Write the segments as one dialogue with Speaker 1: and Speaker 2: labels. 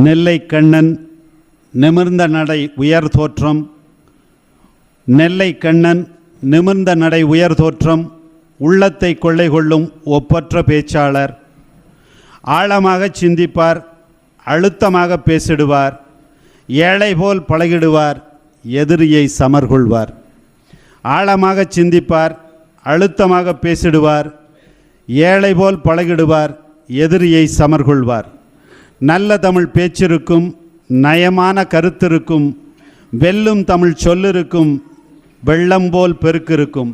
Speaker 1: நெல்லை கண்ணன் நிமிர்ந்த நடை உயர் தோற்றம். நெல்லை கண்ணன் நிமிர்ந்த நடை உயர் தோற்றம், உள்ளத்தை கொள்ளை கொள்ளும் ஒப்பற்ற பேச்சாளர். ஆழமாக சிந்திப்பார், அழுத்தமாக பேசிடுவார், ஏழை போல் பழகிடுவார், எதிரியை சமர்கொள்வார். ஆழமாக சிந்திப்பார், அழுத்தமாக பேசிடுவார், ஏழை போல் பழகிடுவார், எதிரியை சமர்கொள்வார். நல்ல தமிழ் பேச்சிருக்கும், நயமான கருத்திருக்கும், வெல்லும் தமிழ் சொல்லிருக்கும், வெள்ளம் போல் பெருக்கிருக்கும்.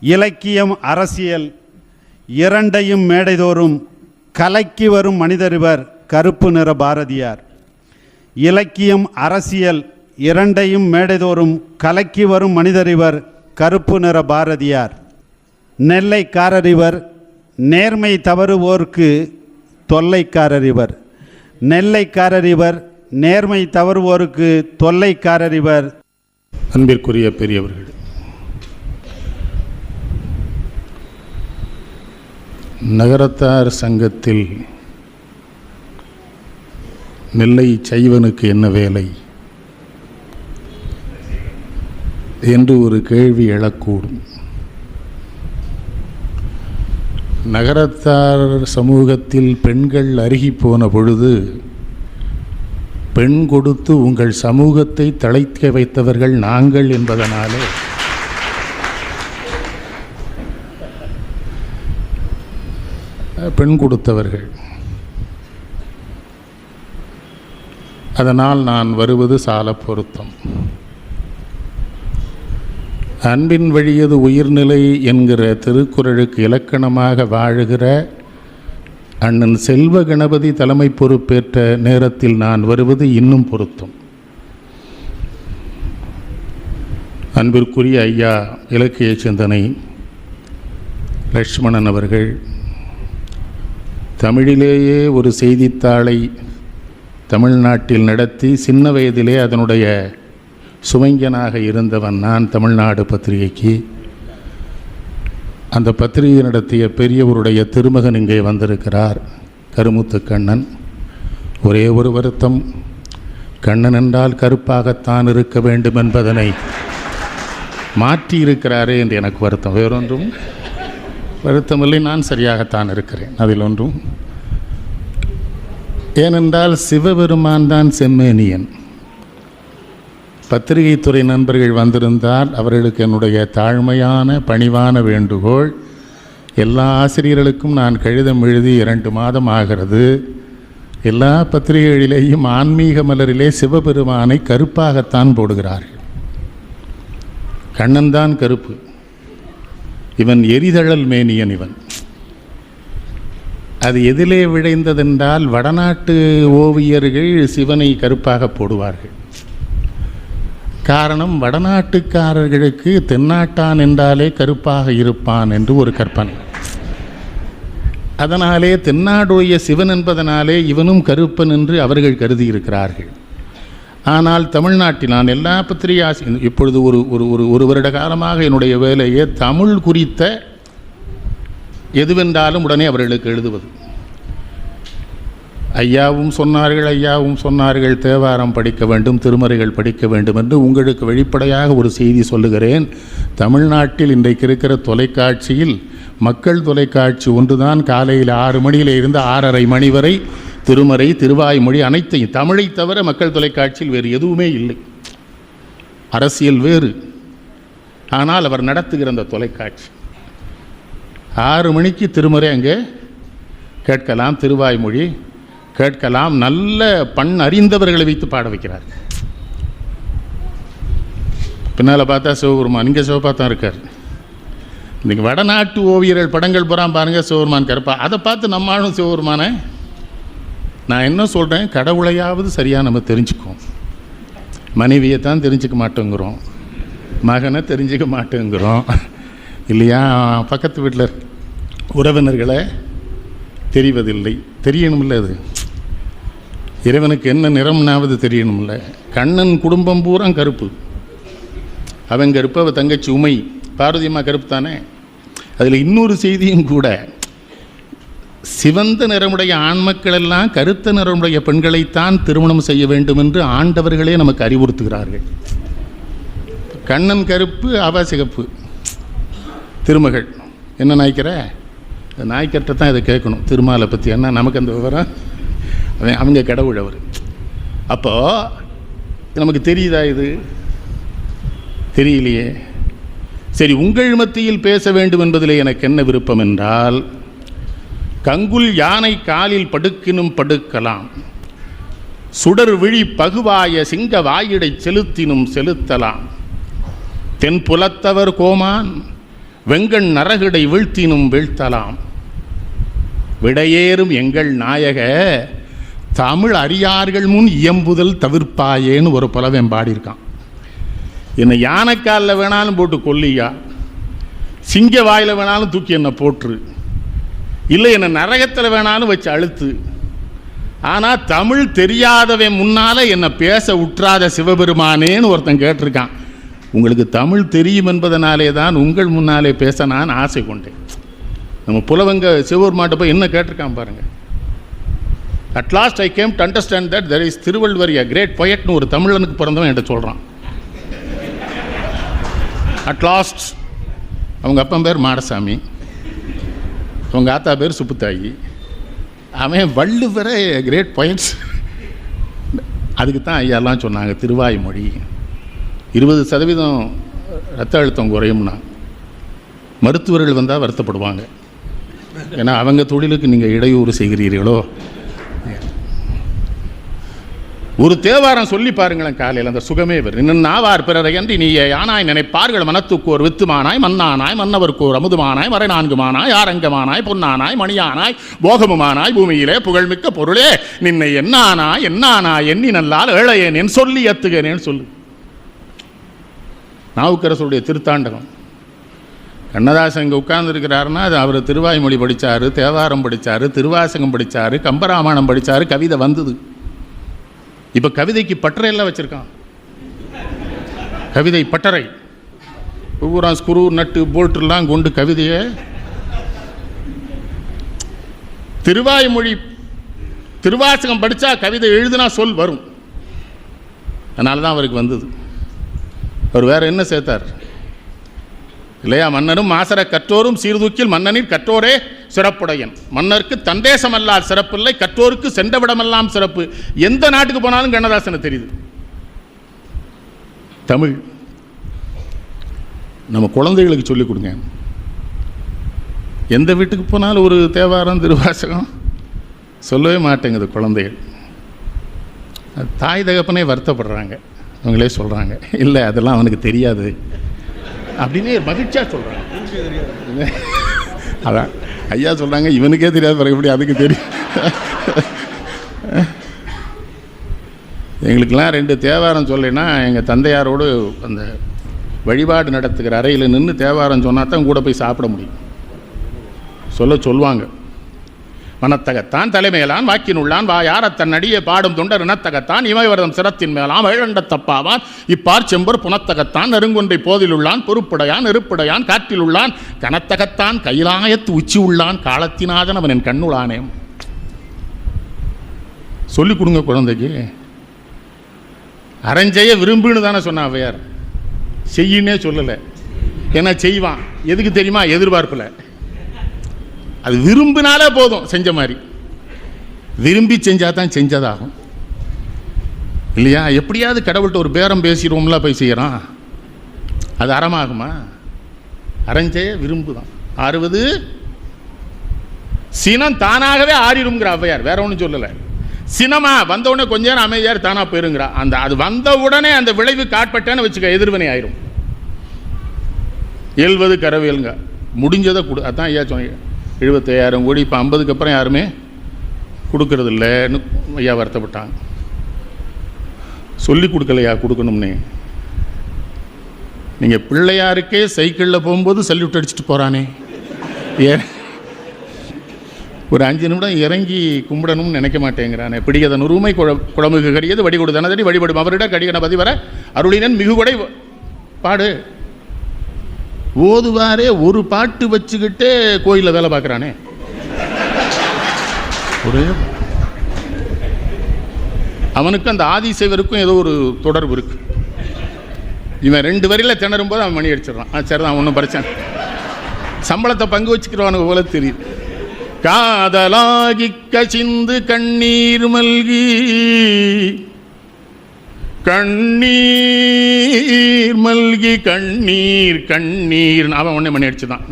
Speaker 1: இலக்கியம் அரசியல் இரண்டையும் மேடைதோறும் கலக்கி வரும் மனிதரிவர் கருப்பு நிற பாரதியார். இலக்கியம் அரசியல் இரண்டையும் மேடைதோறும் கலக்கி வரும் மனிதரிவர் கருப்பு நிற பாரதியார். நெல்லைக்காரரிவர், நேர்மை தவறுவோர்க்கு தொல்லைக்காரரிவர். நெல்லைக்காரரிவர், நேர்மை தவறுவோருக்கு தொல்லைக்காரரிவர்.
Speaker 2: அன்பிற்குரிய பெரியவர்கள், நகரத்தார் சங்கத்தில் நெல்லை சைவனுக்கு என்ன வேலை என்று ஒரு கேள்வி எழக்கூடும். நகரத்தார் சமூகத்தில் பெண்கள் அருகி போன பொழுது பெண் கொடுத்து உங்கள் சமூகத்தை தழைக்க வைத்தவர்கள் நாங்கள் என்பதனாலே பெண் கொடுத்தவர்கள். அதனால் நான் வருவது சால பொருத்தம். அன்பின் வழியது உயிர்நிலை என்கிற திருக்குறளுக்கு இலக்கணமாக வாழுகிற அண்ணன் செல்வ கணபதி தலைமை பொறுப்பேற்ற நேரத்தில் நான் வருவது இன்னும் பொருத்தம். அன்பிற்குரிய ஐயா இலக்கிய சிந்தனை லட்சுமணன் அவர்கள் தமிழிலேயே ஒரு செய்தித்தாளை தமிழ்நாட்டில் நடத்தி சின்ன வயதிலே அதனுடைய சுமைஞனாக இருந்தவன் நான். தமிழ்நாடு பத்திரிகைக்கு அந்த பத்திரிகை நடத்திய பெரியவருடைய திருமகன் இங்கே வந்திருக்கிறார், கருமுத்து கண்ணன். ஒரே ஒரு வருத்தம், கண்ணன் என்றால் கருப்பாகத்தான் இருக்க வேண்டும் என்பதனை மாற்றி இருக்கிறாரே என்று எனக்கு வருத்தம். வேறொன்றும் வருத்தமில்லை, நான் சரியாகத்தான் இருக்கிறேன், அதில் ஒன்றும். ஏனென்றால் சிவபெருமான் தான் செம்மேனியன். பத்திரிகை துறை நண்பர்கள் வந்திருந்தால் அவர்களுக்கு என்னுடைய தாழ்மையான பணிவான வேண்டுகோள், எல்லா ஆசிரியர்களுக்கும் நான் கடிதம் எழுதி 2 மாதம் ஆகிறது. எல்லா பத்திரிகைகளிலேயும் ஆன்மீக மலரிலே சிவபெருமானை கருப்பாகத்தான் போடுகிறார்கள். கண்ணன் தான் கருப்பு, இவன் எரிதழல் மேனியன். இவன் அது எதிலே விளைந்ததென்றால் வடநாட்டு ஓவியர்கள் சிவனை கருப்பாக போடுவார்கள். காரணம், வடநாட்டுக்காரர்களுக்கு தென்னாட்டான் என்றாலே கருப்பாக இருப்பான் என்று ஒரு கற்பனை. அதனாலே தென்னாடுடைய சிவன் என்பதனாலே இவனும் கருப்பன் என்று அவர்கள் கருதி இருக்கிறார்கள். ஆனால் தமிழ்நாட்டில் நான் எல்லா பத்திரிகை இப்பொழுது ஒரு வருட காலமாக என்னுடைய வேலையே தமிழ் குறித்த எதுவென்றாலும் உடனே அவர்களுக்கு எழுதுவது. ஐயாவும் சொன்னார்கள் தேவாரம் படிக்க வேண்டும், திருமறைகள் படிக்க வேண்டும் என்று. உங்களுக்கு வெளிப்படையாக ஒரு செய்தி சொல்லுகிறேன். தமிழ்நாட்டில் இன்றைக்கு இருக்கிற தொலைக்காட்சியில் மக்கள் தொலைக்காட்சி ஒன்றுதான் காலையில் 6 மணியிலிருந்து 6:30 மணி வரை திருமறை, திருவாய்மொழி அனைத்தையும், தமிழை தவிர மக்கள் தொலைக்காட்சியில் வேறு எதுவுமே இல்லை. அரசியல் வேறு, ஆனால் அவர் நடத்துகிற அந்த தொலைக்காட்சி 6 மணிக்கு திருமறை அங்கே கேட்கலாம், திருவாய்மொழி கேட்கலாம். நல்ல பண் அறிந்தவர்களை வைத்து பாட வைக்கிறார். பின்னால் பார்த்தா சிவபெருமான், இங்கே சிவபாத்தான் இருக்கார். இன்றைக்கி வடநாட்டு ஓவியர்கள் படங்கள் போகிறான் பாருங்கள், சிவபெருமான் கருப்பா. அதை பார்த்து நம்மளும் சிவபெருமானை. நான் என்ன சொல்கிறேன், கடவுளையாவது சரியாக நம்ம தெரிஞ்சுக்குவோம். மனைவியை தான் தெரிஞ்சுக்க மாட்டேங்கிறோம், மகனை தெரிஞ்சுக்க மாட்டேங்கிறோம் இல்லையா? பக்கத்து வீட்டில் உறவினர்களை தெரிவதில்லை. தெரியணுமில்ல, அது இறைவனுக்கு என்ன நிறம்னாவது தெரியணுமில்ல. கண்ணன் குடும்பம் பூரா கருப்பு, அவன் கருப்பு, அவள் தங்கச்சி உமை, பார்வதியம்மா கருப்பு தானே. அதில் இன்னொரு செய்தியும் கூட, சிவந்த நிறமுடைய ஆண் மக்கள் எல்லாம் கருத்த நிறமுடைய பெண்களைத்தான் திருமணம் செய்ய வேண்டும் என்று ஆண்டவர்களே நமக்கு அறிவுறுத்துகிறார்கள். கண்ணன் கருப்பு, அவ சிகப்பு. திருமகள் என்ன நாய்க்கிற? நாய்க்கற்ற தான் இதை கேட்கணும் திருமாலை பற்றி. என்ன நமக்கு அந்த விவரம்? அவங்க கடவுள் அவர். அப்போது நமக்கு தெரியுதா? இது தெரியலையே. சரி, உங்கள் மத்தியில் பேச வேண்டும் என்பதில் எனக்கு என்ன விருப்பம் என்றால், கங்குல் யானை காலில் படுக்கினும் படுக்கலாம், சுடர் விழி பகுவாய சிங்க வாயிடை செலுத்தினும் செலுத்தலாம், தென்புலத்தவர் கோமான் வெங்கண் நரகிடை வீழ்த்தினும் வீழ்த்தலாம், விடையேறும் எங்கள் நாயக தமிழ் அறியார்கள் முன் இயம்புதல் தவிர்ப்பாயேன்னு ஒரு புலவன் பாடியிருக்கான். என்னை யானைக்காலில் வேணாலும் போட்டு கொல்லியா, சிங்க வாயில் வேணாலும் தூக்கி என்னை போட்டுரு, இல்லை என்னை நரகத்தில் வேணாலும் வச்சு அழுத்து, ஆனால் தமிழ் தெரியாதவன் முன்னால் என்னை பேச உற்றாத சிவபெருமானேன்னு ஒருத்தன் கேட்டிருக்கான். உங்களுக்கு தமிழ் தெரியும் என்பதனாலே தான் உங்கள் முன்னாலே பேச நான் ஆசை கொண்டேன். நம்ம புலவங்க சிவபெருமாட்ட போய் என்ன கேட்டிருக்கான் பாருங்கள். At last I came to understand that there is Thiruvalluvar a great பொயட்னு ஒரு தமிழனுக்கு பிறந்தவன் என்கிட்ட சொல்கிறான். அட் லாஸ்ட் அவங்க அப்பா பேர் மாடசாமி, அவங்க ஆத்தா பேர் சுப்புத்தாயி, அவன் வள்ளுவரை கிரேட் பாயிண்ட்ஸ். அதுக்கு தான் ஐயாலாம் சொன்னாங்க திருவாய்மொழி 20% ரத்த அழுத்தம் குறையும்னா மருத்துவர்கள் வந்தால் வருத்தப்படுவாங்க. ஏன்னா அவங்க தொழிலுக்கு நீங்கள் இடையூறு செய்கிறீர்களோ. ஒரு தேவாரம் சொல்லி பாருங்களேன் காலையில், அந்த சுகமே வரும். இன்னும் நாவார் பிறரை என்று நீ யானாய் நினைப்பார்கள் மனத்துக்கு ஒரு வித்துமானாய் மண்ணானாய் மன்னவருக்கு ஒரு அமுதுமானாய் மறை 4 மானாய் ஆரங்கமானாய் பொன்னானாய் மணியானாய் போகமுமானாய் பூமியிலே புகழ்மிக்க பொருளே நின்னை என்னானாய் என்னானாய் எண்ணி நல்லால் ஏழையேன் சொல்லி எத்துகிறேன்னு சொல்லு. நாவுக்கரசருடைய திருத்தாண்டகம். கண்ணதாசன் இங்கே உட்கார்ந்துருக்கிறாருன்னா அது அவர் திருவாய்மொழி படித்தார், தேவாரம் படித்தார், திருவாசகம் படித்தார், கம்பராமாயணம் படித்தார், கவிதை வந்தது. இப்போ கவிதைக்கு பட்டறையெல்லாம் வச்சுருக்கான். கவிதை பட்டறை பூரா ஸ்குரு நட்டு போல்ட்லாம் கொண்டு கவிதையை. திருவாய்மொழி திருவாசகம் படித்தா கவிதை எழுதுனா சொல் வரும். அதனால தான் அவருக்கு வந்தது. அவர் வேறு என்ன சேர்த்தார் இல்லையா? மன்னரும் மாசர கற்றோரும் சீர்தூக்கில் மன்னனில் கற்றோரே சிறப்புடையன், மன்னருக்கு தந்தேசமல்லால் சிறப்பில்லை, கற்றோருக்கு சென்றவிடமெல்லாம் சிறப்பு. எந்த நாட்டுக்கு போனாலும் கண்ணதாசனை தெரியுது. தமிழ் நம்ம குழந்தைகளுக்கு சொல்லிக் கொடுங்க. எந்த வீட்டுக்கு போனாலும் ஒரு தேவாரம் திருவாசகம் சொல்லவே மாட்டேங்குது குழந்தைகள். தாய் தகப்பனே வருத்தப்படுறாங்க. அவங்களே சொல்கிறாங்க, இல்லை அதெல்லாம் அவனுக்கு தெரியாது அப்படின்னு மகிழ்ச்சியாக சொல்கிறாங்க. அதான் ஐயா சொல்கிறாங்க, இவனுக்கே தெரியாது பிறகு எப்படி அதுக்கு தெரியும். எங்களுக்கெல்லாம் 2 தேவாரம் சொல்லினா எங்கள் தந்தையாரோடு அந்த வழிபாடு நடத்துகிற அறையில் நின்று தேவாரம் சொன்னா தான் கூட போய் சாப்பிட முடியும். சொல்லுவாங்க. மனத்தகத்தான் தலைமையிலான் வாக்கினுள்ளான் வாயார தன்னடியை பாடும் தொண்டர் இனத்தகத்தான் இமைவரதம் சிரத்தின் மேலாம் ஏழண்ட தப்பாவான் இப்பார் செம்பர் புனத்தகத்தான் நெருங்கொன்றை போதிலுள்ளான் பொறுப்புடையான் நெருப்புடையான் காற்றில் உள்ளான் கனத்தகத்தான் கைலாயத்து உச்சி உள்ளான் காலத்தினாதன் அவன் என் கண்ணுளானே. சொல்லிக் கொடுங்க குழந்தைக்கு. அரஞ்செய்ய விரும்புன்னு தானே சொன்னான் அவையார், செய்யினே சொல்லலை. ஏன்னா செய்வான் எதுக்கு தெரியுமா? எதிர்பார்ப்பில். அது விரும்பினாலே போதும், செஞ்ச மாதிரி. விரும்பி செஞ்சால் தான் செஞ்சதாகும் இல்லையா? எப்படியாவது கடவுள்கிட்ட ஒரு பேரம் பேசிடுவோம்ல போய் செய்கிறான், அது அறமாகுமா? அரஞ்செய்ய விரும்பு தான். ஆறுவது சினம் தானாகவே ஆறிடுங்கிற ஔவையார், வேற ஒன்றும் சொல்லலை. சினமா வந்த உடனே கொஞ்ச நேரம் அமைதியார் தானா போயிருங்கிறா. அந்த அது வந்த உடனே அந்த விளைவு காட்பட்டேன்னு வச்சுக்க, எதிர்வினை ஆயிரும். இயல்வது கரவேலுங்க, முடிஞ்சதை கொடு. அதான் ஐயா சொன்னீங்க 75,000 கோடி. இப்போ 50க்கு அப்புறம் யாருமே கொடுக்கறது இல்லைன்னு ஐயா வருத்தப்பட்டாங்க. சொல்லி கொடுக்கலையா கொடுக்கணும்னு. நீங்கள் பிள்ளையாருக்கே சைக்கிளில் போகும்போது சல்யூட் அடிச்சுட்டு போகிறானே, ஒரு 5 நிமிடம் இறங்கி கும்பிடணும்னு நினைக்க மாட்டேங்கிறானே. பிடிக்கத நுறுமை குழம்புக்கு கடியது வடி கொடு தனதடி வழிபடும் அவரிட கடிகன பதிவர அருளினன் மிகுகொடை பாடு. ஓதுவாரே ஒரு பாட்டு வச்சுக்கிட்டே கோயிலில் வேலை பார்க்குறானே. ஒரே அவனுக்கு அந்த ஆதிசைவருக்கும் ஏதோ ஒரு தொடர்பு இருக்கு. இவன் 2 வரியில் திணறும் போது அவன் மணி அடிச்சிடறான். சரிதான், ஒன்றும் பிரச்சனை. சம்பளத்தை பங்கு வச்சுக்கிறவனுக்கு போல தெரியுது. காதலாகி கசிந்து கண்ணீர் மல்கி கண்ணீர் மல்கி கண்ணீர் கண்ணீர் அவன் ஒன்றே மணி அடிச்சு தான்.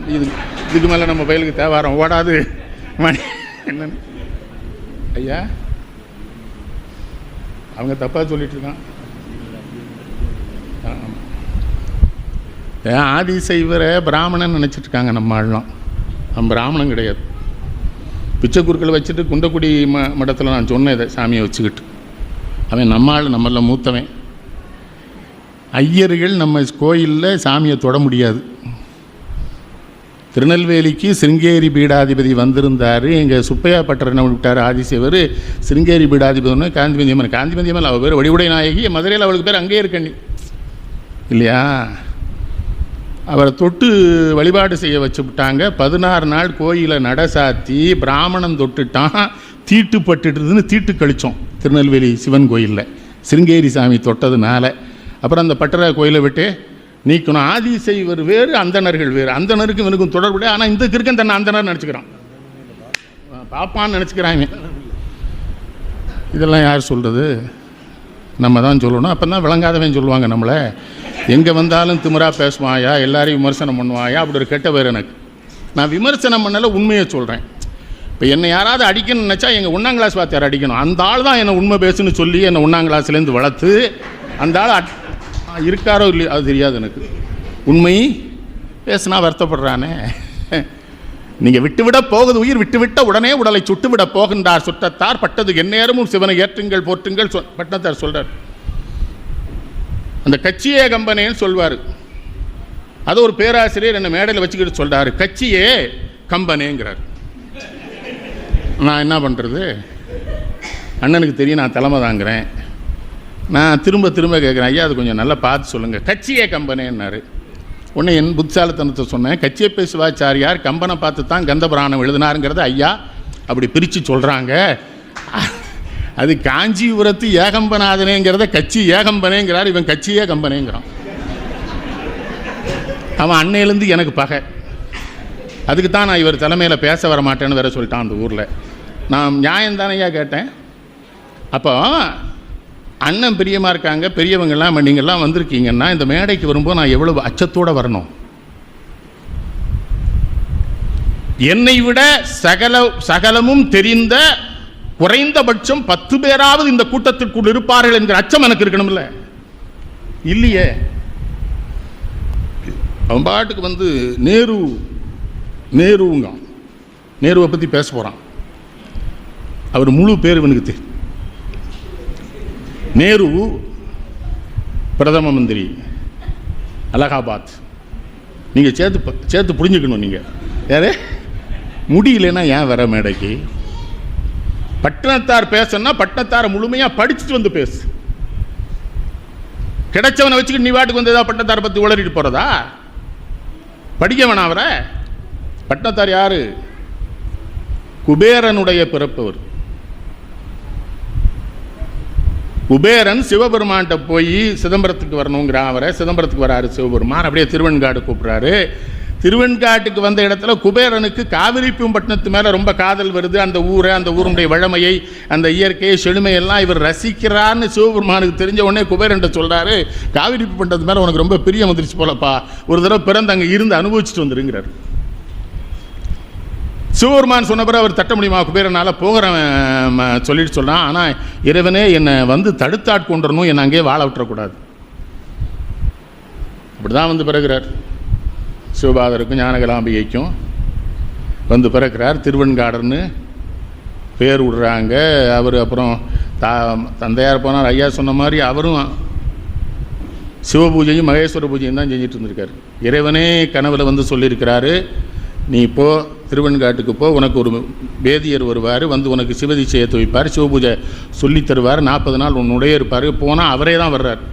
Speaker 2: இதுக்கு மேலே நம்ம பயலுக்கு தேவாரம் ஓடாது. மணி என்னன்னு ஐயா அவங்க தப்பாக சொல்லிட்டு இருக்கான். ஆதிசைவரை பிராமணன் நினச்சிட்டு இருக்காங்க நம்ம ஆள்லாம். அவன் பிராமணன் கிடையாது. பிச்சை குறுக்களை வச்சுட்டு குண்டக்குடி மடத்தில் நான் சொன்னேன் இதை சாமியை வச்சுக்கிட்டு. அவன் நம்ம ஆள், நம்மள மூத்தவன். ஐயர்கள் நம்ம கோயிலில் சாமியை தொட முடியாது. திருநெல்வேலிக்கு சிருங்கேரி பீடாதிபதி வந்திருந்தார். எங்கள் சுப்பையா பட்டர் என்ன விட்டார், ஆதிசேவர் சிருங்கேரி பீடாதிபதி காந்திமதியம்மன். காந்திமதியம்மன் அவள் பேர் வடிவுடை நாயகி. மதுரையில் அவளுக்கு பேர் அங்கேயே இருக்கண்ணி இல்லையா? அவரை தொட்டு வழிபாடு செய்ய வச்சு விட்டாங்க. 16 நாள் கோயிலை நடசாத்தி பிராமணன் தொட்டுட்டான். தீட்டு பட்டுட்டுதுன்னு தீட்டு கழித்தோம் திருநெல்வேலி சிவன் கோயிலில் சிருங்கேரி சாமி தொட்டதுனால. அப்புறம் அந்த பட்டரை கோயிலை விட்டு நீக்கணும். ஆதிசைவர் வேறு, அந்தணர்கள் வேறு. அந்தணருக்கு இவனுக்கும் தொடர்புடைய. ஆனால் இந்த கிருக்கன் தன்னை அந்தணர் நினச்சிக்கிறான், பாப்பான்னு நினச்சிக்கிறாங்க. இதெல்லாம் யார் சொல்கிறது? நம்ம தான் சொல்லணும். அப்போ தான் விளங்காதவன் சொல்லுவாங்க நம்மளை. எங்கே வந்தாலும் திமிரா பேசுவாயா, எல்லாரையும் விமர்சனம் பண்ணுவாயா, அப்படி ஒரு கெட்ட பேர் எனக்கு. நான் விமர்சனம் பண்ணல, உண்மையை சொல்கிறேன். இப்போ என்னை யாராவது அடிக்கணும்னு நினச்சா எங்கள் 1ஆம் கிளாஸ் வாத்தியார் அடிக்கணும். அந்த ஆள் தான் என்னை உண்மை பேசுன்னு சொல்லி என்னை 1ஆம் கிளாஸ்லேருந்து வளர்த்து அந்த ஆள் இருக்காரோ இல்லையோ அது தெரியாது எனக்கு. உண்மை பேசுனா வருத்தப்படுறானே. நீங்கள் விட்டுவிட போகுது உயிர், விட்டுவிட்ட உடனே உடலை சுட்டுவிட போகின்றார் சுற்றத்தார். பட்டது எந்நேரமும் சிவனை ஏற்றுங்கள் போற்றுங்கள் பட்டத்தார் சொல்கிறார். அந்த கட்சியே கம்பனேன்னு சொல்வார். அது ஒரு பேராசிரியர் என்னை மேடையில் வச்சுக்கிட்டு சொல்கிறாரு, கட்சியே கம்பனேங்கிறார். நான் என்ன பண்ணுறது? அண்ணனுக்கு தெரியும் நான் தலைமை தாங்கிறேன். நான் திரும்ப திரும்ப கேட்குறேன், ஐயா அது கொஞ்சம் நல்லா பார்த்து சொல்லுங்கள். கட்சியே கம்பனேன்னாரு. உடனே என் புத்தாலத்தனத்தை சொன்னேன். கச்சியப்ப சிவாச்சாரியார் கம்பனை பார்த்து தான் கந்தபுராணம் எழுதினாருங்கிறத ஐயா அப்படி பிரித்து சொல்கிறாங்க. அது காஞ்சிபுரத்து ஏகம்பநாதனேங்கிறத கட்சி ஏகம்பனேங்கிறார். இவன் கட்சியே கம்பனேங்கிறான். அவன் அன்னையிலேருந்து எனக்கு பகை. அதுக்கு தான் நான் இவர் தலைமையில் பேச வர மாட்டேன்னு வேற சொல்லிட்டான் அந்த ஊரில். நான் நியாயம்தானையா கேட்டேன். அப்போ அண்ணன் பிரியமாக இருக்காங்க, பெரியவங்கள்லாம் நீங்கள்லாம் வந்திருக்கீங்கன்னா இந்த மேடைக்கு வரும்போது நான் எவ்வளவு அச்சத்தோடு வரணும். என்னை விட சகலமும் தெரிந்த குறைந்தபட்சம் 10 பேராவது இந்த கூட்டத்திற்குள் இருப்பார்கள் என்கிற அச்சம் எனக்கு இருக்கணும்ல. இல்லையே. அவன் பாட்டுக்கு வந்து நேருங்க நேருவை பற்றி பேச போகிறான். அவர் முழு பேர் இவனுக்கு தெரியும். நேரு பிரதம மந்திரி அலகாபாத். நீங்கள் சேர்த்து புரிஞ்சுக்கணும். நீங்கள் யாரு முடியலன்னா ஏன் வர மேடைக்கு? பட்டணத்தார் பேசணும்னா பட்டணத்தாரை முழுமையாக படிச்சுட்டு வந்து பேசு. கிடைச்சவனை வச்சுக்கிட்டு நீ வாட்டுக்கு வந்து ஏதாவது பட்டணத்தாரை பற்றி உளறிட்டு போகிறதா? படிக்க வேணாம் அவரை. பட்டணத்தார் யாரு? குபேரனுடைய பிறப்பவர். குபேரன் சிவபெருமான்கிட்ட போய் சிதம்பரத்துக்கு வரணுங்கிற அவரை சிதம்பரத்துக்கு வராரு சிவபெருமான். அப்படியே திருவெண்காடு கூப்பிட்றாரு. திருவெண்காட்டுக்கு வந்த இடத்துல குபேரனுக்கு காவிரிப்பூம்பட்டினத்து மேலே ரொம்ப காதல் வருது. அந்த ஊரை, அந்த ஊருடைய வழமையை, அந்த இயற்கையை, செழுமையெல்லாம் இவர் ரசிக்கிறார்னு சிவபெருமானுக்கு தெரிஞ்ச உடனே குபேரன்ட்ட சொல்கிறாரு, காவிரிப்பூம்பட்டினத்து மேலே உனக்கு ரொம்ப பிரியம் வந்துருச்சு போலப்பா, ஒரு தடவை பிறந்து அங்கே இருந்து அனுபவிச்சுட்டு வந்துருங்கிறார். சிவபெருமான் சொன்ன பிறகு அவர் தட்ட முடியுமா? குபேரனால் போகிறவன் சொல்லிட்டு சொல்கிறான், ஆனால் இறைவனே என்னை வந்து தடுத்தாட்கொண்டரணும், என்னை அங்கேயே வாழ விட்டுறக்கூடாது. அப்படி தான் வந்து பிறகுறார். சிவபாதருக்கும் ஞானகலாம்பிகைக்கும் வந்து பிறக்கிறார். திருவெண்காடர்னு பேர் விடுறாங்க. அவர் அப்புறம் தந்தையார் போனார். ஐயா சொன்ன மாதிரி அவரும் சிவபூஜையும் மகேஸ்வர பூஜையும் தான் செஞ்சுட்டு இருந்திருக்காரு. இறைவனே கனவுல வந்து சொல்லியிருக்கிறாரு, நீ போ திருவெண்காட்டுக்கு போ, உனக்கு ஒரு வேதியர் வருவார், வந்து உனக்கு சிவதீட்சையை வைப்பார், சிவபூஜை சொல்லித் தருவார், 40 நாள் உன்னுடைய இருப்பார். போனால் அவரே தான் வர்றார்.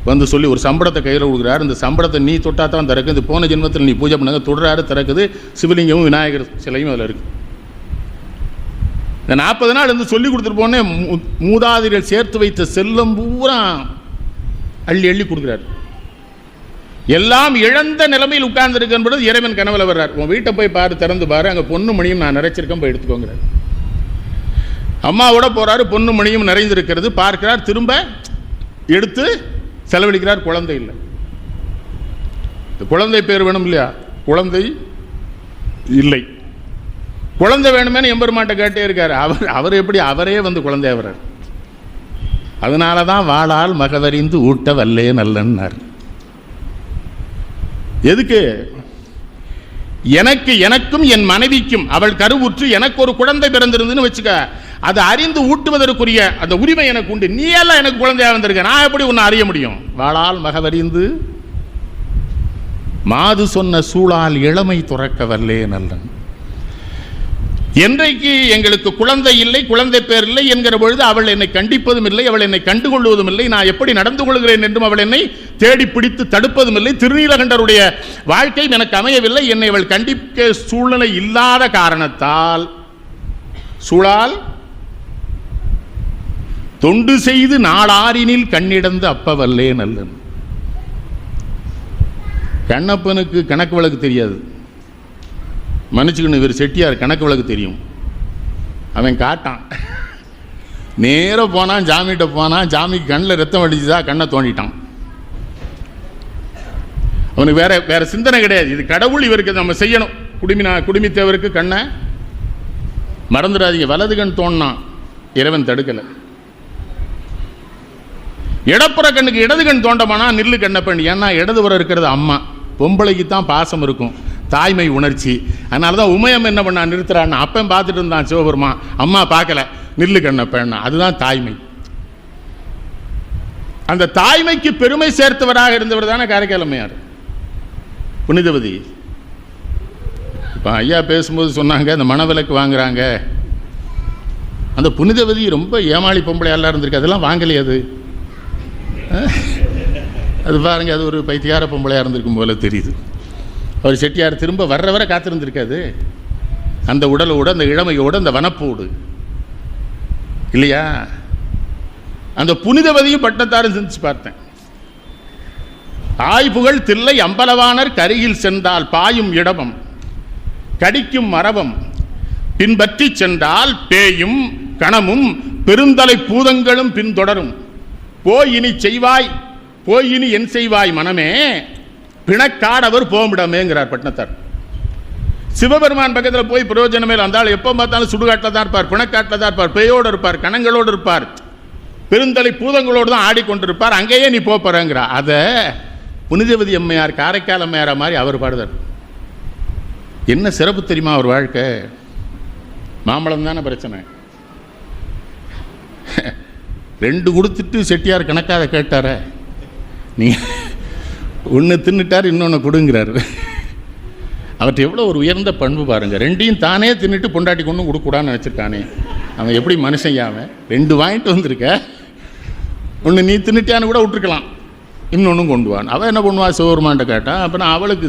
Speaker 2: வந்து சொல்லி ஒரு சம்பளத்தை கையில் கொடுக்குறாரு. இந்த சம்பளத்தை நீ தொட்டா தான் திறக்குது. இந்த போன ஜென்மத்தில் நீ பூஜை பண்ணாங்க, தொடுறாரு, திறக்குது. சிவலிங்கமும் விநாயகர் சிலையும் அதில் இருக்குது. இந்த 40 நாள் இருந்து சொல்லி கொடுத்துட்டு போனே மூதாதையர்கள் சேர்த்து வைத்த செல்லம் பூரா அள்ளி அள்ளி கொடுக்குறாரு. எல்லாம் இழந்த நிலைமையில் உட்கார்ந்துருக்கேன் இறைவன் கனவுல வர்றார். உன் வீட்டை போய் பாரு, திறந்து பாரு, அங்கே பொண்ணு மணியும் நான் நிறைச்சிருக்கேன், போய் எடுத்துக்கோங்கிறார். அம்மாவோட போறாரு, பொண்ணு மணியும் நிறைந்திருக்கிறது பார்க்கிறார், திரும்ப எடுத்து செலவழிக்கிறார். குழந்தை இல்லை. குழந்தை பேர் வேணும் இல்லையா? குழந்தை இல்லை. குழந்தை வேணுமே எம்பெருமாட்ட கேட்டே இருக்காரு. அவர் எப்படி அவரே வந்து குழந்தை வர்றார். அதனால தான் வாளால் மகவறிந்து ஊட்ட வல்லே நல்லன்னார். எதுக்கு? எனக்கும் என் மனைவிக்கும் அவள் கருவுற்று எனக்கு ஒரு குழந்தை பிறந்திருந்துன்னு வச்சுக்க, அதை அறிந்து ஊட்டுவதற்குரிய அந்த உரிமை எனக்கு உண்டு. நீ எல்லாம் எனக்கு குழந்தையா வந்திருக்க, நான் எப்படி உன்னை அறிய முடியும்? வாளால் மகவறிந்து மாது சொன்ன சூழால் இளமை துறக்க வல்லே நல்லன். என்றைக்கு எங்களுக்கு குழந்தை இல்லை, குழந்தை பேர் இல்லை என்கிற பொழுது அவள் என்னை கண்டிப்பதும் இல்லை, அவள் என்னை கண்டுகொள்வதும் இல்லை, நான் எப்படி நடந்து கொள்கிறேன் என்றும் அவள் என்னை தேடி பிடித்து தடுப்பதும் இல்லை. திருநீலகண்டருடைய வாழ்க்கை எனக்கு அமையவில்லை. என்னை அவள் கண்டிக்க சூழ்நிலை இல்லாத காரணத்தால் சூழால் தொண்டு செய்து நாளாரினில் கண்ணிடந்து அப்பவல்லே நல்லன். கண்ணப்பனுக்கு கணக்கு வழக்கு தெரியாது, மன்னிச்சுக்கணும், இவர் செட்டியார் கணக்கு வழக்கு தெரியும். அவன் காட்டான், நேராக போனான், ஜாமிகிட்ட போனான், ஜாமிக்கு கண்ணில் ரத்தம் அடிச்சுதா, கண்ணை தோண்டிட்டான். அவனுக்கு வேற சிந்தனை கிடையாது. இது கடவுள், இவருக்கு நம்ம செய்யணும். குடுமித்தேவருக்கு கண்ணை மறந்துடாதீங்க, வலது கண் தோண்டினான், இறைவன் தடுக்கலை. இடப்புற கண்ணுக்கு இடது கண் தோண்டமானா நில்லு கண்ணப்பன். ஏன்னா இடதுபுறம் இருக்கிறது அம்மா, பொம்பளைக்கு தான் பாசம் இருக்கும், தாய்மை உணர்ச்சி. அதனால தான் உமையம் என்ன பண்ணா நிறுத்துறான்னு அப்பன் பார்த்துட்டு இருந்தான் சிவபெருமா, அம்மா பார்க்கல, நில்லு கண்ணப்பன். அதுதான் தாய்மை. அந்த தாய்மைக்கு பெருமை சேர்த்தவராக இருந்தவர் தானே காரைக்கால் அம்மையார் புனிதவதி. இப்போ ஐயா பேசும்போது சொன்னாங்க, அந்த மணவிலக்கு வாங்குறாங்க, அந்த புனிதவதி ரொம்ப ஏமாளி பொம்பளையெல்லாம் இருந்திருக்கு, அதெல்லாம் வாங்கலையே. அது பாருங்க, அது ஒரு பைத்தியார பொம்பளையாக இருந்திருக்கும் போல தெரியுது. அவர் செட்டியார் திரும்ப வர்றவரை காத்திருந்திருக்காது. அந்த உடலோடு, அந்த இளமையோடு, அந்த வனப்போடு இல்லையா? அந்த புனிதவதியும் பட்டத்தாரும் சிந்திச்சு பார்த்தேன். ஆய்புகள் தில்லை அம்பலவாணர் கருகில் சென்றால் பாயும் இடமும் கடிக்கும் மரபம் பின்பற்றி சென்றால் பேயும் கணமும் பெருந்தலை பூதங்களும் பின்தொடரும். போய் இனி செய்வாய், போய் இனி என் செய்வாய் மனமே, பிணக்காடவர் போமிடமேங்கிறார் பட்டினத்தார். சிவபெருமான் பக்கத்தில் போய் பிரயோஜனமே வந்தால் எப்போ பார்த்தாலும் சுடுகாட்டில் தான் இருப்பார், பிணக்காட்டில் தான் இருப்பார், பேயோடு இருப்பார், கணங்களோடு இருப்பார், பெருந்தலை பூதங்களோடு தான் ஆடிக்கொண்டிருப்பார். அங்கேயே நீ போறங்கிறா. அதை புனிதவதி அம்மையார் காரைக்கால் அம்மையாரா மாதிரி அவர் பாடுதார். என்ன சிறப்பு தெரியுமா அவர் வாழ்க்கை? மாம்பழம் தானே பிரச்சனை. 2 கொடுத்துட்டு செட்டியார் கணக்காக கேட்டார, நீ ஒன்று தின்னுட்டார், இன்னொன்று கொடுங்கிறார். அவர்கிட்ட எவ்வளோ ஒரு உயர்ந்த பண்பு பாருங்க. 2ஐயும் தானே தின்னுட்டு பொண்டாட்டி கொண்டும் கொடுக்கூடான்னு நினச்சிருக்கானே, அவன் எப்படி மனுஷன்? அவன் 2 வாங்கிட்டு வந்திருக்க, ஒன்று நீ தின்னுட்டான்னு கூட விட்டுருக்கலாம், இன்னொன்றும் கொண்டு வான். அவன் என்ன பண்ணுவா? சிவபெருமான்கிட்ட கேட்டான். அப்புறம் அவளுக்கு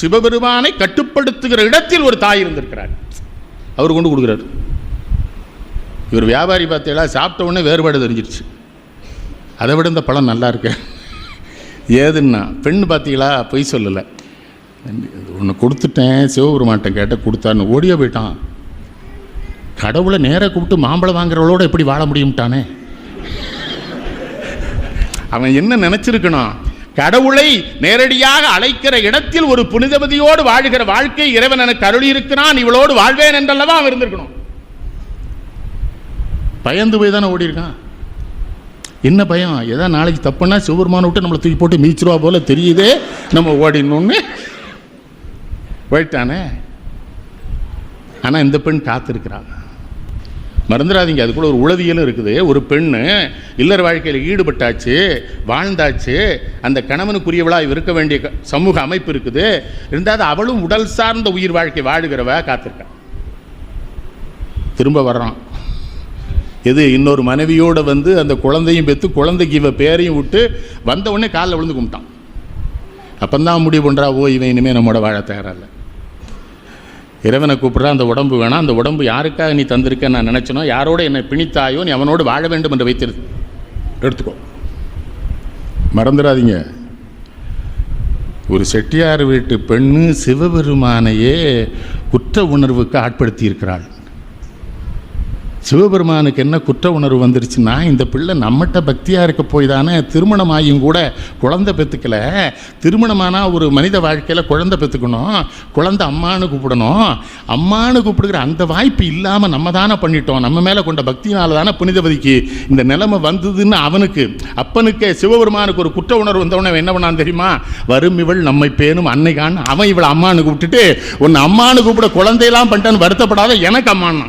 Speaker 2: சிவபெருமானை கட்டுப்படுத்துகிற இடத்தில் ஒரு தாய் இருந்திருக்கிறார், அவர் கொண்டு கொடுக்குறாரு. இவர் வியாபாரி பார்த்தீங்களா, சாப்பிட்ட உடனே வேறுபாடு தெரிஞ்சிருச்சு. அதை விட இந்த பழம் நல்லா இருக்கு. ஏதுன்னா பெண்ணு பார்த்தீங்களா, பொய் சொல்லலை, ஒன்று கொடுத்துட்டேன், சிவபெருமான்ட்ட கேட்ட கொடுத்தான்னு ஓடியே போயிட்டான். கடவுளை நேராக கூப்பிட்டு மாம்பழம் வாங்குறவளோட எப்படி வாழ முடியும்ட்டானே. அவன் என்ன நினைச்சிருக்கணும்? கடவுளை நேரடியாக அழைக்கிற இடத்தில் ஒரு புனிதவதியோடு வாழ்கிற வாழ்க்கை இறைவன் எனக்கு அருளி இருக்கிறான், இவளோடு வாழ்வேன் என்றல்லவா அவன் இருந்திருக்கணும். பயந்து போய் தானே ஓடி இருக்கான். என்ன பயம்? ஏதாவது நாளைக்கு தப்புன்னா சிவபெருமானை விட்டு நம்மளை தூக்கி போட்டு மீச்சிருவா போல தெரியுதே, நம்ம ஓடினோன்னு போயிட்டானே. ஆனால் இந்த பெண் காத்திருக்கிறாங்க. மறந்துடாதீங்க, அது கூட ஒரு உளவியலும் இருக்குது. ஒரு பெண்ணு இல்லற வாழ்க்கையில் ஈடுபட்டாச்சு, வாழ்ந்தாச்சு, அந்த கணவனுக்குரியவளாக இருக்க வேண்டிய சமூக அமைப்பு இருக்குது. இருந்தால் அவளும் உடல் சார்ந்த உயிர் வாழ்க்கை வாழுகிறவ காத்திருக்கா. திரும்ப வர்றான். எது? இன்னொரு மனைவியோடு வந்து அந்த குழந்தையும் பெற்று குழந்தைக்கு இவ பேரையும் விட்டு வந்த உடனே காலில் விழுந்து கும்பிட்டான். அப்பந்தான் முடிவு பண்ணுறா, ஓ இவன் இனிமேல் நம்மோட வாழ தயாரில்ல. இறைவனை கூப்பிட்ற அந்த உடம்பு வேணாம், அந்த உடம்பு யாருக்காக நீ தந்திருக்க நான் நினச்சனோ, யாரோட என்னை பிணித்தாயோ நீ அவனோடு வாழ வேண்டும் என்று எடுத்துக்கோ. மறந்துடாதீங்க, ஒரு செட்டியார் வீட்டு பெண்ணு சிவபெருமானையே குற்ற உணர்வுக்கு ஆட்படுத்தி இருக்கிறாள். சிவபெருமானுக்கு என்ன குற்ற உணர்வு வந்துருச்சுன்னா, இந்த பிள்ளை நம்மகிட்ட பக்தியாக இருக்க போய் தானே திருமணமாகியும் கூட குழந்தை பெற்றுக்கல. திருமணமானால் ஒரு மனித வாழ்க்கையில் குழந்தை பெற்றுக்கணும், குழந்தை அம்மானு கூப்பிடணும். அம்மானு கூப்பிடுகிற அந்த வாய்ப்பு இல்லாமல் நம்ம தானே பண்ணிட்டோம். நம்ம மேலே கொண்ட பக்தினால தானே புனிதவதிக்கு இந்த நிலைமை வந்ததுன்னு அவனுக்கு அப்பனுக்கு சிவபெருமானுக்கு ஒரு குற்ற உணர்வு வந்தவன என்ன பண்ணான்னு தெரியுமா? வரும் இவள் நம்மை பேணும் அன்னைக்கான்னு அவன் இவளை அம்மானு கூப்பிட்டுட்டு, உன்னை அம்மானு கூப்பிட குழந்தையெல்லாம் பண்ணிட்டான்னு வருத்தப்படாத, எனக்கு அம்மானா.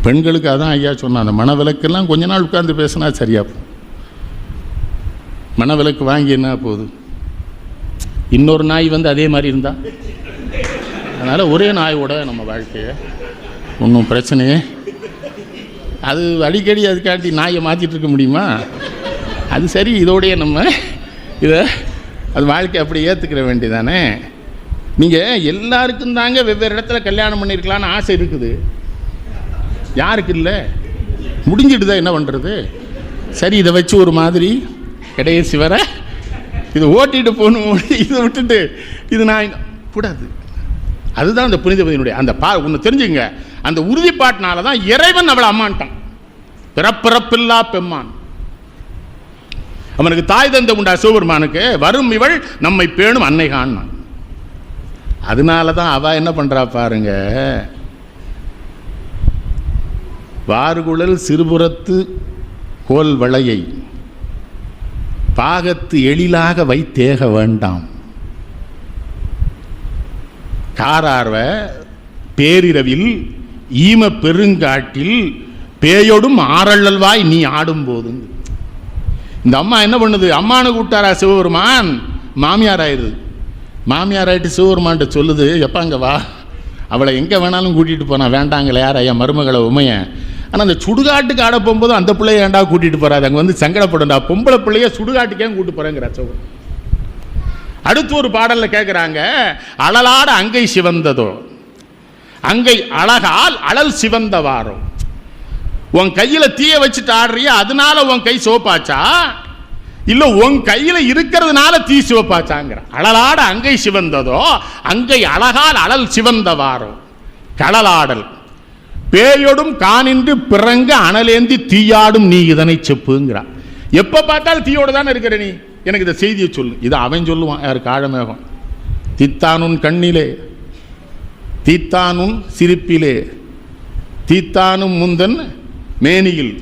Speaker 2: பெண்களுக்கு அதான் ஐயா சொன்னான், அந்த மனவிலக்கெல்லாம் கொஞ்ச நாள் உட்கார்ந்து பேசினா சரியா போகும். மனவிலக்கு வாங்கி என்ன போகுது? இன்னொரு நாய் வந்து அதே மாதிரி இருந்தா, அதனால் ஒரே நாயோட நம்ம வாழ்க்கையை ஒன்றும் பிரச்சனையே. அது அடிக்கடி அதுக்காட்டி நாயை மாற்றிட்டு இருக்க முடியுமா? அது சரி, இதோடைய நம்ம இதை அது வாழ்க்கை அப்படி ஏற்றுக்கிற வேண்டியதானே. நீங்கள் எல்லாருக்கும் தாங்க வெவ்வேறு இடத்துல கல்யாணம் பண்ணியிருக்கலான்னு ஆசை இருக்குது, யாருக்கு இல்லை? முடிஞ்சிடுதா, என்ன பண்ணுறது? சரி, இதை வச்சு ஒரு மாதிரி கடைசி வர இதை ஓட்டிட்டு போகணும், இதை விட்டுட்டு இது நான் கூடாது. அதுதான் அந்த புனிதவதியினுடைய அந்த ஒன்று தெரிஞ்சுங்க, அந்த உறுதிப்பாட்டினால தான் இறைவன் அவளை அம்மான்ட்டான். பிறப்பிறப்பில்லா பெம்மான், அவனுக்கு தாய் தந்தை உண்டா சிவபெருமானுக்கு, வரும் இவள் நம்மை பேணும் அன்னைகான். அதனால தான் அவ என்ன பண்றா பாருங்க, வார்குழல் சிறுபுறத்து கோல் வளையை பாகத்து எழிலாக வைத்தேக வேண்டாம். காரார்வ பேரிரவில் ஈம பெருங்காட்டில் பேயோடும் ஆரள்ளல்வாய் நீ ஆடும்போது. இந்த அம்மா என்ன பண்ணுது? அம்மானு கூட்டாரா சிவபெருமான், மாமியார் ஆயிடுது. மாமியார் ஆகிட்டு சிவபெருமான்கிட்ட சொல்லுது, எப்பா அங்கே வா, அவளை எங்கே வேணாலும் கூட்டிகிட்டு போனா, வேண்டாங்களே யார் ஐயா மருமகளை உமைய. ஆனால் அந்த சுடுகாட்டுக்கு ஆட போகும்போது அந்த பிள்ளைய ஏண்டா கூட்டிகிட்டு போகிறாது, அங்கே வந்து சங்கடப்படும்டா, பொம்பளை பிள்ளைய சுடுகாட்டுக்கே கூட்டு போகிறேங்கிற சோகம். அடுத்து ஒரு பாடலில் கேட்குறாங்க, அழலாட அங்கை சிவந்ததோ, அங்கை அழகால் அழல் சிவந்தவாரோ. உன் கையில் தீய வச்சுட்டு ஆடுறிய, அதனால உன் கை சிவப்பாச்சா, இல்லை உன் கையில் இருக்கிறதுனால தீ சிவப்பாச்சாங்கிற. அழலாட அங்கை சிவந்ததோ, அங்கை அழகால் அழல் சிவந்தவாரோ. கடலாடல் பேயோடும் காணின்று பிறங்க அனலேந்தி தீயாடும் நீ இதனை செப்புங்கிறான். எப்போ பார்த்தாலும் தீயோடு தானே இருக்கிற நீ, எனக்கு இந்த செய்தியை சொல்லு. இதை அவன் சொல்லுவான், யார்? காழமேகம். தீத்தானுன் கண்ணிலே, தீத்தானுன் சிரிப்பிலே, தீத்தானும் முந்தன் மேனியில்,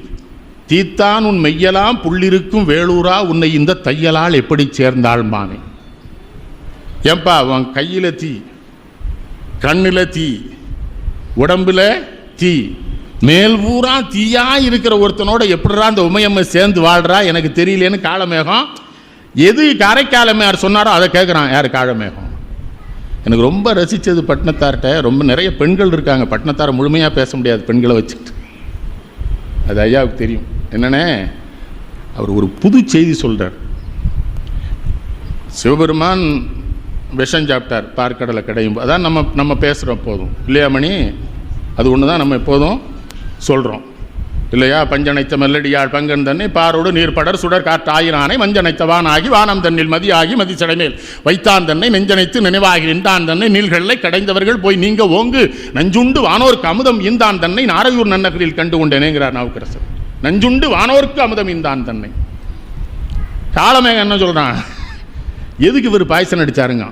Speaker 2: தீத்தான் உன் மெய்யலாம் புள்ளிருக்கும் வேளூரா உன்னை இந்த தையலால் எப்படி சேர்ந்தாள் மானே. ஏன்பா உன் கையில் தீ, கண்ணில் தீ, உடம்புல தீ, மேல் பூரா தீயா இருக்கிற ஒருத்தனோட எப்படிரா அந்த உமையம்மை சேர்ந்து வாழ்றா எனக்கு தெரியலேன்னு காளமேகம் எது காரைக்காலமையார் சொன்னாரோ அதை கேட்குறான். யார்? காளமேகம். எனக்கு ரொம்ப ரசித்தது பட்டினத்தார்கிட்ட, ரொம்ப நிறைய பெண்கள் இருக்காங்க, பட்டினத்தாரை முழுமையாக பேச முடியாது பெண்களை வச்சுக்கிட்டு, அது ஐயாவுக்கு தெரியும். என்னென்ன அவர் ஒரு புது செய்தி சொல்கிறார். சிவபெருமான் விஷம் சாப்பிட்டார் பார்க்கடலை கடையும், அதான் நம்ம பேசுகிறோம் போதும் இல்லையா மணி? அது ஒன்று தான் நம்ம எப்போதும் சொல்கிறோம் இல்லையா? பஞ்சனைத்த மெல்லடியாள் பங்கன் தன்னை பாரோடு நீர்படர் சுடர் காற்று ஆயிரானை மஞ்சனைத்தவான் ஆகி வானம் தன்னில் மதியாகி மதிச்சடைமேல் வைத்தான் தன்னை நெஞ்சனைத்து நினைவாகி நின்றான் தன்னை நீள்களை கடைந்தவர்கள் போய் நீங்க ஓங்கு நஞ்சுண்டு வானோர்க்கு அமுதம் ஈந்தான் தன்னை நாரையூர் நன்னகரில் கண்டு கொண்டேனேங்கிறார் நாவுக்கரசர். நஞ்சுண்டு வானோர்க்கு அமுதம் ஈந்தான் தன்னை. காளமேகம் என்ன சொல்கிறான்? எதுக்கு இவர் பாய்சன் அடித்தாருங்க?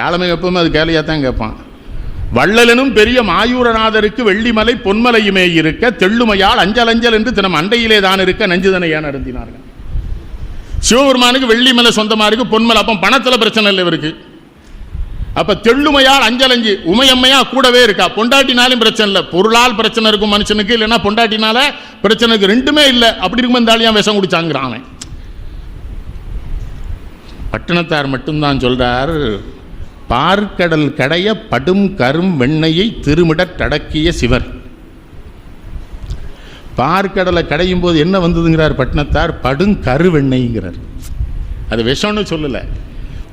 Speaker 2: காளமேகம் எப்பவுமே அது கேளையாக தான் கேட்பான். வள்ளலனும் பெரிய மாயூரநாதருக்கு வெள்ளிமலை பொன்மலையுமே இருக்க தெள்ளுமையால் அஞ்சல் அஞ்சல் என்று தினம் அண்டையிலே தான் இருக்க நஞ்சுதனை ஏன் அருந்தினார்கள். சிவபெருமானுக்கு வெள்ளிமலை சொந்தமாக இருக்கு, பொன்மலை. அப்போ பணத்தில் பிரச்சனை இல்லை இவருக்கு. அப்போ தெள்ளுமையால் அஞ்சல் அஞ்சு உமையம்மையா கூடவே இருக்கா. பொண்டாட்டினாலும் பிரச்சனை இல்லை, பொருளால் பிரச்சனை இருக்கும் மனுஷனுக்கு, இல்லைன்னா பொண்டாட்டினால பிரச்சனைக்கு ரெண்டுமே இல்லை. அப்படி இருக்கும் இருந்தாலும் விஷம் குடிச்சாங்கிறான். பட்டினத்தார் மட்டும்தான் சொல்றார், பார்க்கடல் கடைய படும் கரும் வெண்ணையை திருமிடற்றடக்கிய சிவர். பார்க்கடலை கடையும் போது என்ன வந்ததுங்கிறார் பட்டினத்தார்? படும் கரு வெண்ணைங்கிறார். அது விஷம்னு சொல்லலை,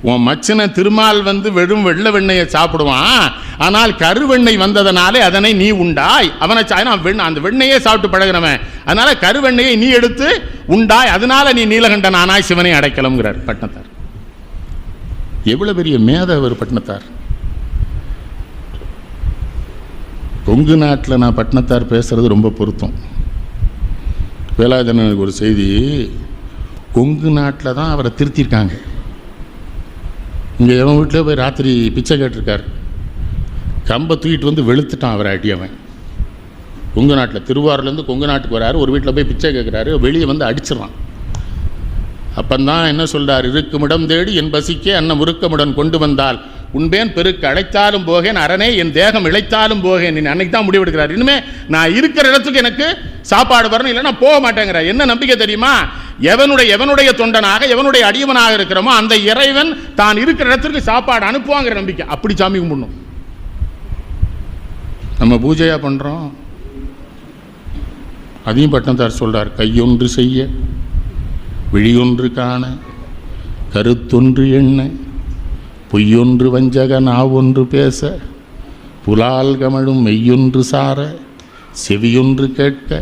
Speaker 2: உன் மச்சனை திருமால் வந்து வெறும் வெள்ளை வெண்ணெயை சாப்பிடுவான், ஆனால் கருவெண்ணெய் வந்ததனாலே அதனை நீ உண்டாய். அவனை அந்த வெண்ணெயே சாப்பிட்டு பழகிறவன், அதனால கருவெண்ணையை நீ எடுத்து உண்டாய், அதனால நீ நீலகண்டன் ஆனாய், சிவனை அடைக்கலம்ங்கிறார் பட்டினத்தார். எவ்வளவு பெரிய மேதவர் பட்டினத்தார். கொங்கு நாட்டில் நான் பட்டினத்தார் பேசுறது ரொம்ப பொருத்தம். வேலாயுதனுக்கு ஒரு செய்தி, கொங்கு நாட்டில் தான் அவரை திருத்திருக்காங்க. இங்கே எவன் வீட்டில் போய் ராத்திரி பிச்சை கேட்டிருக்கார், கம்பை தூக்கிட்டு வந்து வெளுத்துட்டான் அவரை அடியவன். கொங்கு நாட்டில் திருவாரூர்லேருந்து கொங்கு நாட்டுக்கு வராரு, ஒரு வீட்டில் போய் பிச்சை கேட்குறாரு, வெளியே வந்து அடிச்சிடறான். அப்பந்தான் என்ன சொல்கிறார், இருக்குமிடம் தேடி என் பசிக்கே அன்னம் உருக்கமுடன் கொண்டு வந்தால் உன்பேன் பெருக்கு அழைத்தாலும் போகேன், அரணே என் தேகம் இழைத்தாலும் போகேன். நீ அன்னைக்கு தான் முடிவெடுக்கிறார். இனிமே நான் இருக்கிற இடத்துக்கு எனக்கு சாப்பாடு வரணும், இல்லைன்னா போக மாட்டேங்கிறார். என்ன நம்பிக்கை தெரியுமா? எவனுடைய தொண்டனாக எவனுடைய அடியவனாக இருக்கிறோமோ அந்த இறைவன் தான் இருக்கிற இடத்திற்கு சாப்பாடு அனுப்புவாங்கிற நம்பிக்கை. அப்படி சாமி கும்பிடணும். நம்ம பூஜையா பண்றோம், அதையும் பட்டினத்தார் சொல்றார். கையொன்று செய்ய விழியொன்று காண கருத்தொன்று எண்ண பொய்யொன்று வஞ்சக நாவொன்று பேச புலால் கமழும் மெய்யொன்று சார செவியொன்று கேட்க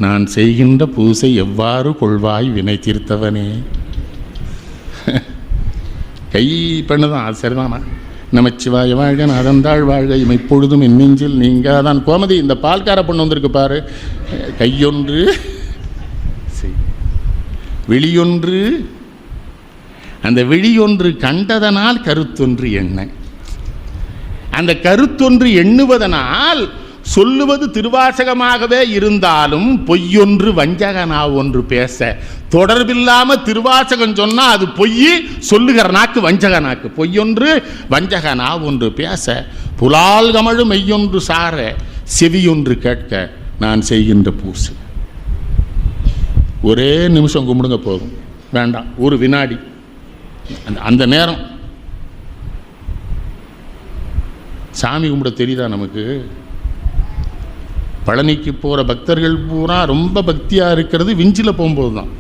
Speaker 2: நான் செய்கின்ற பூசை எவ்வாறு கொள்வாய் வினை தீர்த்தவனே. கை பண்ணுதான், அது சரிதானா? நமச்சிவாய வாழ்க அதந்தாள் வாழ்க இமைப்பொழுதும் என் நெஞ்சில் நீங்காதான். கோமதி, இந்த பால்கார பொண்ணு வந்திருக்கு பாரு. கையொன்று விழியொன்று, அந்த விழியொன்று கண்டதனால் கருத்தொன்று எண்ண, அந்த கருத்தொன்று எண்ணுவதனால் சொல்லுவது திருவாசகமாகவே இருந்தாலும் பொய்யொன்று வஞ்சகனா ஒன்று பேச. தொடர்பில்லாம திருவாசகம் சொன்னா அது பொய், சொல்லுகிற நாக்கு வஞ்சக நாக்கு. பொய்யொன்று வஞ்சகனா ஒன்று பேச புலால் கமழு மெய்யொன்று சார செவியொன்று கேட்க நான் செய்கின்ற பூசை. ஒரே நிமிஷம் கும்பிடுங்க போதும், வேண்டாம் ஒரு வினாடி. அந்த நேரம் சாமி கும்பிட தெரியுதா நமக்கு? பழனிக்கு போகிற பக்தர்கள் பூரா ரொம்ப பக்தியாக இருக்கிறது விஞ்சில் போகும்போது தான்.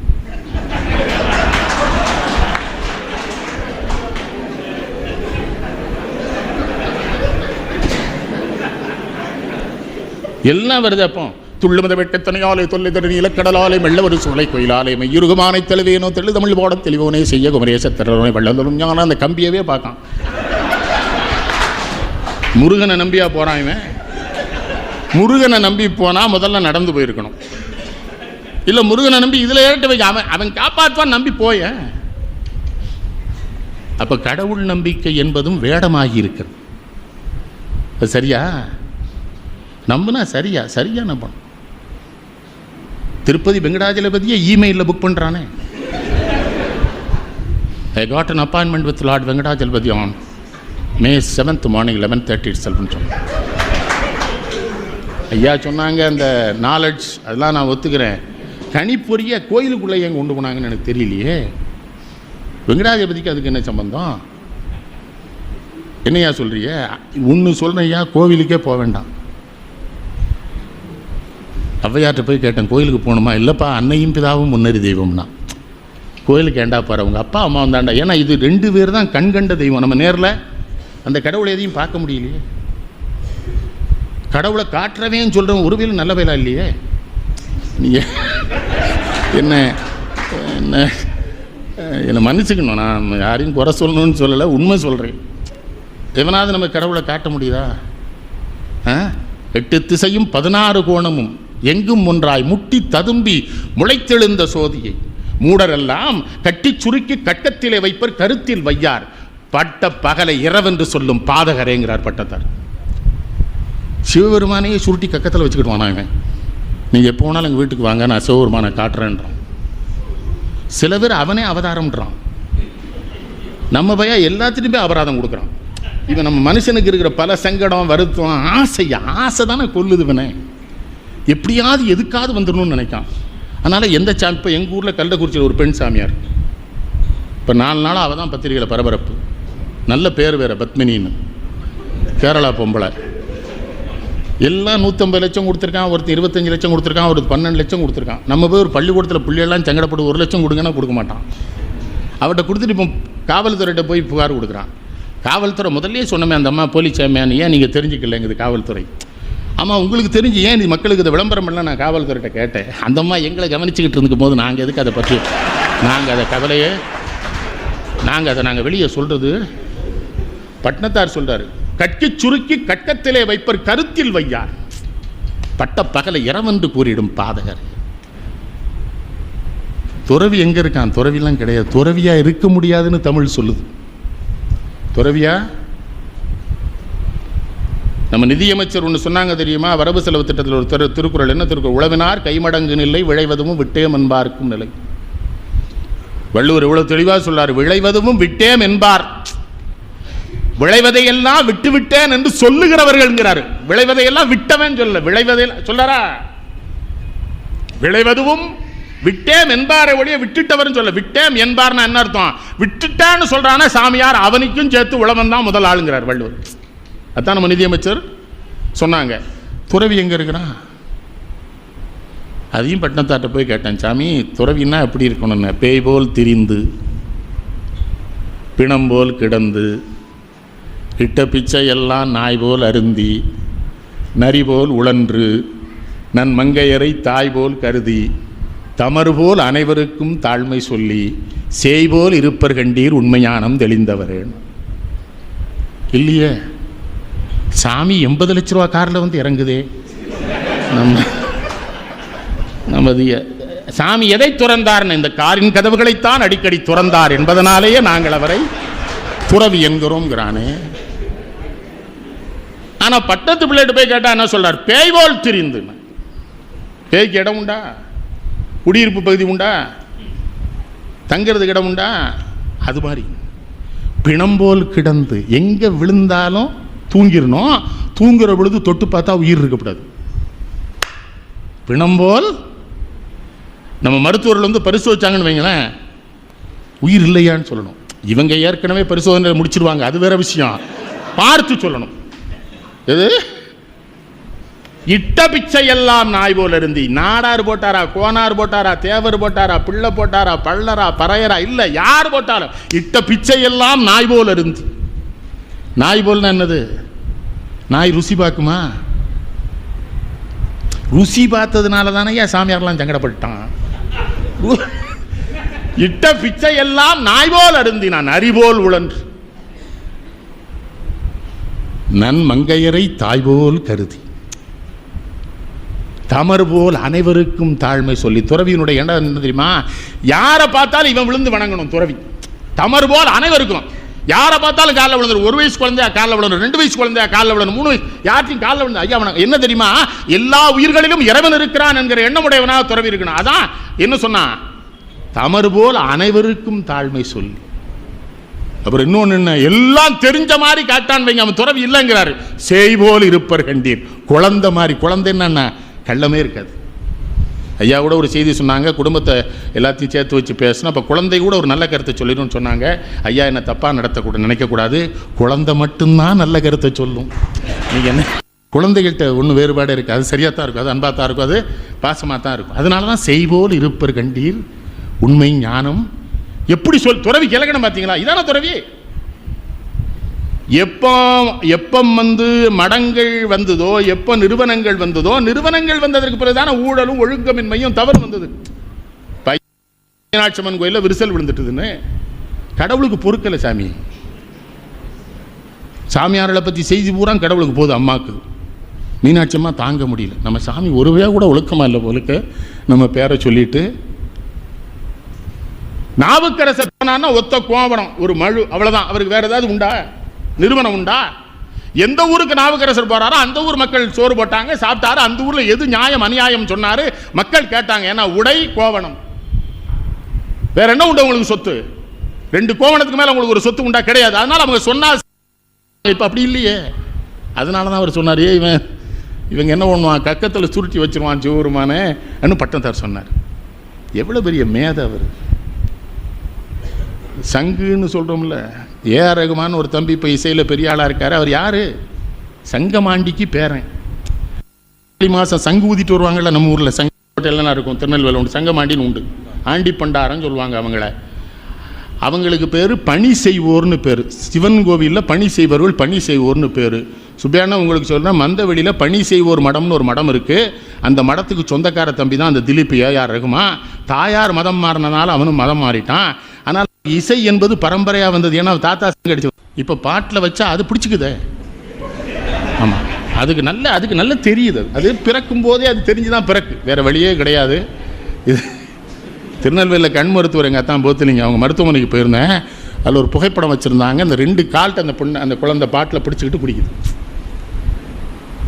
Speaker 2: எல்லாம் வருது. அப்போ துள்ளுமத வெட்டத்தனையாலை தொல்லை தடனி இலக்கடலாலை மெல்ல ஒரு சூளை கோயிலாலை மையுருகுமானை தெளிவேனோ தெளி தமிழ் போட தெளிவோனே செய்ய குமரேச திறனே வெள்ளந்தரும் ஞான. அந்த கம்பியவே பார்க்கான். முருகனை நம்பியா போறான் இவன்? முருகனை நம்பி போனா முதல்ல நடந்து போயிருக்கணும். இல்ல முருகனை நம்பி இதுல ஏறிட்டு போய் அவன் காப்பாற்றுவான் நம்பி போய. அப்ப கடவுள் நம்பிக்கை என்பதும் வேடமாகி இருக்கிறது. சரியா நம்புனா சரியா நம்பணும். திருப்பதி வெங்கடாஜலபதியை இமெயிலில் புக் பண்ணுறானே. I got an appointment with lord Venkatajalapathi on May 7th morning 11:30 itselfனு சொன்னாங்க. ஐயா சொன்னாங்க அந்த நாலெட்ஜ் அதெல்லாம் நான் ஒத்துக்கிறேன். கணிப்பொறிய கோயிலுக்குள்ளே எங்கே கொண்டு போனாங்கன்னு எனக்கு தெரியலையே. வெங்கடாஜலபதிக்கு அதுக்கு என்ன சம்பந்தம்? என்னையா சொல்றிய? ஒன்று சொல்கிறேன் ஐயா, கோவிலுக்கே போக வேண்டாம். ஔவையார்ட்ட போய் கேட்டேன், கோயிலுக்கு போகணுமா? இல்லைப்பா, அன்னையும் பிதாவும் முன்னறி தெய்வம்னா. கோயிலுக்கு ஏண்டா பாரு, அவங்க அப்பா அம்மா வந்தாண்டா. ஏன்னா இது 2 பேர் தான் கண்கண்ட தெய்வம். நம்ம நேரில் அந்த கடவுளை எதையும் பார்க்க முடியலையே. கடவுளை காட்டுறவேன்னு சொல்கிறவன் ஒரு வேலை நல்ல வேலை இல்லையே. நீங்கள் என்ன என்ன என்னை மன்னிச்சுக்கணும், நான் யாரையும் குறை சொல்லணும்னு சொல்லலை, உண்மை சொல்கிறேன். எவனாவது நம்ம கடவுளை காட்ட முடியுதா? 8 திசையும் 16 கோணமும் எங்கும் ஒன்றாய் முட்டி ததும்பி முளைத்தெழுந்த சோதியை மூடரெல்லாம் கட்டி சுருக்கி கட்டத்திலே வைப்பர் கருத்தில் வையார் பட்ட பகலை இரவென்று சொல்லும் பாதகரேங்கிறார் பட்டத்தார். சிவபெருமானையே சுருட்டி கக்கத்தில் வச்சுக்கிட்டு வானாங்க. நீங்கள் எப்போ வேணாலும் எங்கள் வீட்டுக்கு வாங்க, நான் சிவபெருமானை காட்டுறேன்றான். சில பேர் அவனே அவதாரம்ன்றான். நம்ம பையன் எல்லாத்துலேயுமே அபராதம் கொடுக்குறான். இவன் நம்ம மனுஷனுக்கு இருக்கிற பல சங்கடம் வருத்தம் ஆசை தானே கொல்லுது. இவனை எப்படியாவது எதுக்காவது வந்துடணும்னு நினைக்கான். அதனால் எந்த சாமி, இப்போ எங்கள் ஊரில் கள்ளக்குறிச்சியில் ஒரு பெண் சாமியார், இப்போ 4 நாளாக அவள் தான் பத்திரிகையில் பரபரப்பு. நல்ல பேர் வேறு, பத்மினின்னு, கேரளா பொம்பளை. எல்லாம் 150 லட்சம் கொடுத்துருக்கான், ஒருத்தர் 25 லட்சம் கொடுத்துருக்கான், ஒருத்தர் 12 லட்சம் கொடுத்துருக்கான். நம்ம போய் ஒரு பள்ளிக்கூடத்தில் பிள்ளையெல்லாம் சங்கடப்பட்டு 1 லட்சம் கொடுங்கன்னா கொடுக்க மாட்டான். அவர்கிட்ட கொடுத்துட்டு இப்போ காவல்துறையிட்ட போய் புகார் கொடுக்குறான். காவல்துறை முதல்ல சொன்னமே அந்த அம்மா போலீஸ் சாமியான், ஏன் நீங்கள் தெரிஞ்சுக்கலங்குது காவல்துறை. ஆமாம், உங்களுக்கு தெரிஞ்சு ஏன் இது மக்களுக்கு இதை விளம்பரம் பண்ணலாம் நான் காவல்துறையிட்ட கேட்டேன். அந்த அம்மா எங்களை கவனிச்சுக்கிட்டு இருக்கும் போது நாங்கள் எதுக்கு அதை பற்றி நாங்கள் அதை கவலையே நாங்கள் வெளியே சொல்கிறது. பட்னத்தார் சொல்கிறார், கட்கி சுருக்கி கட்டத்திலே வைப்பர் கருத்தில் வையார், பட்ட பகலை இரவென்று கூறிடும் பாதகர். துறவி எங்கே இருக்கான்? துறவிலாம் கிடையாது. துறவியாக இருக்க முடியாதுன்னு தமிழ் சொல்லுது. துறவியா? நம்ம நிதியமைச்சர் ஒன்று சொன்னாங்க தெரியுமா, வரவு செலவு திட்டத்தில் ஒரு திருக்குறள். என்ன திருக்குறள்? உழவினார் கைமடங்கு நிலை, விளைவதும் விட்டேம் என்பார்க்கும் நிலை. வள்ளுவர் இவ்வளவு தெளிவாக சொல்லார், விளைவதும் விட்டேம் என்பார். விளைவதையெல்லாம் விட்டு விட்டேன் என்று சொல்லுகிறவர்கள். விளைவதையெல்லாம் விட்டவன் சொல்ல, விளைவதையெல்லாம் சொல்லாரா? விளைவதும் விட்டேம் என்பாரை ஒழிய விட்டுட்டவர் சொல்ல. விட்டேம் என்பார்னா என்ன அர்த்தம்? விட்டுட்டான்னு சொல்றானா சாமியார், அவனுக்கும் சேர்த்து உழவன் தான் முதல் ஆளுங்கிறார் வள்ளுவர். அதான் நம்ம நிதியமைச்சர் சொன்னாங்க. துறவி எங்க இருக்கிறான்? அதையும் பட்டினத்தாட்ட போய் கேட்டேன், சாமி துறவின்னா எப்படி இருக்கணும்னு. பேய் போல் திரிந்து, பிணம் போல் கிடந்து, இட்ட பிச்சை எல்லாம் நாய் போல் அருந்தி, நரி போல் உழன்று, நன் மங்கையரை தாய் போல் கருதி, தமறு போல் அனைவருக்கும் தாழ்மை சொல்லி, செய்போல் இருப்பர் கண்டீர் உண்மையானம் தெளிந்தவர். இல்லையே, சாமி 80 லட்ச ரூபா காரில் வந்து இறங்குதே. நமது சாமி எதை துறந்தார்னு, இந்த காரின் கதவுகளைத்தான் அடிக்கடி துறந்தார் என்பதனாலேயே நாங்கள் அவரை துறவி என்கிறோம்ங்கிறானே. ஆனா பட்டத்து பிள்ளைட்டு போய் கேட்டா என்ன சொல்றார்? பேய் போல் திரிந்து. பேய்க்கு இடம் உண்டா? குடியிருப்பு பகுதி உண்டா? தங்கிறதுக்கு இடம் உண்டா? அது மாதிரி பிணம் போல் கிடந்து, எங்க விழுந்தாலும் தூங்கிடணும். தூங்குற பொழுது தொட்டு பார்த்தா உயிர் இருக்கக்கூடாது. பிணம் போல். நம்ம மருத்துவர்கள் வந்து பரிசோதிச்சாங்கன்னு வைங்களேன், உயிர் இல்லையான்னு சொல்லணும். இவங்க ஏற்கனவே பரிசோதனை முடிச்சிருவாங்க, அது வேற விஷயம். பார்த்து சொல்லணும். எது? இட்ட பிச்சை எல்லாம் நாய் போல் இருந்து. நாடார் போட்டாரா, கோனார் போட்டாரா, தேவர் போட்டாரா, பிள்ளை போட்டாரா, பள்ளரா, பறையரா, இல்லை யார் போட்டாலும் இட்ட பிச்சை எல்லாம் நாய் போல் இருந்து. நாய் போல்னா என்னது? நாய் ருசி பார்க்குமா? ருசி பார்த்ததுனால தானே ஏன் சாமியார்லாம் சங்கடப்பட்டான். இட்ட பிச்சை எல்லாம் நாய் போல் அருந்தினான், நரி போல் உழன்று, நன் மங்கையரை தாய் போல் கருதி, தமறு போல் அனைவருக்கும் தாழ்மை சொல்லி. துறவியினுடைய இடம் என்ன தெரியுமா? யாரை பார்த்தாலும் இவன் விழுந்து வணங்கணும் துறவி. தமறு போல் அனைவருக்கும். யாரை பார்த்தாலும் காலில் விழுந்துடும். 1 வயசு குழந்தையா காலில் விழணும், 2 வயசு குழந்தையா காலில் விழணும், 3 வயசு யார்ட்டையும் காலில் விழுந்து ஐயா வணக்கம். என்ன தெரியுமா? எல்லா உயிர்களிலும் இறைவன் இருக்கிறான் என்கிற எண்ணமுடையவனாக துறவி இருக்கணும். அதான் என்ன சொன்னா? தமறு போல் அனைவருக்கும் தாழ்மை சொல்லி. அப்புறம் இன்னொன்னு என்ன? எல்லாம் தெரிஞ்ச மாதிரி காட்டான் வைங்க, அவன் துறவி இல்லைங்கிறாரு. செய் போல் இருப்பர் கண்டீர். குழந்தை மாதிரி. குழந்தை என்னன்னா கள்ளமே இருக்காது. ஐயா கூட ஒரு செய்தி சொன்னாங்க, குடும்பத்தை எல்லாத்தையும் சேர்த்து வச்சு பேசணும். அப்போ குழந்தை கூட ஒரு நல்ல கருத்தை சொல்லிடும்னு சொன்னாங்க. ஐயா என்ன தப்பாக நடத்தக்கூட நினைக்கக்கூடாது, குழந்தை மட்டும்தான் நல்ல கருத்தை சொல்லும். நீங்கள் என்ன, குழந்தைகள்கிட்ட ஒன்றும் வேறுபாடு இருக்குது, அது சரியாக தான் இருக்கும், அது அன்பாக தான் இருக்கும், அது பாசமாக தான் இருக்கும். அதனால தான் செய்போல் இருப்பர் கண்டீர் உண்மை ஞானம். எப்படி துறவி கிழக்கணும் பார்த்தீங்களா? இதான துறவி. எப்போ வந்து மடங்கள் வந்ததோ, எப்போ நிறுவனங்கள் வந்ததோ, நிறுவனங்கள் வந்ததற்கு பிறகுதான ஊழலும் ஒழுங்கமின்மையும் தவறு வந்தது. மீனாட்சி அம்மன் கோயிலில் விரிசல் விழுந்துட்டுதுன்னு கடவுளுக்கு பொறுக்கலை சாமி. சாமியார்களை பற்றி செய்தி பூரா கடவுளுக்கு போகுது, அம்மாவுக்கு. மீனாட்சி அம்மா தாங்க முடியல. நம்ம சாமி ஒருவே கூட ஒழுக்கமாக இல்லை போலுக்கு நம்ம பேரை சொல்லிட்டு. நாவுக்கரசர் போனான்னா ஒத்த கோவணம், ஒரு மழு, அவ்வளோதான். அவருக்கு வேற ஏதாவது உண்டா? நிறுவனம் உண்டா? எந்த ஊருக்கு நாவுக்கரசர் போறாரோ அந்த ஊர் மக்கள் சோறு போட்டாங்க, சாப்பிட்டாரு. அந்த ஊர்ல எது நியாயம் அநியாயம் சொன்னாரு, மக்கள் கேட்டாங்க. ஏன்னா உடை கோவணம். வேற என்ன உண்டு உங்களுக்கு சொத்து? 2 கோவணத்துக்கு மேல உங்களுக்கு ஒரு சொத்து உண்டா? கிடையாது. அதனால அவங்க சொன்னா. இப்ப அப்படி இல்லையே. அதனாலதான் அவர் சொன்னார், இவங்க என்ன பண்ணுவான், கக்கத்தில் சுருட்டி வச்சிருவான் சிவருமானே அன்னு பட்டத்தார் சொன்னார். எவ்வளவு பெரிய மேதை அவர். சங்குன்னு சொல்கிறோம்ல, ஏஆர் ரகுமான் ஒரு தம்பி இப்போ இசையில் பெரிய ஆளாக இருக்கார். அவர் யார்? சங்கமாண்டிக்கு பேரன். மாதம் சங்கு ஊதிட்டு வருவாங்கள்ல நம்ம ஊரில். சங்க ஹோட்டல்லாம் இருக்கும், திருநெல்வேலி உண்டு, சங்கமாண்டின்னு உண்டு. ஆண்டி பண்டாரன்னு சொல்லுவாங்க அவங்கள. அவங்களுக்கு பேர் பணி செய்வோர்னு பேர். சிவன் கோவிலில் பணி செய்வர்கள் பணி செய்வோர்னு பேர். சுப்பையானா உங்களுக்கு சொல்கிறேன், மந்தவெளியில் பணி செய்வோர் மடம்னு ஒரு மடம் இருக்குது. அந்த மடத்துக்கு சொந்தக்கார தம்பி தான் அந்த திலீப் ஏஆர் ரகுமான். தாயார் மதம் மாறினனால அவனும் மதம் மாறிட்டான். ஆனால் இசை என்பது பரம்பரையாக வந்தது. ஏன்னா தாத்தா அடிச்சு இப்போ பாட்டில் வச்சா அது பிடிச்சிக்குதே. ஆமாம், அதுக்கு நல்ல தெரியுது. அது பிறக்கும் போதே அது தெரிஞ்சு தான் பிறக்கு, வேறு வழியே கிடையாது. இது திருநெல்வேலியில் கண் மருத்துவர் எங்கள் அத்தான் போத்துலிங்க, அவங்க மருத்துவமனைக்கு போயிருந்தேன். அதில் ஒரு புகைப்படம் வச்சுருந்தாங்க. அந்த 2 கால்ட்டு அந்த பொண்ணு அந்த குழந்தை பாட்டில் பிடிச்சிக்கிட்டு குடிக்குது.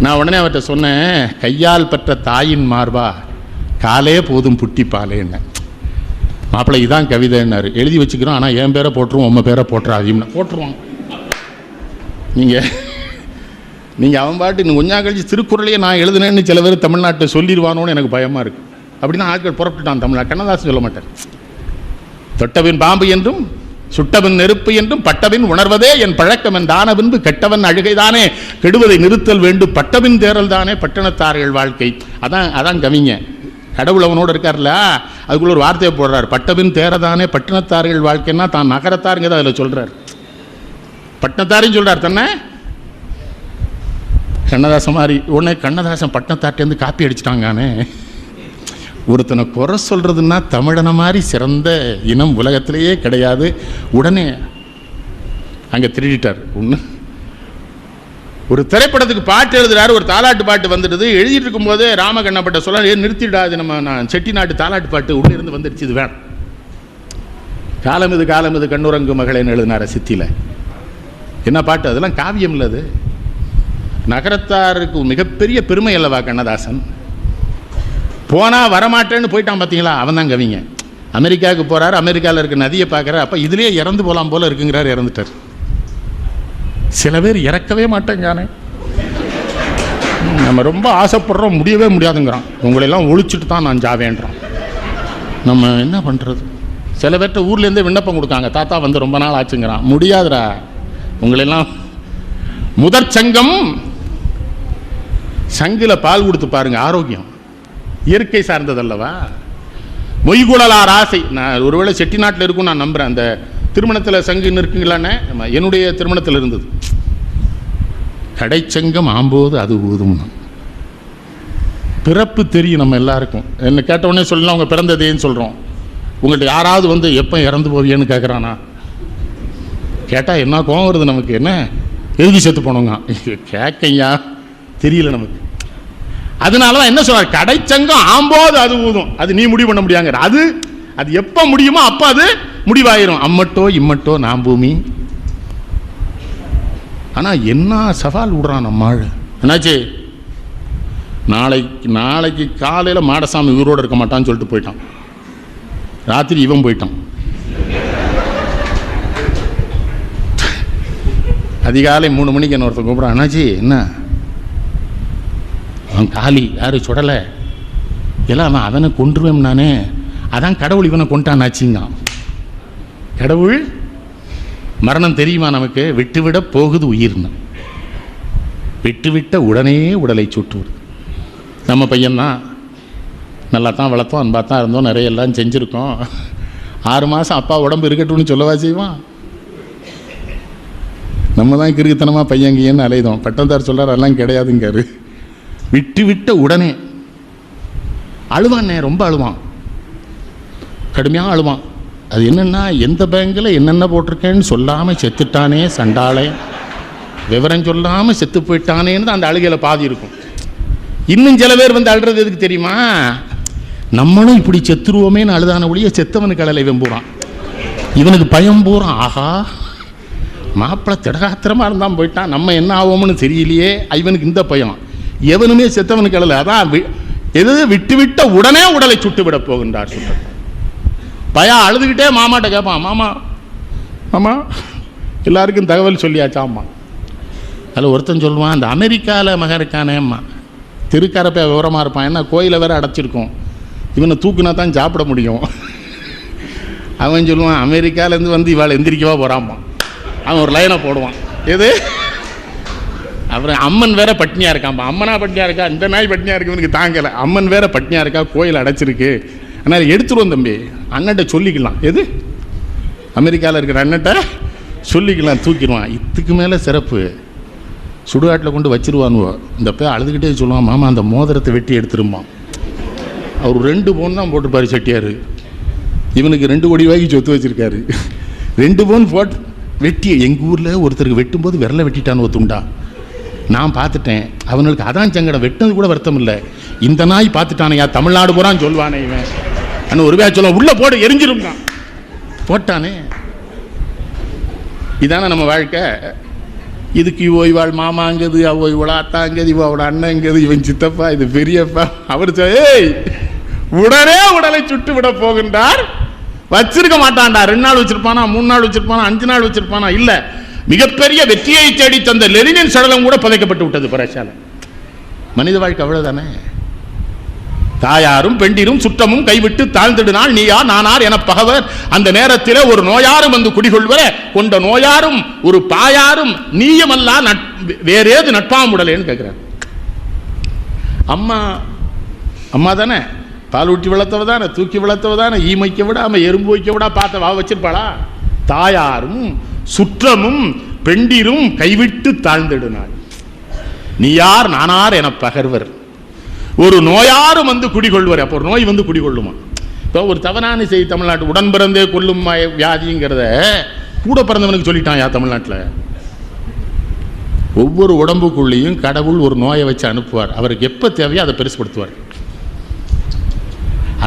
Speaker 2: நான் உடனே அவர்கிட்ட சொன்னேன், கையால் பெற்ற தாயின் மார்பா காலே போதும் புட்டிப்பாலே என்ன மாப்பிள்ளை இதான் கவிதைன்னாரு. எழுதி வச்சுக்கிறோம், ஆனால் என் பேரை போட்டுருவோம், உங்கள் பேரை போட்டுறாதீங்கன்னா போட்டுருவோம். நீங்கள் அவன் பாட்டு இன்னும் கொஞ்சம் கழிச்சு திருக்குறளையே நான் எழுதுனேன்னு சில பேர் தமிழ்நாட்டை சொல்லிடுவானோன்னு எனக்கு பயமாக இருக்குது. அப்படின்னா ஆட்கள் புறப்பட்டுட்டான் தமிழ்நாடு. கண்ணதாசன் சொல்ல மாட்டார், தொட்டபின் பாம்பு என்றும் சுட்டவன் நெருப்பு என்றும் பட்டவின் உணர்வதே என் பழக்கம் என் தான பின்பு கெட்டவன் அழுகைதானே கெடுவதை நிறுத்தல் வேண்டும் பட்டவின் தேரல் தானே பட்டணத்தார்கள் வாழ்க்கை. அதான் கவிங்க. கடவுள் அவனோடு இருக்கார்ல, அதுக்குள்ள ஒரு வார்த்தையை போடுறார், பட்டவின் தேரதானே பட்டணத்தார்கள் வாழ்க்கைன்னா தான் நகரத்தாருங்க தான் அதில் சொல்கிறார். பட்டணத்தாரையும் சொல்கிறார் தன்னை. கண்ணதாசன் மாதிரி உடனே கண்ணதாசன் பட்டணத்தாட்டேருந்து காப்பி அடிச்சிட்டாங்கானே. ஒருத்தனை குறை சொல்கிறதுன்னா தமிழனை மாதிரி சிறந்த இனம் உலகத்திலேயே கிடையாது. உடனே அங்கே திருடிட்டார். ஒன்று ஒரு திரைப்படத்துக்கு பாட்டு எழுதுறாரு, ஒரு தாலாட்டு பாட்டு வந்துடுது. எழுதிட்டு இருக்கும்போதே ராமகண்ணப்பட்ட சொல்ல நிறுத்திடாது, நான் செட்டிநாட்டு தாலாட்டு பாட்டு உள்ளே இருந்து வந்துடுச்சு, இது வேணும். காலம் இது கண்ணுரங்கு மகளேன்னு எழுதினார சித்தியில். என்ன பாட்டு அதெல்லாம்? காவியம் இல்லை அது. நகரத்தாருக்கு மிகப்பெரிய பெருமை அல்லவா கண்ணதாசன். போனால் வரமாட்டேன்னு போயிட்டான் பார்த்தீங்களா, அவன் தான் கவிங்க. அமெரிக்காவுக்கு போகிறார், அமெரிக்காவில் இருக்க நதியை பார்க்குறார், அப்போ இதுலேயே இறந்து போகலாம் போல இருக்குங்கிறார், இறந்துட்டார். சில பேர் இறக்கவே மாட்டேங்கானே. நம்ம ரொம்ப ஆசைப்படுறோம், முடியவே முடியாதுங்கிறான். உங்களெல்லாம் ஒழிச்சிட்டு தான் நான் ஜாவேன்றான். நம்ம என்ன பண்ணுறது? சில பேர்கிட்ட ஊர்லேருந்தே விண்ணப்பம் கொடுக்காங்க, தாத்தா வந்து ரொம்ப நாள் ஆச்சுங்கிறான். முடியாதுடா, உங்களெல்லாம் முதற் சங்கம் சங்கில் பால் கொடுத்து பாருங்க, ஆரோக்கியம் இயற்கை சார்ந்ததல்லவா. மொய்குழலார் ஆசை. நான் ஒருவேளை செட்டிநாட்டில் இருக்கும் நான் நம்புகிறேன். அந்த திருமணத்தில் சங்குன்னு இருக்குங்களானே, என்னுடைய திருமணத்தில் இருந்தது. கடைச்சங்கம் ஆம்போது அது ஊதும். பிறப்பு தெரியும் நம்ம எல்லாருக்கும். என்ன கேட்ட உடனே சொல்லலாம் அவங்க பிறந்ததேன்னு சொல்கிறோம். உங்கள்கிட்ட யாராவது வந்து எப்போ இறந்து போவியன்னு கேட்குறானா? கேட்டால் என்ன கோவம் வருது நமக்கு. என்ன எழுதி செத்து போனோங்க கேட்கையா தெரியல நமக்கு. அதனால தான் என்ன சொல்றாரு, கடைச்சங்கம் ஆம்போது அது ஊதும். அது நீ முடிவு பண்ண முடியாங்கிற. அது எப்போ முடியுமோ அப்போ அது முடிவாயிரும். அம்மட்டோ இம்மட்டோ நாம் பூமி. ஆனால் என்ன சவால் விடுறான் நம்மாள். என்னாச்சு? நாளைக்கு காலையில் மாடசாமி உயிரோடு இருக்க மாட்டான்னு சொல்லிட்டு போயிட்டான். ராத்திரி இவன் போயிட்டான். அதிகாலை 3 மணிக்கு என்ன ஒருத்தர் கூப்பிட்றான். என்னாச்சு? என்ன அவன் காலி யாரு சுடலை எல்லாம் அவனை கொன்றுவேன் நானே. அதான் கடவுள் இவனை கொண்டான்னாச்சுங்க. கடவுள் மரணம் தெரியுமா நமக்கு? விட்டுவிட போகுது உயிர்னு. விட்டுவிட்ட உடனே உடலை சுட்டுவிடு. நம்ம பையன்தான் நல்லா தான் வளர்த்தோம், அன்பாக தான் இருந்தோம், நிறைய எல்லாம் செஞ்சுருக்கோம். 6 மாதம் அப்பா உடம்பு இருக்கட்டும்னு சொல்லவா செய்வான்? நம்ம தான் கிறுக்குத்தனமாக பையங்கையன்னு அலைதோம். பட்டந்தார் சொல்கிறார் அதெல்லாம் கிடையாதுங்காரு. விட்டு விட்ட உடனே அழுவானே, ரொம்ப அழுவான், கடுமையாக அழுவான். அது என்னென்னா, எந்த பேங்கில் என்னென்ன போட்டிருக்கேன்னு சொல்லாமல் செத்துட்டானே சண்டாளே, விவரம் சொல்லாமல் செத்து போயிட்டானேன்னு அந்த அழுகையில் பாதி இருக்கும். இன்னும் சில பேர் வந்து அழுறது எதுக்கு தெரியுமா? நம்மளும் இப்படி செத்துருவோமேன்னு அழுதான ஒழிய செத்தவனுக்கு அழலை வெம்புறான். இவனுக்கு பயம் போகிறான். ஆஹா, மாப்பிள்ளை திடகாத்திரமாக இருந்தான் போயிட்டான், நம்ம என்ன ஆவோம்னு தெரியலையே. இவனுக்கு இந்த பயம். எவனுமே செத்தவனுக்கு அழலை. அதான் எது விட்டு விட்ட உடனே உடலை சுட்டு விட போகின்றார் சுட்டு. பையன் அழுதுகிட்டே மாமாட்ட கேட்பான், மாமா மாமா எல்லாருக்கும் தகவல் சொல்லியாச்சா? அம்மா. அதில் ஒருத்தன் சொல்லுவான், அந்த அமெரிக்காவில் மகன் இருக்கானேம்மா, திருக்கரப்பை விவரமாக இருப்பான். ஏன்னா கோயிலை வேற அடைச்சிருக்கோம், இவனை தூக்குனா தான் சாப்பிட முடியும். அவன் சொல்லுவான், அமெரிக்காவிலேருந்து வந்து இவாள் எந்திரிக்கவா போகிறாம்மா. அவன் ஒரு லைனை போடுவான். எது? அப்புறம் அம்மன் வேற பட்னியாக இருக்காம்மா. அம்மனா பட்னியாக இருக்கா, இந்த நாய் பட்னியாக இருக்கு, இவனுக்கு தாங்கலை. அம்மன் வேற பட்னியாக இருக்கா, கோயில் அடைச்சிருக்கு, அதனால் எடுத்துருவோம் தம்பி, அண்ணன்ட்ட சொல்லிக்கலாம். எது? அமெரிக்காவில் இருக்கிற அண்ணன்ட்ட சொல்லிக்கலாம், தூக்கிடுவான். இதுக்கு மேலே சிறப்பு, சுடுகாட்டில் கொண்டு வச்சிருவானுவோ. இந்த போய் அழுதுகிட்டே சொல்லுவான், மாமா அந்த மோதிரத்தை வெட்டி எடுத்துருமா. அவர் 2 பவுன் தான் போட்டுப்பார் செட்டியார். இவனுக்கு 2 கோடி ரூபாய்க்கு சொத்து வச்சுருக்காரு. 2 பவுன் போட்டு வெட்டி, எங்கள் ஊரில் ஒருத்தருக்கு வெட்டும்போது விரலை வெட்டிட்டான்னு ஒத்துண்டா. நான் பார்த்துட்டேன். அவனுக்கு அதான் சங்கடம், வெட்டினது கூட வருத்தம் இல்லை. இந்த நாய் பார்த்துட்டானையா, தமிழ்நாடு பூரான்னு சொல்லுவானே இவன். ஆனால் ஒரு வேலை சொல்லுவான், உள்ளே போட்டு எரிஞ்சிரும் தான் போட்டானே. இதானே நம்ம வாழ்க்கை. இதுக்கு இவாள் மாமாங்கிறது, இவள அத்தாங்கிறது, இவளோட அண்ணங்கிறது, இவன் சித்தப்பா, இது பெரியப்பா. அவர் ஏய் உடனே உடலை சுட்டு விட போகின்றார். வச்சிருக்க மாட்டான்டா. 2 நாள் வச்சிருப்பானா, 3 நாள் வச்சிருப்பானா, 5 நாள் வச்சிருப்பானா. இல்ல, மிகப்பெரிய வெற்றியை தேடி தந்த லெனினின் சடலம் கூட புதைக்கப்பட்டு விட்டது பரசால. மனித வாழ்க்கை அவ்வளவுதானே. தாயாரும் பெண்டிரும் சுற்றமும் கைவிட்டு தாழ்ந்திடுநாள் நீ யார் நானார் என பகவர். அந்த நேரத்தில் ஒரு நோயாரும் வந்து குடிகொள்வர கொண்ட நோயாரும் ஒரு பாயாரும் நீயமல்லா வேறேது நட்பாமுடலேன்னு கேட்கிறார். அம்மா அம்மா தானே, பால் ஊட்டி வளர்த்தவ தானே, தூக்கி வளர்த்தவ தானே, ஈமைக்க விடாம எறும்பு வைக்க விடா பார்த்த வா வச்சிருப்பாளா. தாயாரும் சுற்றமும் பெண்டிரும் கைவிட்டு தாழ்ந்திடுநாள் நீ யார் நானார் என பகர்வர். ஒரு நோயாரும் வந்து குடிகொள்வர். அப்போ ஒரு நோய் வந்து குடிகொள்ளுமா. இப்போ ஒரு தவறான செய்தி தமிழ்நாட்டு உடன் பிறந்தே கொள்ளும் வியாதிங்கிறத கூட பிறந்தவனுக்கு சொல்லிட்டான் யா தமிழ்நாட்டில். ஒவ்வொரு உடம்புக்குள்ளேயும் கடவுள் ஒரு நோயை வச்சு அனுப்புவார். அவருக்கு எப்போ தேவையோ அதை பெருசுப்படுத்துவார்.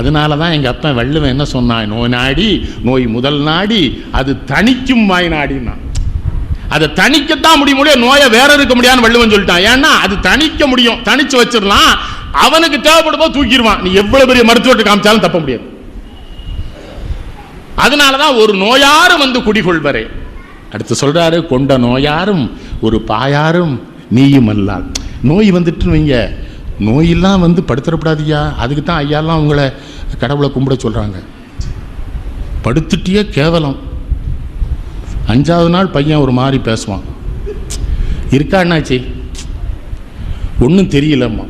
Speaker 2: அதனால தான் எங்கள் அப்பா வள்ளுவன் என்ன சொன்னான், நோய் நாடி நோய் முதல் நாடி அது தணிக்கும் வாய் நாடினா. அதை தணிக்கத்தான் முடியும், நோயை வேற இருக்க முடியாதுன்னு வள்ளுவன் சொல்லிட்டான். ஏன்னா அது தணிக்க முடியும், தணிச்சு வச்சிடலாம். அவனுக்கு தேவைப்படும் போது தூக்கிடுவான். நீ எவ்வளவு பெரிய மருத்துவத்தை காமிச்சாலும் தப்ப முடியாது. அதனாலதான் ஒரு நோயாரும் வந்து குடிகொள்வரே. அடுத்து சொல்றாரு, கொண்ட நோயாரும் ஒரு பாயாரும் நீயும் அல்லால். நோய் வந்துட்டு வைங்க, நோயெல்லாம் வந்து படுத்துறப்படாதியா. அதுக்கு தான் ஐயாலாம் உங்களை கடவுளை கும்பிட சொல்றாங்க. படுத்துட்டியே கேவலம். 5வது நாள் பையன் ஒரு மாதிரி பேசுவான், இருக்கா என்னாச்சு, ஒன்றும் தெரியலம்மா.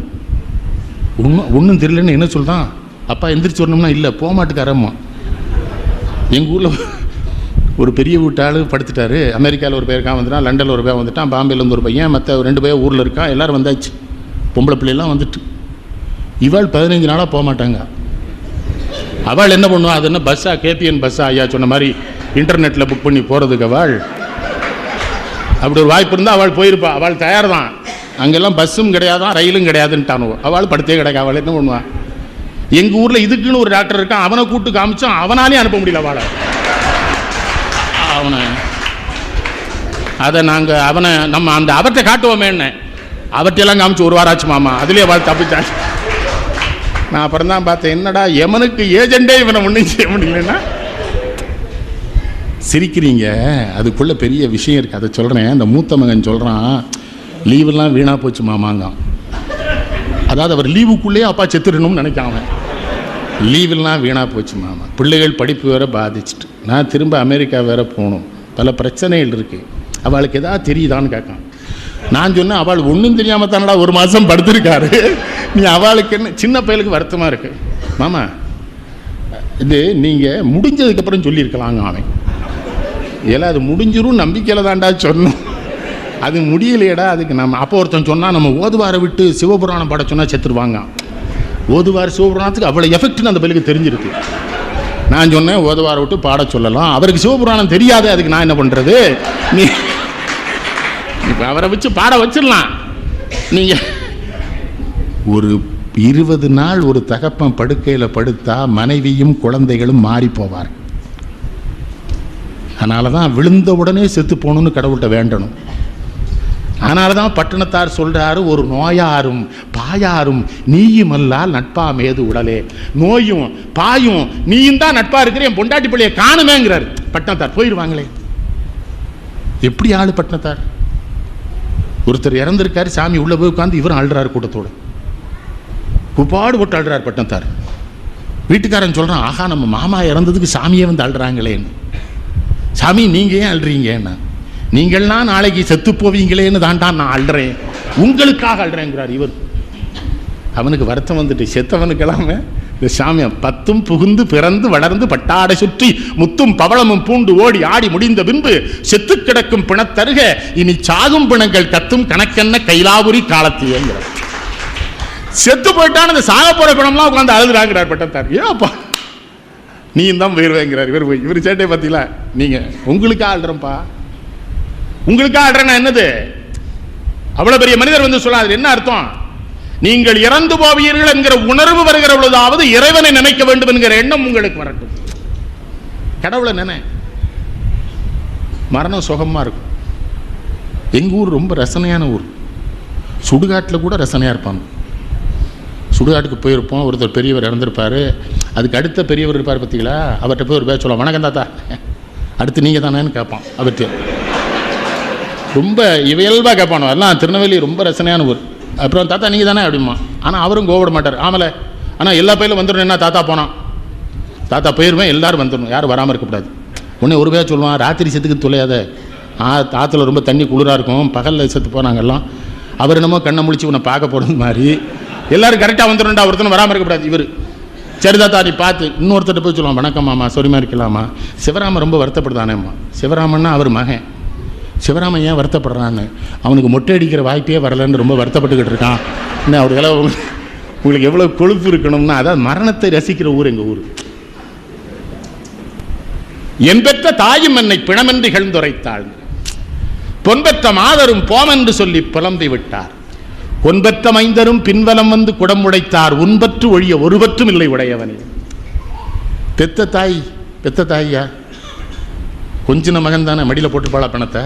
Speaker 2: ஒன்றும் தெரியலன்னு என்ன சொல்கிறான், அப்பா எந்திரிச்சு வரணும்னா இல்லை போக மாட்டுக்காரம்மா. எங்கள் ஊரில் ஒரு பெரிய வீட்டாள் படுத்துட்டாரு. அமெரிக்காவில் ஒரு பேருக்கான் வந்துட்டான், லண்டனில் ஒரு பேர் வந்துட்டான், பாம்பேலேருந்து ஒரு பையன், மற்ற 2 பேர் ஊரில் இருக்கான். எல்லோரும் வந்தாச்சு, பொம்பளை பிள்ளைலாம் வந்துட்டு. இவாள் 15 நாளாக போக மாட்டாங்க. அவள் என்ன பண்ணுவாள், அது என்ன பஸ்ஸா, கேபிஎன் பஸ்ஸா, ஐயா சொன்ன மாதிரி இன்டர்நெட்டில் புக் பண்ணி போகிறதுக்கு அவள் அப்படி ஒரு வாய்ப்பு இருந்தால் அவள் போயிருப்பா. அவள் தயார் தான். அங்கெல்லாம் பஸ்ஸும் கிடையாதான், ரயிலும் கிடையாதுன்ட்டானுவோ. அவள் படுத்தே கிடையாது. அவள் என்ன பண்ணுவாள், எங்கள் ஊரில் இதுக்குன்னு ஒரு டாக்டர் இருக்கான், அவனை கூப்பிட்டு காமிச்சோம், அவனாலே அனுப்ப முடியல அவளை. அவனை அதை நாங்கள் அவனை நம்ம அந்த அவற்றை காட்டுவோமே என்ன, அவற்றையெல்லாம் காமிச்சு 1 வாரம் ஆச்சு மாமா. அதுலேயே அவள் தப்பிச்சாச்சு. நான் அப்புறம் தான் பார்த்தேன், என்னடா எமனுக்கு ஏஜெண்டே இவனை ஒன்றும் செய்ய முடியலன்னா. சிரிக்கிறீங்க, அதுக்குள்ள பெரிய விஷயம் இருக்குது, அதை சொல்கிறேன். அந்த மூத்த மகன் சொல்கிறான், லீவெல்லாம் வீணாக போச்சு மாமாங்க. அதாவது அவர் லீவுக்குள்ளேயே அப்பா செத்துடணும்னு நினைக்காம, லீவெல்லாம் வீணாக போச்சு மாமா. பிள்ளைகள் படிப்பு வேற பாதிச்சுட்டு, நான் திரும்ப அமெரிக்கா வேற போகணும், பல பிரச்சனைகள் இருக்குது. அவளுக்கு எதாவது தெரியுதான்னு கேட்கான். நான் சொன்னேன், அவள் ஒன்றும் தெரியாமல் தானடா 1 மாதம் படுத்திருக்காரு, நீ அவளுக்கு என்ன. சின்ன பையலுக்கு வருத்தமாக இருக்கு. மாமா இது நீங்கள் முடிஞ்சதுக்கப்புறம் சொல்லியிருக்கலாங்க. அவன் ஏன்னா அது முடிஞ்சிரும் நம்பிக்கையில் தான்டா சொன்னோம், அது முடியலையடா. அதுக்கு நம்ம அப்போ ஒருத்தன் சொன்னால், நம்ம ஓதுவாரை விட்டு சிவபுராணம் பாட சொன்னால் செத்துருவாங்க. ஓதுவார் சிவபுராணத்துக்கு அவ்வளோ எஃபெக்ட்னு அந்த பையலுக்கு தெரிஞ்சிருக்கு. நான் சொன்னேன், ஓதுவாரை விட்டு பாட சொல்லலாம், அவருக்கு சிவபுராணம் தெரியாது, அதுக்கு நான் என்ன பண்ணுறது. நீ இப்போ அவரை வச்சு பாட வச்சிடலாம். நீங்கள் ஒரு 20 நாள் ஒரு தகப்பன் படுக்கையில் படுத்தா மனைவியும் குழந்தைகளும் மாறி போவார். அதனால தான் விழுந்த உடனே செத்து போகணுன்னு கடவுள்கிட்ட வேண்டணும். அதனால தான் பட்டணத்தார் சொல்கிறாரு, ஒரு நோயாரும் பாயாரும் நீயும் அல்லால் நட்பா மேது உடலே. நோயும் பாயும் நீயும் தான் நட்பா இருக்கிற, என் பொண்டாட்டி பிள்ளைய காணுமேங்கிறார் பட்டணத்தார். போயிடுவாங்களே, எப்படி ஆளு பட்டணத்தார். ஒருத்தர் இறந்திருக்காரு, சாமி உள்ள போய் உட்காந்து இவரும் அழுறாரு கூட்டத்தோடு, உப்பாடு போட்டு அழுறாரு பட்டணத்தார். வீட்டுக்காரன் சொல்கிறான், ஆஹா நம்ம மாமா இறந்ததுக்கு சாமியே வந்து அழுறாங்களேன்னு. சாமி நீங்கள் ஏன் அழுறீங்கன்னா, நீங்கள்லாம் நாளைக்கு செத்து போவீங்களேன்னு தான்டா நான் அழுறேன், உங்களுக்காக அழுறேங்கிறார் இவர். அவனுக்கு வருத்தம் வந்துட்டு, செத்தவனுக்கெல்லாமே இந்த சாமியம் 10 புகுந்து பிறந்து வளர்ந்து பட்டாடை சுற்றி முத்தும் பவளமும் பூண்டு ஓடி ஆடி முடிந்த பின்பு செத்து கிடக்கும் பிணத்தருக இனி சாகும் பிணங்கள் கத்தும் கணக்கென்ன கைலாபுரி காலத்திலேங்கிற செத்து போயிட்டான இந்த சாக போற பிணம்லாம் உட்காந்து அழுதுறாங்கிறார் பட்டத்தார். ஏப்பா நீ தான் போயிருவேங்கிறார். இவர் சேட்டை பார்த்தீங்களா? நீங்க உங்களுக்கு ஆடுறப்பா, உங்களுக்கு ஆடுறேன்னா என்னது? அவ்வளவு பெரிய மனிதர் வந்து சொல்லாது என்ன அர்த்தம்? நீங்கள் இறந்து போவீர்கள் என்கிற உணர்வு வருகிற பொழுதாவது இறைவனை நினைக்க வேண்டும் என்கிற எண்ணம் உங்களுக்கு வரட்டும். கடவுளை நினை, மரணம் சுகமா இருக்கும். எங்க ஊர் ரொம்ப ரசனையான ஊர். சுடுகாட்டில் கூட ரசனையா இருப்பாங்க. சுடுகாட்டுக்கு போயிருப்போம், ஒருத்தர் பெரியவர் இறந்துருப்பாரு, அதுக்கு அடுத்த பெரியவர் இருப்பார் பார்த்தீங்களா, அவர்கிட்ட போய் ஒரு பேர் சொல்லுவான், வணக்கம் தாத்தா, அடுத்து நீங்கள் தானேன்னு கேட்பான். அவர்கிட்ட ரொம்ப இயல்பாக கேட்பானோ. எல்லாம் திருநெல்வேலி ரொம்ப ரசனையான ஊர். அப்புறம் தாத்தா நீங்கள் தானே அப்படிமா. ஆனால் அவரும் கோவிட மாட்டார். ஆமலை ஆனால் எல்லா பயிலும் வந்துடணும். என்ன தாத்தா போனான், தாத்தா போயிருவேன், எல்லாரும் வந்துடணும், யாரும் வராமல் இருக்கக்கூடாது. உடனே ஒரு பேர் சொல்லுவான், ராத்திரி செத்துக்கு தொலையாத, ஆற்றுல ரொம்ப தண்ணி குளிராக இருக்கும், பகலில் செத்து போனாங்கெல்லாம். அவர் என்னமோ கண்ணை முழிச்சு உன்னை பார்க்க போகிறது மாதிரி எல்லாரும் கரெக்டாக வந்துடணுண்டா, ஒருத்தனும் வராமல் இருக்கக்கூடாது. இவர் சரி தாத்தா நீ பார்த்து. இன்னொருத்தர் போய் சொல்லுவான், வணக்கம் மாமா, சொரிமா இருக்கலாமா. சிவராமன் ரொம்ப வருத்தப்படுதானேம்மா. சிவராமன்னா அவர் மகன். சிவராமன் ஏன் வருத்தப்படுறான்னு, அவனுக்கு மொட்டை அடிக்கிற வாய்ப்பே வரலன்னு ரொம்ப வருத்தப்பட்டுக்கிட்டு இருக்கான். இன்னும் அவருக்கெல்லாம் உங்களுக்கு எவ்வளோ கொழுப்பு இருக்கணும்னா, அதாவது மரணத்தை ரசிக்கிற ஊர் எங்கள் ஊர். என் பெற்ற தாயும் என்னை பிணமென்று இகழ்ந்துரைத்தாள், பொன்பெற்ற மாதரும் போமென்று சொல்லி புலம்பி விட்டார், பொன்பெற்ற மைந்தரும் பின்வலம் வந்து குடம் உடைத்தார், உன்பற்று ஒழிய ஒருவற்றும் இல்லை உடையவனே. பெத்த தாய்யா கொஞ்சின மகன் தானே, மடியில் போட்டுப்பாளா பணத்தை.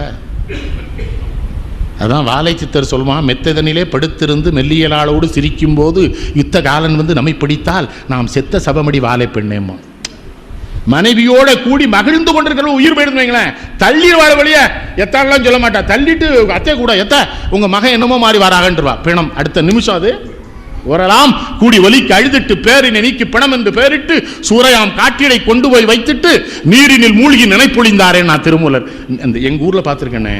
Speaker 2: அதான் வாழை சித்தர் சொல்லுவான், மெத்ததனிலே படுத்திருந்து மெல்லியலாளோடு சிரிக்கும் போது யுத்த காலன் வந்து நம்மை பிடித்தால் நாம் செத்த சபமடி வாழை பெண்ணேம்மா. மனைவியோட கூடி மகிழ்ந்து கொண்டிருக்கிற உயிர் போயிருந்து வைங்களேன், தள்ளி வாழ வழிய எத்தாலாம் சொல்ல மாட்டா, தள்ளிட்டு அத்தை கூட எத்த உங்க மகன் என்னமோ மாறி வராகன்றவா பிணம். அடுத்த நிமிஷம் அது ஓரலாம் கூடி ஒலிக்கு அழுதிட்டு பேரினை நீக்கி பிணம் என்று பேரிட்டு சூறையாம் காட்டிடை கொண்டு போய் வைத்துட்டு நீரினில் மூழ்கி நினைப்பொழிந்தாரே. நான் திருமூலர் அந்த எங்க ஊர்ல பார்த்துருக்கேனே,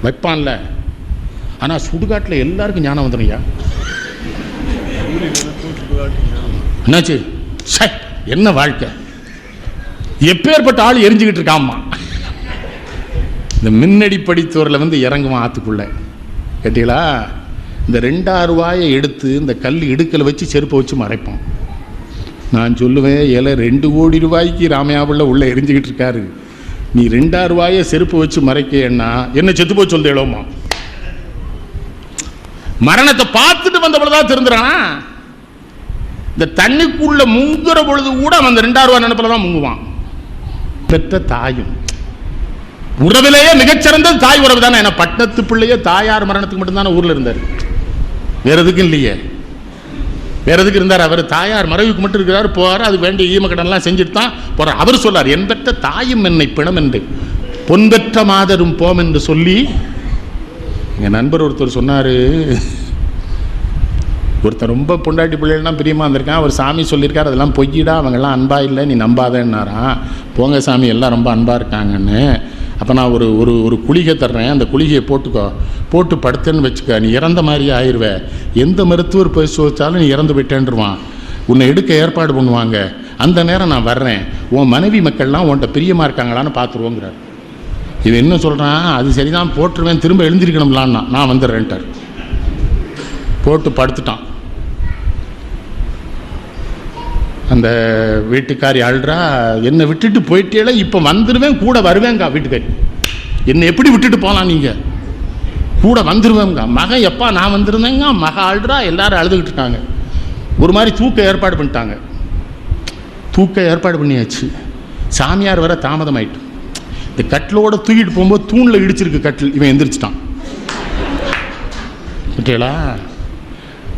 Speaker 2: வைப்பான்ல. ஆனா சுடுகாட்டில் எல்லாருக்கும் ஞானம் வந்துடும்யா. என்னாச்சு என்ன வாழ்க்கை, எப்பேற்பட்ட ஆள் எரிஞ்சுக்கிட்டு இருக்காமா. இந்த மின்னடி படித்தோரில் வந்து இறங்குவான் ஆத்துக்குள்ள கேட்டீங்களா. இந்த 2 ரூபாயை எடுத்து இந்த கல் இடுக்கலை வச்சு செருப்பை வச்சு மறைப்பான். நான் சொல்லுவேன், 2 கோடி ரூபாய்க்கு ராமையாவில் உள்ள எரிஞ்சுக்கிட்டு இருக்காரு, நீ 2 ரூபாயை செருப்பு வச்சு மறைக்கன்னா என்ன செத்து போய் சொல்லுமா. மரணத்தை பார்த்துட்டு வந்த பொழுதுதான் திருந்துறானா. இந்த தண்ணிக்குள்ள முங்குற பொழுது கூட அவன் 2 ரூபாய் நினைப்பில் தான் முங்குவான். பெற்ற தாயும் உறவிலேயே மிகச்சிறந்தது தாய் உறவு தானே. ஏன்னா பட்டணத்து பிள்ளையே தாயார் மரணத்துக்கு மட்டும்தானே ஊரில் இருந்தார், வேற எதுக்கும் இல்லையே. வேற எதுக்கு இருந்தார் அவர்? தாயார் மறைவுக்கு மட்டும் இருக்கிறார், போறார், அது வேண்டிய ஈமக்கடன்லாம் செஞ்சுட்டு தான் போறார். அவர் சொல்லார், என் பெற்ற தாயும் என்னை பிணம் என்று பொன்பெற்ற மாதரும் போம் என்று சொல்லி. எங்கள் நண்பர் ஒருத்தர் சொன்னார், ஒருத்தர் ரொம்ப பொண்டாட்டி பிள்ளைகள்லாம் பிரியமாக இருந்திருக்கான், அவர் சாமி சொல்லியிருக்கார் அதெல்லாம் பொய்யிடா, அவங்கெல்லாம் அன்பா இல்லை, நீ நம்பாதேன்னாரான். போங்க சாமி எல்லாம் ரொம்ப அன்பாக இருக்காங்கன்னு. அப்போ நான் ஒரு ஒரு ஒரு குளிகை தர்றேன், அந்த குளிகையை போட்டுக்கோ, போட்டு படுத்தேன்னு வச்சுக்க, நீ இறந்த மாதிரியே ஆயிடுவேன். எந்த மருத்துவர் போய் சோதிச்சாலும் நீ இறந்து போயிட்டேன்ருவான், உன்னை எடுக்க ஏற்பாடு பண்ணுவாங்க, அந்த நேரம் நான் வர்றேன், உன் மனைவி மக்கள்லாம் உன்கிட்ட பிரியமாக இருக்காங்களான்னு பார்த்துருவோங்கிறார். இது என்ன சொல்கிறான், அது சரிதான் போட்டுருவேன், திரும்ப எழுந்திருக்கணும்லான்னா நான் வந்துடுறேன்ட்டார். போட்டு படுத்துட்டான். அந்த வீட்டுக்காரி அழுறா, என்னை விட்டுட்டு போயிட்டே, இப்போ வந்துடுவேன், கூட வருவேங்க. வீட்டுக்காரி, என்னை எப்படி விட்டுட்டு போகலாம், நீங்கள் கூட வந்துடுவேங்க. மகன் எப்பா நான் வந்துருந்தேங்க, மக அழுறா, எல்லாரும் அழுதுகிட்டு இருக்காங்க. ஒரு மாதிரி தூக்க ஏற்பாடு பண்ணிட்டாங்க. தூக்க ஏற்பாடு பண்ணியாச்சு. சாமியார் வர தாமதம் ஆயிட்டு. இந்த கட்டிலோட தூக்கிட்டு போகும்போது தூணில் இடிச்சிருக்கு கட்டில். இவன் எந்திரிச்சிட்டான். விட்டீங்களா?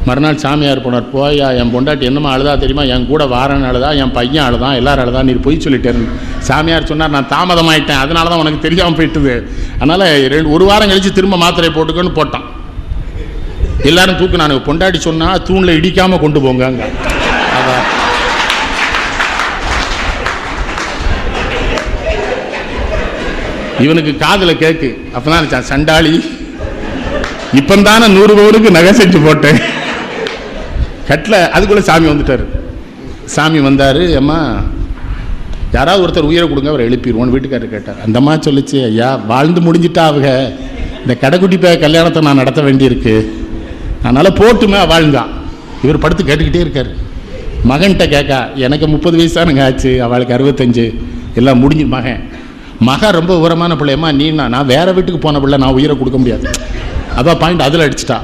Speaker 2: மறுநாள் சாமியார் போனார், போயா என் பொண்டாட்டி என்னமா அழுதா தெரியுமா, என் கூட வாரன்னு அழுதா, என் பையன் அழுதான், எல்லாரும் அழுதா, நீ பொய் சொல்லிட்டேன். சாமியார் சொன்னார், நான் தாமதமாயிட்டேன், அதனால தான் உனக்கு தெரியாமல் போயிட்டுது, அதனால் 1 வாரம் கழித்து திரும்ப மாத்திரை போட்டுக்கன்னு போட்டான். எல்லாரும் தூக்குனானுங்க. பொண்டாட்டி சொன்னா தூணில் இடிக்காமல் கொண்டு போங்க. அதான் இவனுக்கு காதில் கேக்கு. அப்போ தான் நினச்சான், சண்டாளி இப்பந்தானே 100 பவுனுக்கு நகை செஞ்சு போட்டேன், கட்டில் அதுக்குள்ளே சாமி வந்துட்டார். சாமி வந்தார், அம்மா யாராவது ஒருத்தர் உயிரை கொடுங்க, அவரை எழுப்பிடுவோன்னு வீட்டுக்காரர் கேட்டார். அந்த அம்மா சொல்லிச்சு, ஐயா வாழ்ந்து முடிஞ்சிட்டா அவங்க, இந்த கடைக்குட்டி கல்யாணத்தை நான் நடத்த வேண்டியிருக்கு, அதனால் போட்டுமே வாழ்ந்தான். இவர் படுத்து கேட்டுக்கிட்டே இருக்கார். மகன்கிட்ட கேட்கா, எனக்கு 30 வயசு தானுங்க ஆச்சு, அவளுக்கு 65, எல்லாம் முடிஞ்சு. மகன் ரொம்ப விவரமான பிள்ளையம்மா, நான் வேற வீட்டுக்கு போன பிள்ளை, நான் உயிரை கொடுக்க முடியாது. அதான் பாயிண்ட் அதில் அடிச்சிட்டா.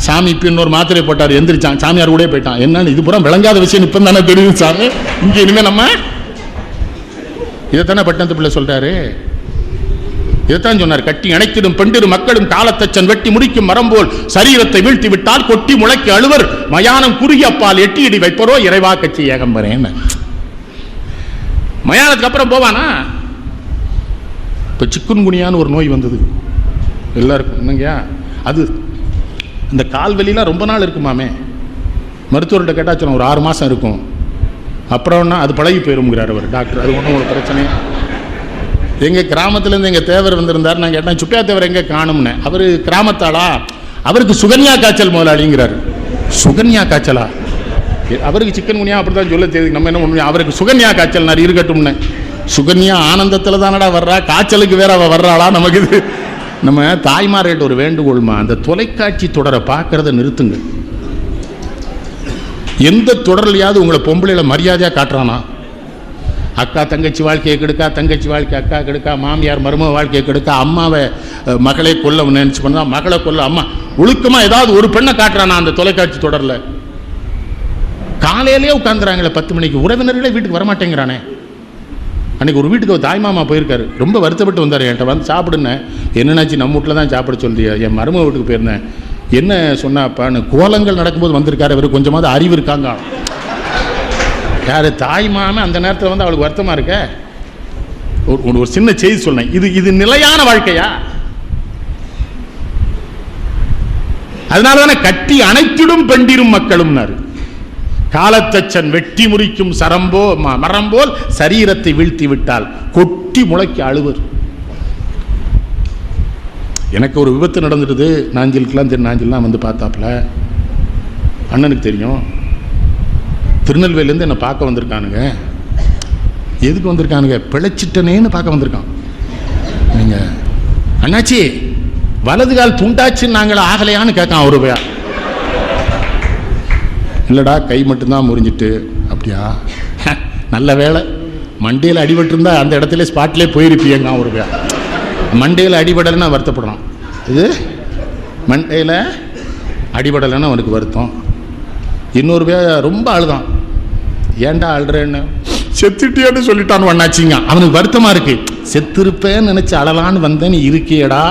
Speaker 2: சாமி இப்போ இன்னொரு மாத்திரை போட்டார், எந்திரிச்சான், சாமியார் கூட போயிட்டான். என்னன்னு இது பூரா விளங்காத விஷயம் இப்போ தானே தெரியுது சாமி. இங்கே இனிமேல் நம்ம இதைத்தானே பட்டணத்து பிள்ளை சொல்றாரு, இதைத்தான் சொன்னார். கட்டி அணைத்திடும் பெண்டிரு மக்களும் காலத்தச்சன் வெட்டி முடிக்கும் மரம் போல் சரீரத்தை வீழ்த்தி விட்டால் கொட்டி முளைக்கு அழுவர் மயானம் குறுகிய அப்பால் எட்டி இடி வைப்பரோ இறைவா கட்சி ஏகம்பரேன். மயானத்துக்கு அப்புறம் போவானா? இப்போ சிக்குன்குனியான்னு ஒரு நோய் வந்தது எல்லாருக்கும். என்னங்கய்யா அது? அந்த கால்வெளிலாம் ரொம்ப நாள் இருக்குமாமே. மருத்துவர்கிட்ட கேட்டால் சொன்ன ஒரு 6 மாதம் இருக்கும், அப்புறம்னா அது பழகி போயிருங்கிறார் அவர் டாக்டர். அது ஒன்றும் ஒரு பிரச்சனை. எங்கள் கிராமத்துலேருந்து எங்கள் தேவர் வந்திருந்தார். நான் கேட்டேன், சுப்பியா தேவர் எங்கே காணும்னு. அவர் கிராமத்தாளா? அவருக்கு சுகன்யா காய்ச்சல் முதலாளிங்கிறார். சுகன்யா காய்ச்சலா? அவருக்கு சிக்கன் குனியா அப்படி தான் சொல்ல தெரியுது. நம்ம என்ன பண்ணுவோம், அவருக்கு சுகன்யா காய்ச்சல் நான் இருக்கட்டும்னு. சுகன்யா ஆனந்தத்தில் தானடா வர்றா, காய்ச்சலுக்கு வேற அவள் வர்றாளா? நமக்கு இது நம்ம தாய்மார்கிட்ட ஒரு வேண்டுகோள்மா, அந்த தொலைக்காட்சி தொடரை பார்க்கறத நிறுத்துங்க. எந்த தொடர்லையாவது உங்களை பொம்பளையில மரியாதையாக காட்டுறானா? அக்கா தங்கச்சி வாழ்க்கையை கெடுக்கா, தங்கச்சி வாழ்க்கை அக்கா கெடுக்கா, மாமியார் மருமக வாழ்க்கையை கெடுக்கா, அம்மாவை மகளை கொல்ல நினைச்சு பண்ணா, மகளை கொல்ல அம்மா. ஒழுக்கமாக ஏதாவது ஒரு பெண்ணை காட்டுறானா அந்த தொலைக்காட்சி தொடரில்? காலையிலேயே உட்காந்துறாங்களே 10 மணிக்கு, உறவினர்களே வீட்டுக்கு வரமாட்டேங்கிறானே. அன்றைக்கி ஒரு வீட்டுக்கு ஒரு தாய்மாமா போயிருக்காரு, ரொம்ப வருத்தப்பட்டு வந்தார். என்கிட்ட வந்து சாப்பிடுன்னு. என்னென்னாச்சு, நம்ம வீட்டில் தான் சாப்பிட சொல்லியா? என் மருமக வீட்டுக்கு போயிருந்தேன். என்ன சொன்னாப்பான்னு, கோலங்கள் நடக்கும்போது வந்திருக்காரு, அவர் கொஞ்சமாவது அறிவு இருக்காங்க. யார் தாய்மாமே அந்த நேரத்தில் வந்து அவளுக்கு வருத்தமாக இருக்க. ஒரு சின்ன செய்தி சொன்னேன். இது நிலையான வாழ்க்கையா? அதனால தானே கட்டி அணைத்திடும் பெண்டிரும் மக்களும்னாரு. காலத்தச்சன் வெட்டி முறிக்கும் மரம் போல் சரீரத்தை வீழ்த்தி விட்டால் கொட்டி முளைக்கு அழுவர். எனக்கு ஒரு விபத்து நடந்துடுது, நாஞ்சிலுக்கெல்லாம் தெரியும். நாஞ்சிலாம் வந்து பார்த்தாப்புல, அண்ணனுக்கு தெரியும். திருநெல்வேலியிலேருந்து என்னை பார்க்க வந்திருக்கானுங்க. எதுக்கு வந்திருக்கானுங்க? பிழைச்சிட்டனேன்னு பார்க்க வந்திருக்கான். நீங்கள் அண்ணாச்சி வலது கால் துண்டாச்சு நாங்கள் ஆகலையான்னு கேட்கான் ஒரு ரூபாயா. இல்லைடா கை மட்டும்தான் முறிஞ்சிட்டு. அப்படியா? நல்ல வேலை, மண்டையில் அடிபட்டிருந்தா அந்த இடத்துல ஸ்பாட்லேயே போயிருப்பீங்க. ஒரு ரூபாயா மண்டையில் அடிபடலைன்னா வருத்தப்படுறான். இது மண்டையில் அடிபடலைன்னா அவனுக்கு வருத்தம். இன்னொரு பேர் ரொம்ப அழுதான். ஏன்டா அழுறேன்னு? செத்துட்டியான்னு சொல்லிட்டான்னு அண்ணாச்சிங்க. அவனுக்கு வருத்தமாக இருக்கு. செத்துருப்பேன்னு நினச்சி அழலான்னு வந்தேன்னு இருக்கியடா.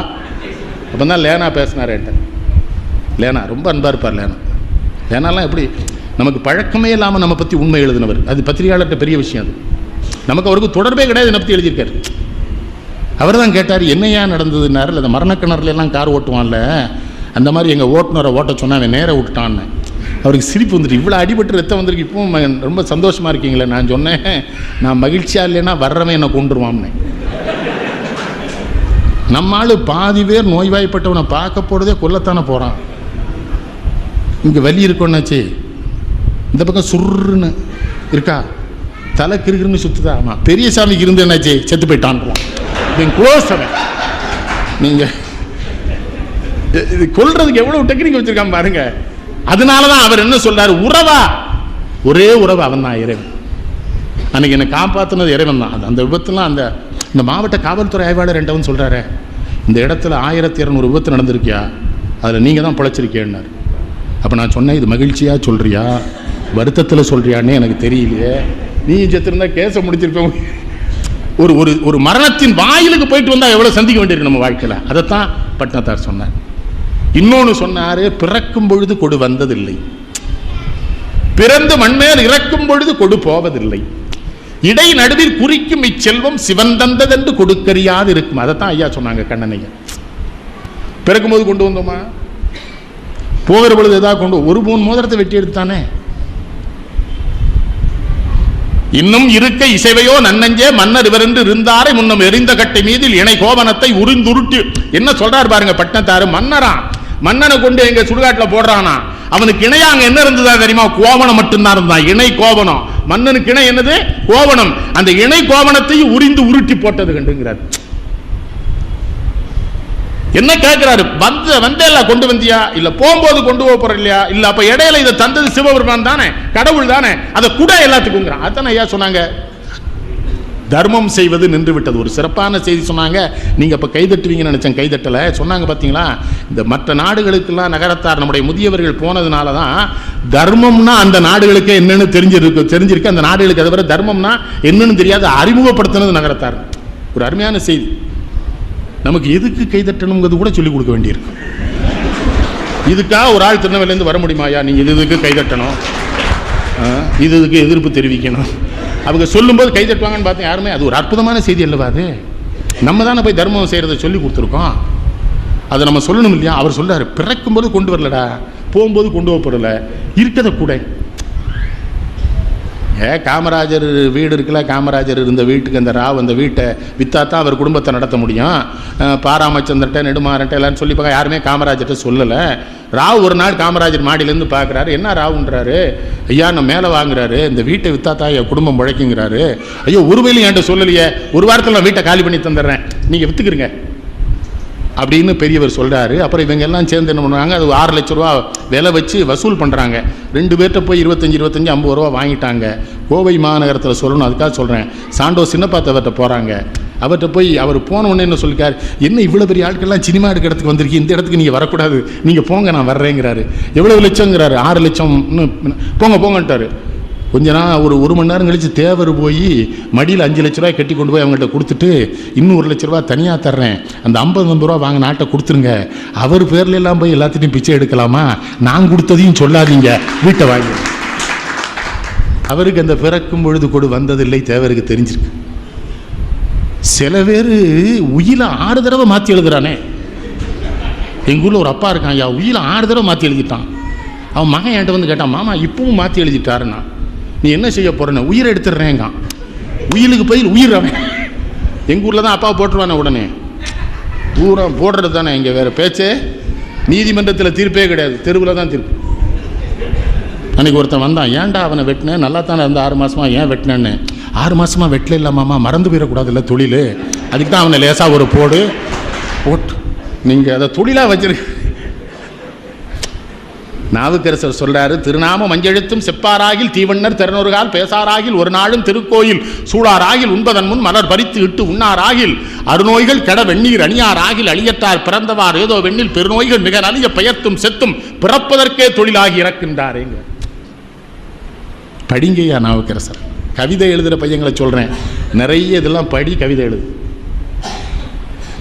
Speaker 2: அப்போ தான் லேனா பேசினார் என்கிட்ட. லேனா ரொம்ப அன்பாக இருப்பார். லேனாலாம் எப்படி நமக்கு பழக்கமே இல்லாமல் நம்ம பற்றி உண்மை எழுதினவர். அது பத்திரிகையாளர்கிட்ட பெரிய விஷயம். அது நமக்கு அவருக்கு தொடர்பே கிடையாது. என்னை பற்றி எழுதியிருக்காரு. அவர் தான் கேட்டார், என்னையா நடந்ததுன்னாரு. இல்லை, அந்த மரணக்கிணறுலாம் கார் ஓட்டுவான்ல, அந்த மாதிரி எங்கள் ஓட்டுநரை ஓட்ட சொன்னால் அவன் நேராக விட்டுட்டான்னு. அவருக்கு சிரிப்பு வந்துட்டு, இவ்வளோ அடிபட்டு ரத்தம் வந்திருக்கு, இப்பவும் ரொம்ப சந்தோஷமாக இருக்கீங்களே. நான் சொன்னேன், நான் மகிழ்ச்சியாக இல்லைன்னா வர்றவன் என்னை கொண்டுருவான்னு. நம்மால் பாதி பேர் நோய்வாய்ப்பட்டவனை பார்க்க போகிறதே கொல்லத்தானே போகிறான். இங்கே வலி இருக்கோன்னாச்சு, இந்த பக்கம் சுருன்னு இருக்கா, தலை கிருக்குன்னு சுற்றுதா. ஆமாம், பெரிய சாமிக்கு இருந்து என்னாச்சு, செத்து போயிட்டான்லாம். க்ளோஸ் அவன். நீங்கள் இது கொல்றதுக்கு எவ்வளோ டெக்னிக் வச்சுருக்கான் பாருங்க. அதனால தான் அவர் என்ன சொல்றாரு, உறவா, ஒரே உறவு அவன் தான் இறைவன். அன்னைக்கு என்னை காப்பாற்றினது இறைவன் தான். அந்த விபத்துலாம் இந்த மாவட்ட காவல்துறை ஆய்வாளர் ரெண்டவன் சொல்கிறாரு, இந்த இடத்துல 1200 விபத்து நடந்திருக்கியா, அதில் நீங்கள் தான் பிழைச்சிருக்கேன்னாரு. அப்போ நான் சொன்னேன், இது மகிழ்ச்சியாக சொல்கிறியா வருத்தத்தில் சொல்கிறியான்னு எனக்கு தெரியலையே. நீ செத்துருந்தா கேஸை முடிச்சிருப்பேன். ஒரு ஒரு மரணத்தின் வாயிலுக்கு போயிட்டு வந்தால் எவ்வளோ சந்திக்க வேண்டியிருக்கு நம்ம வாழ்க்கையில். அதைத்தான் பட்னத்தார் சொன்னார். இன்னொன்று சொன்னார், பிறக்கும் பொழுது கொடு வந்ததில்லை, பிறந்து மண்மேல் இறக்கும் பொழுது கொடு போவதில்லை, இடை நடுவில் குறிக்கும் இச்செல்வம் சிவன் தந்ததென்று கொடுக்கறியாது இருக்கும். அதைத்தான் ஐயா சொன்னாங்க, கண்ணனையா. பிறக்கும் போது கொண்டு வந்தோமா, போகிற பொழுது எதாவது கொண்டு, ஒரு 3 மோதிரத்தை வெட்டி எடுத்தானே. இன்னும் இருக்க இசைவையோ நன்னஞ்சே மன்னர் இவரென்று இருந்தாரை முன்னும் எரிந்த கட்டை மீதில் இணை கோவனத்தை உறிந்துருட்டி. என்ன சொல்றாரு பாருங்க பட்டணத்தாரு. மன்னனை கொண்டு எங்க சுடுகாட்டில் போடுறானா, அவனுக்கு இணையா அங்க என்ன இருந்ததா தெரியுமா? கோவணம் மட்டும்தான் இருந்தான். இணை கோவணம். மன்னனுக்கு இணை என்னது? கோவணம். அந்த இணை கோவணத்தையும் உரிந்து உருட்டி போட்டது கண்டுங்கிறார். என்ன கேட்கிறாரு? வந்தேல்ல, கொண்டு வந்தியா? இல்ல போகும்போது கொண்டு போற இல்லையா? இல்ல அப்ப இடையில இதை தந்தது சிவபெருமான் தானே, கடவுள் தானே, அதை கூட எல்லாத்துக்கும். அதான் ஐயா சொன்னாங்க, தர்மம் செய்வது நின்று விட்டது. ஒரு சிறப்பான செய்தி சொன்னாங்க. நீங்க இப்ப கைதட்டுவீங்கன்னு நினைச்சேன், கைதட்டல. சொன்னாங்க பாத்தீங்களா, இந்த மற்ற நாடுகளுக்கெல்லாம் நகரத்தார் நம்முடைய முதியவர்கள் போனதுனாலதான் தர்மம்னா அந்த நாடுகளுக்கு என்னன்னு தெரிஞ்சிருக்கு. அந்த நாடுகளுக்கு அதை விட தர்மம்னா என்னன்னு தெரியாது, அறிமுகப்படுத்தினது நகரத்தார். ஒரு அருமையான செய்தி. நமக்கு எதுக்கு கைதட்டணுங்கிறது கூட சொல்லிக் கொடுக்க வேண்டியிருக்கு. இதுக்காக ஒரு ஆள் திருநெல்வேலியிருந்து வர முடியுமாயா, நீங்க இதுக்கு கைதட்டணும், இதுக்கு எதிர்ப்பு தெரிவிக்கணும், அவங்க சொல்லும்போது கைதட்டுவாங்கன்னு பார்த்தேன். யாருமே. அது ஒரு அற்புதமான செய்தி அல்லவா? அது நம்ம தானே போய் தர்மம் செய்யறதை சொல்லி கொடுத்துருக்கோம். அதை நம்ம சொல்லணும் இல்லையா? அவர் சொல்றாரு, பிறக்கும்போது கொண்டு வரலடா, போகும்போது கொண்டு போறல, இருக்கதை கூட. காமராஜர் வீடு இருக்குல்ல, காமராஜர் இருந்த வீட்டுக்கு அந்த ராவ் அந்த வீட்டை வித்தாத்தான் அவர் குடும்பத்தை நடத்த முடியும். பாராமச்சந்திரட்ட நெடுமாறன்ட்ட எல்லாரும் சொல்லிப்பாங்க, யாருமே காமராஜர்கிட்ட சொல்லலை. ராவ் ஒரு நாள் காமராஜர் மாடியிலேருந்து பார்க்குறாரு. என்ன ராவுன்றாரு? ஐயா நான் மேலே வாங்குறாரு, இந்த வீட்டை வித்தாத்தா என் குடும்பம் முழைக்குங்கிறாரு. ஐயோ ஒரு வேலையும் என்கிட்ட சொல்லலையே, ஒரு வாரத்தில் நான் வீட்டை காலி பண்ணி தந்துடுறேன், நீங்கள் விற்றுக்குறீங்க அப்படின்னு பெரியவர் சொல்கிறாரு. அப்புறம் இவங்க எல்லாம் சேர்ந்து என்ன பண்ணுறாங்க, அது 6 லட்ச ரூபா விலை வச்சு வசூல் பண்ணுறாங்க. 2 பேர்கிட்ட போய் 25 50 ரூபா வாங்கிட்டாங்க. கோவை மாநகரத்தில் சொல்லணும், அதுக்காக சொல்கிறேன். சாண்டோ சின்னப்பாத்தவர்கிட்ட போகிறாங்க. அவர்கிட்ட போய் அவர் போன உடனே என்ன சொல்லிக்கார், என்ன இவ்வளோ பெரிய ஆட்கள்லாம் சினிமா எடுக்க இடத்துக்கு வந்திருக்கு, இந்த இடத்துக்கு நீங்கள் வரக்கூடாது, நீங்கள் போங்க நான் வர்றேங்கிறாரு. எவ்வளோ லட்சங்கிறாரு? 6 லட்சம். போங்கன்ட்டார். கொஞ்ச நாள் ஒரு மணி நேரம் கழித்து தேவர் போய் மடியில் 5 லட்ச ரூபாய் கட்டி கொண்டு போய் அவங்கள்ட்ட கொடுத்துட்டு, இன்னும் 1 லட்ச ரூபா தனியாக தர்றேன், அந்த 50 ரூபா வாங்க நாட்டை கொடுத்துருங்க, அவர் பேர்ல எல்லாம் போய் எல்லாத்தையும் பிச்சை எடுக்கலாமா, நான் கொடுத்ததையும் சொல்லாதீங்க, வீட்டை வாங்கி. அவருக்கு அந்த பிறக்கும் பொழுது கொடு வந்ததில்லை, தேவருக்கு தெரிஞ்சிருக்கு. சில பேர் உயிரை 6 தடவை மாற்றி எழுதுறானே. எங்கள் ஊரில் ஒரு அப்பா இருக்கான், ஐயா உயிரை 6 தடவை மாற்றி எழுதிட்டான். அவன் மகன் என்கிட்ட வந்து கேட்டான், மாமா இப்பவும் மாற்றி எழுதிட்டாருன்னா நீ என்ன செய்ய போறேன்னு. உயிரை எடுத்துடுறேங்க. உயிருக்கு போய் உயிர். அவன் எங்கள் ஊரில் தான் அப்பாவை போட்டுருவானே உடனே. ஊரை போடுறது தானே, இங்கே வேறு பேச்சே. நீதிமன்றத்தில் தீர்ப்பே கிடையாது, தெருவில் தான் தீர்ப்பு. அன்றைக்கி ஒருத்தன் வந்தான், ஏன்டா அவனை வெட்டினேன், நல்லா தானே இருந்த 6 மாதமாக, ஏன் வெட்டினேன்னு. 6 மாதமாக வெட்டல இல்லாமாம்மா, மறந்து போயிடக்கூடாது இல்லை தொழில், அதுக்கு தான் அவனை லேசாக ஒரு போட்டு நீங்கள் அதை தொழிலாக வச்சிருக்கு. நாவுக்கரசர் சொல்றாரு, திருநாம மஞ்செழுத்தும் செப்பாராகில் தீவண்ணர் திறனொருகால் பேசாராகில் ஒரு நாளும் திருக்கோயில் சூடாராகில் உண்பதன் முன் மலர் பறித்து இட்டு உண்ணாராகில் அருநோய்கள் கெட வெந்நீர் அணியாராகில் அழியத்தார் பிறந்தவார் ஏதோ வெண்ணில் பெருநோய்கள் மிக நலிய பெயர்த்தும் செத்தும் பிறப்பதற்கே தொழிலாகி இறக்கின்றாரேங்க. படிங்கய்யா நாவுக்கரசர். கவிதை எழுதுகிற பையங்களை சொல்கிறேன், நிறைய இதெல்லாம் படி, கவிதை எழுது.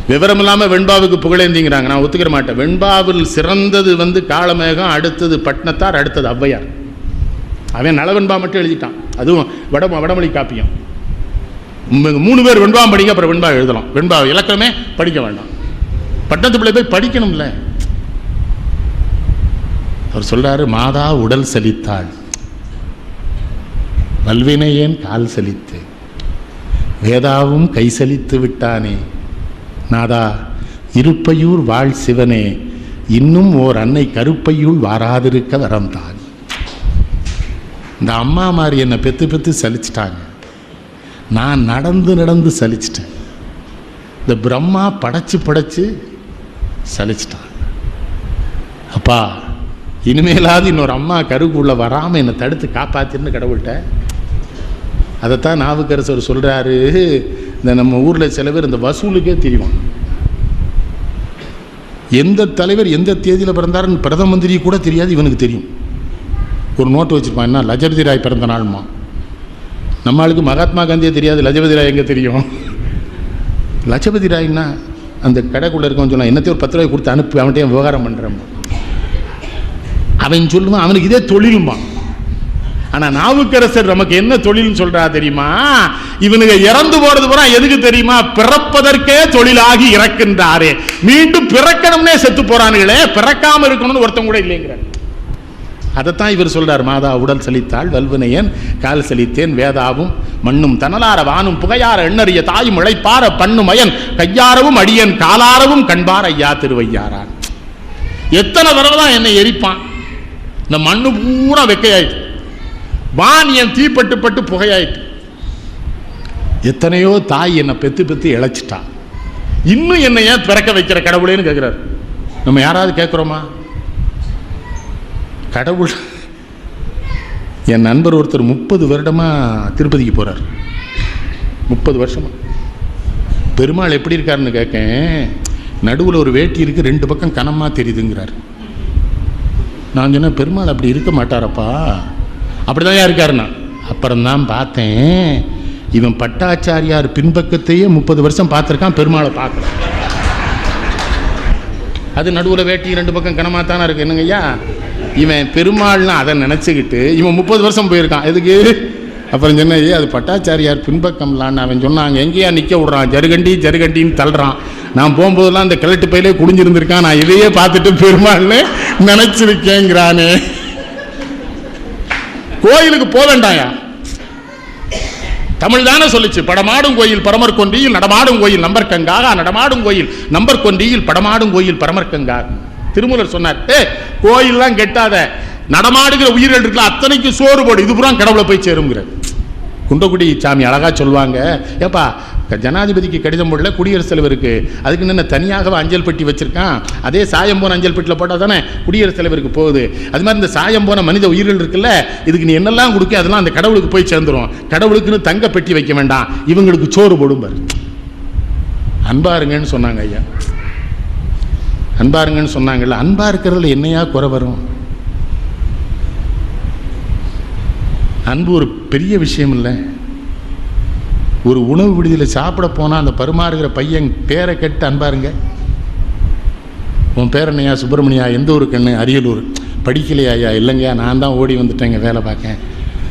Speaker 2: விவரம் இல்லாமல் வெண்பாவுக்கு புகழேந்திங்கிறாங்க, நான் ஒத்துக்கிற மாட்டேன். வெண்பாவில் சிறந்தது காளமேகம், அடுத்தது பட்னத்தார், அடுத்தது ஔவையார். அவன் நலவெண்பா மட்டும் எழுதிட்டான், அதுவும் வடமொழி காப்பியம். 3 பேர் வெண்பா படிக்க, அப்புறம் வெண்பா எழுதலாம். வெண்பா இலக்கணமே படிக்க வேண்டாம், பட்டணத்து பிள்ளை போய் படிக்கணும்ல. அவர் சொல்றாரு, மாதா உடல் சலித்தாள், வல்வினையேன் கால் சலித்து, வேதாவும் கை சலித்து விட்டானே, நாதா இருப்பையூர் வாழ் சிவனே, இன்னும் ஓர் அன்னை கருப்பையுள் வாராதிருக்க வரம்தான். இந்த அம்மா மாதிரி என்னை பெத்து சலிச்சிட்டாங்க, நான் நடந்து சலிச்சிட்டேன். இந்த பிரம்மா படைச்சு சலிச்சிட்டான். அப்பா இனிமேலாவது இன்னொரு அம்மா கருக்குள்ள வராமல் என்னை தடுத்து காப்பாத்தின்னு கடவுள்கிட்ட. அதைத்தான் நாவுக்கரசர் சொல்கிறாரு. இந்த நம்ம ஊரில் சில பேர் இந்த வசூலுக்கே தெரியும், எந்த தலைவர் எந்த தேதியில் பிறந்தாருன்னு பிரதம மந்திரி கூட தெரியாது, இவனுக்கு தெரியும். ஒரு நோட்டு வச்சுருப்பான், என்ன லஜபதி ராய் பிறந்த நாள்மா. நம்ம ஆளுக்கு மகாத்மா காந்தியே தெரியாது, லஜபதி ராய் எங்கே தெரியும்? லஜபதி ராய்னா அந்த கடைக்குள்ளே இருக்கவன் சொன்னான், என்னத்தையும் ஒரு 10 ரூபாய் கொடுத்து அனுப்பி அவன்கிட்ட விவகாரம் பண்ணுறான். அவன் சொல்லுவான், அவனுக்கு இதே தொழிலுமா. ஆனால் நாவுக்கரசர் நமக்கு என்ன தொழில்னு சொல்றா தெரியுமா? இவனுங்க இறந்து போறது பூரா எதுக்கு தெரியுமா? பிறப்பதற்கே தொழிலாகி இறக்கின்றாரே, மீண்டும் பிறக்கணும்னே செத்து போறானுங்களே, பிறக்காம இருக்கணும்னு ஒருத்தன் கூட இல்லைங்கிறார். அதைத்தான் இவர் சொல்றார், மாதா உடல் சலித்தாள் வல்வினையன் கால் சலித்தேன், வேதாவும் மண்ணும் தனலார வானும் புகையார எண்ணறிய தாயும் இழைப்பார பண்ணுமயன் கையாரவும் அடியன் காலாரவும் கண்பார் ஐயா திருவையாரான். எத்தனை தடவை தான் என்னை எரிப்பான், இந்த மண்ணு பூரா வெக்கையாயிட்டு, வானியன் தீப்பட்டு பட்டு புகையாயிட்டு. எத்தனையோ தாய் என்னை பெத்து பெத்து இழைச்சிட்டா, இன்னும் என்னை ஏன் பிறக்க வைக்கிற கடவுளேன்னு கேட்கிறார். நம்ம யாராவது கேட்குறோமா? கடவுள். என் நண்பர் ஒருத்தர் 30 வருடமா திருப்பதிக்கு போறார். 30 வருஷமா. பெருமாள் எப்படி இருக்காருன்னு கேட்கேன். நடுவில் ஒரு வேட்டி இருக்கு, 2 பக்கம் கனமா தெரியுதுங்கிறார். நான் சொன்னேன், பெருமாள் அப்படி இருக்க மாட்டாரப்பா. அப்படிதான் இருக்காருண்ணா. அப்புறம்தான் பார்த்தேன், இவன் பட்டாச்சாரியார் பின்பக்கத்தையே 30 வருஷம் பார்த்துருக்கான், பெருமாளை பார்க்கல. அது நடுவில் வேட்டி 2 பக்கம் கனமாக தானே இருக்கு. என்னங்க ஐயா, இவன் பெருமாள்னா அதை நினச்சிக்கிட்டு இவன் 30 வருஷம் போயிருக்கான். எதுக்கு? அப்புறம் சொன்ன, அது பட்டாச்சாரியார் பின்பக்கம்லான்னு அவன் சொன்னாங்க. எங்கேயா நிற்க விட்றான், ஜருகண்டி ஜருகண்டின்னு தள்ளுறான். நான் போகும்போதெல்லாம் அந்த கிழட்டு பையிலே குடிஞ்சிருந்திருக்கான், நான் இதையே பார்த்துட்டு பெருமாள்னு நினச்சிருக்கேங்கிறானே. கோயிலுக்கு போக வேண்டாயா? தமிழ் தானே சொல்லிச்சு, படமாடும் கோயில் பரமர் கொன்றியில் நடமாடும் கோயில் நம்பர்கங்காக, நடமாடும் கோயில் நம்பர் கொன்றியில் படமாடும் கோயில் பரமர்கங்காக. திருமூலர் சொன்னார், கோயில்லாம் கெட்டாத, நடமாடுகிற உயிர்கள் இருக்குல்ல அத்தனைக்கு சோறு போடு, இது புறம் கடவுளை போய் சேருங்கிற. குண்டக்குடி சாமி அழகா சொல்லுவாங்க, ஏப்பா ஜனாதிபதிக்கு கடிதம் போடல, குடியரசுத் தலைவருக்கு, அதுக்கு என்ன தனியாக அஞ்சல் பெட்டி வச்சிருக்கான், அதே சாயம் போன அஞ்சல் பெட்டியில் போட்டால் தானே குடியரசுத் தலைவருக்கு போகுது. அது மாதிரி இந்த சாயம் போன மனித உயிர்கள் இருக்குல்ல, இதுக்கு நீ என்னெல்லாம் கொடுக்க அதெல்லாம் அந்த கடவுளுக்கு போய் சேர்ந்துடும். கடவுளுக்குன்னு தங்க பெட்டி வைக்க வேண்டாம், இவங்களுக்கு சோறு போடும்பார். அன்பாருங்கன்னு சொன்னாங்க ஐயா, அன்பாருங்கன்னு சொன்னாங்கல்ல. அன்பா இருக்கிறதுல என்னையா குறை வரும்? அன்பு ஒரு பெரிய விஷயம் இல்லை. ஒரு உணவு விடுதியில் சாப்பிட போனால் அந்த பரிமாறுகிற பையன் பேரை கேட்டு அன்பாருங்க. உன் பேர் என்னையா? சுப்பிரமணியா. எந்த ஊரு கண்ணு? அரியலூர். படிக்கலையா? இல்லைங்கய்யா, நான் தான் ஓடி வந்துட்டேங்க வேலை பார்க்கேன்.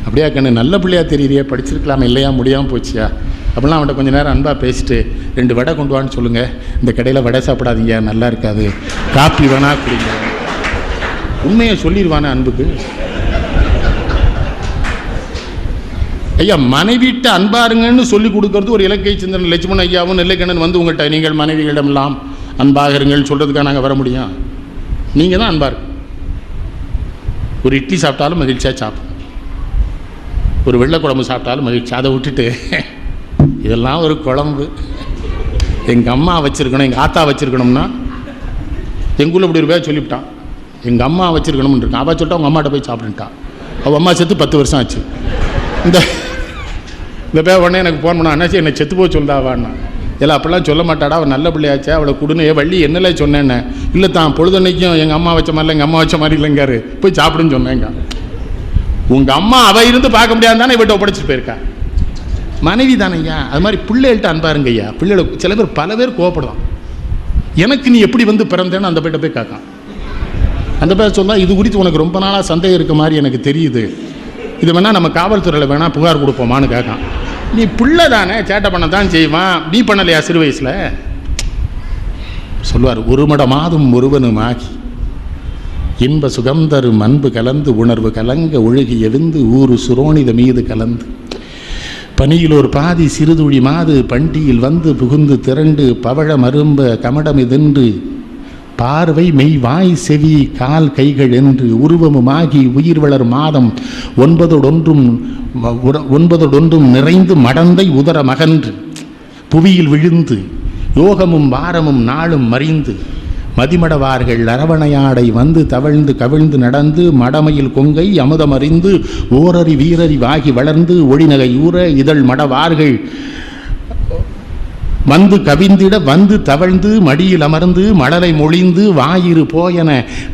Speaker 2: அப்படியா கண்ணு, நல்ல பிள்ளையா தெரியுறியா, படிச்சிருக்கலாமா? இல்லையா, முடியாமல் போச்சியா? அப்படிலாம் அவன்கிட்ட கொஞ்சம் நேரம் அன்பாக பேசிட்டு 2 வடை கொண்டு வான்னு சொல்லுங்கள், இந்த கடையில் வடை சாப்பிடாதீங்க, நல்லா இருக்காது, காப்பி வேணா குடிங்க. உண்மையை சொல்லிடுவானே அன்புக்கு. ஐயா, மனைவிட்ட அன்பாருங்கன்னு சொல்லி கொடுக்கறது ஒரு இலக்கை சிந்தனை. லட்சுமணன் ஐயாவும் நெல்லைக்கண்ணன் வந்து உங்கள்கிட்ட நீங்கள் மனைவிகளிடமெல்லாம் அன்பாக இருங்கள் சொல்கிறதுக்காக நாங்கள் வர முடியும்? நீங்கள் தான் அன்பார். ஒரு இட்லி சாப்பிட்டாலும் மகிழ்ச்சியாக சாப்பிடும், ஒரு வெள்ளை குழம்பு சாப்பிட்டாலும் மகிழ்ச்சி. அதை விட்டுட்டு இதெல்லாம் ஒரு குழம்பு, எங்கள் அம்மா வச்சுருக்கணும், எங்கள் ஆத்தா வச்சுருக்கணும்னா, எங்கள் ஊரில் இப்படி ஒரு பேர் சொல்லிவிட்டான், எங்கள் அம்மா வச்சுருக்கணும்னு இருக்கான். அவள் சொல்லிட்டா அவங்க அம்மாட்ட போய் சாப்பிட்டுட்டான். அவள் அம்மா செத்து 10 வருஷம் ஆச்சு. இந்த பேர் உடனே எனக்கு ஃபோன் பண்ணா, அண்ணாச்சி என்னை செத்து போய் சொல்லுதாவான்னா. இல்லை அப்படிலாம் சொல்ல மாட்டாடா, அவள் நல்ல பிள்ளையாச்சு, அவளை கொடுன்னு வள்ளி என்னலே சொன்னேன்னு. இல்லை தான் பொழுதன்னைக்கும் எங்கள் அம்மா வச்ச மாதிரி இல்லை, எங்கள் அம்மா வச்ச மாதிரி இல்லைங்காரு, போய் சாப்பிடுன்னு சொன்னேங்க. உங்கள் அம்மா அவள் இருந்து பார்க்க முடியாது தானே இவட்ட ஒப்படைச்சிட்டு போயிருக்கா. மனைவி தானேய்யா. அது மாதிரி பிள்ளைகள்கிட்ட அன்பாருங்க ஐயா. பிள்ளைகளை சில பேர் பல பேர் கோவப்படுவான், எனக்கு நீ எப்படி வந்து பிறந்தேன்னு அந்த பேர்ட்ட போய் கேட்கான். அந்த பேர் சொன்னால், இது குறித்து உனக்கு ரொம்ப நாளாக சந்தேகம் இருக்க மாதிரி எனக்கு தெரியுது, இது வேணால் நம்ம காவல்துறையில் வேணால் புகார் கொடுப்போமான்னு கேட்கான். நீ பிள்ளை தானே, சேட்டை பண்ண தான் செய்வான், நீ பண்ணலையா சிறு வயசில்? சொல்லுவார், ஒரு மடமாதும் ஒருவனுமாகி இன்ப சுகந்தரும் அன்பு கலந்து உணர்வு கலங்க ஒழுகி எழுந்து ஊரு சுரோனித மீது கலந்து பனியில் ஒரு பாதி சிறுதுளி மாது பண்டியில் வந்து புகுந்து திரண்டு பவழ மரும்ப கமடமிதென்று பார்வை மெய் வாய் செவி கால் கைகள் என்று உருவமுமாகி உயிர் வளர் மாதம் 9 நிறைந்து மடந்தை உதர மகன்று புவியில் விழுந்து யோகமும் வாரமும் நாளும் மறிந்து மதிமடவார்கள் அரவணையாடை வந்து தவழ்ந்து கவிழ்ந்து நடந்து மடமையில் கொங்கை அமுதமறிந்து ஓரறி வீரறி வாகி வளர்ந்து ஒளிநகை ஊற இதழ் மடவார்கள் வந்து கவிந்திட வந்து தவழ்ந்து மடியில் அமர்ந்து மழலை மொழிந்து வாயிறு போயன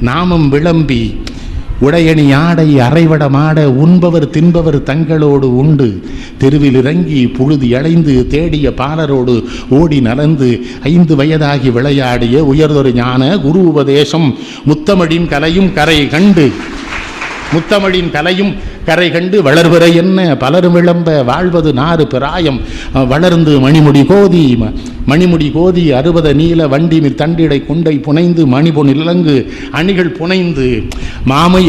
Speaker 2: நாமம் விளம்பி உடையணி ஆடை அரைவடமாட உண்பவர் தின்பவர் தங்களோடு உண்டு தெருவில் இறங்கி புழுதி அடைந்து தேடிய பாலரோடு ஓடி நலந்து 5 வயதாகி விளையாடிய உயர்தொரு ஞான குரு உபதேசம் முத்தமிழின் கலையும் கரை கண்டு முத்தமிழின் கலையும் கரை கண்டு வளர்வரை என்ன பலரும் விளம்ப வாழ்வது நாறு பிராயம் வளர்ந்து மணிமுடி கோதி 60 நீல வண்டிமில் தண்டிடை குண்டை புனைந்து மணிபொன் இலங்கு அணிகள் புனைந்து மாமை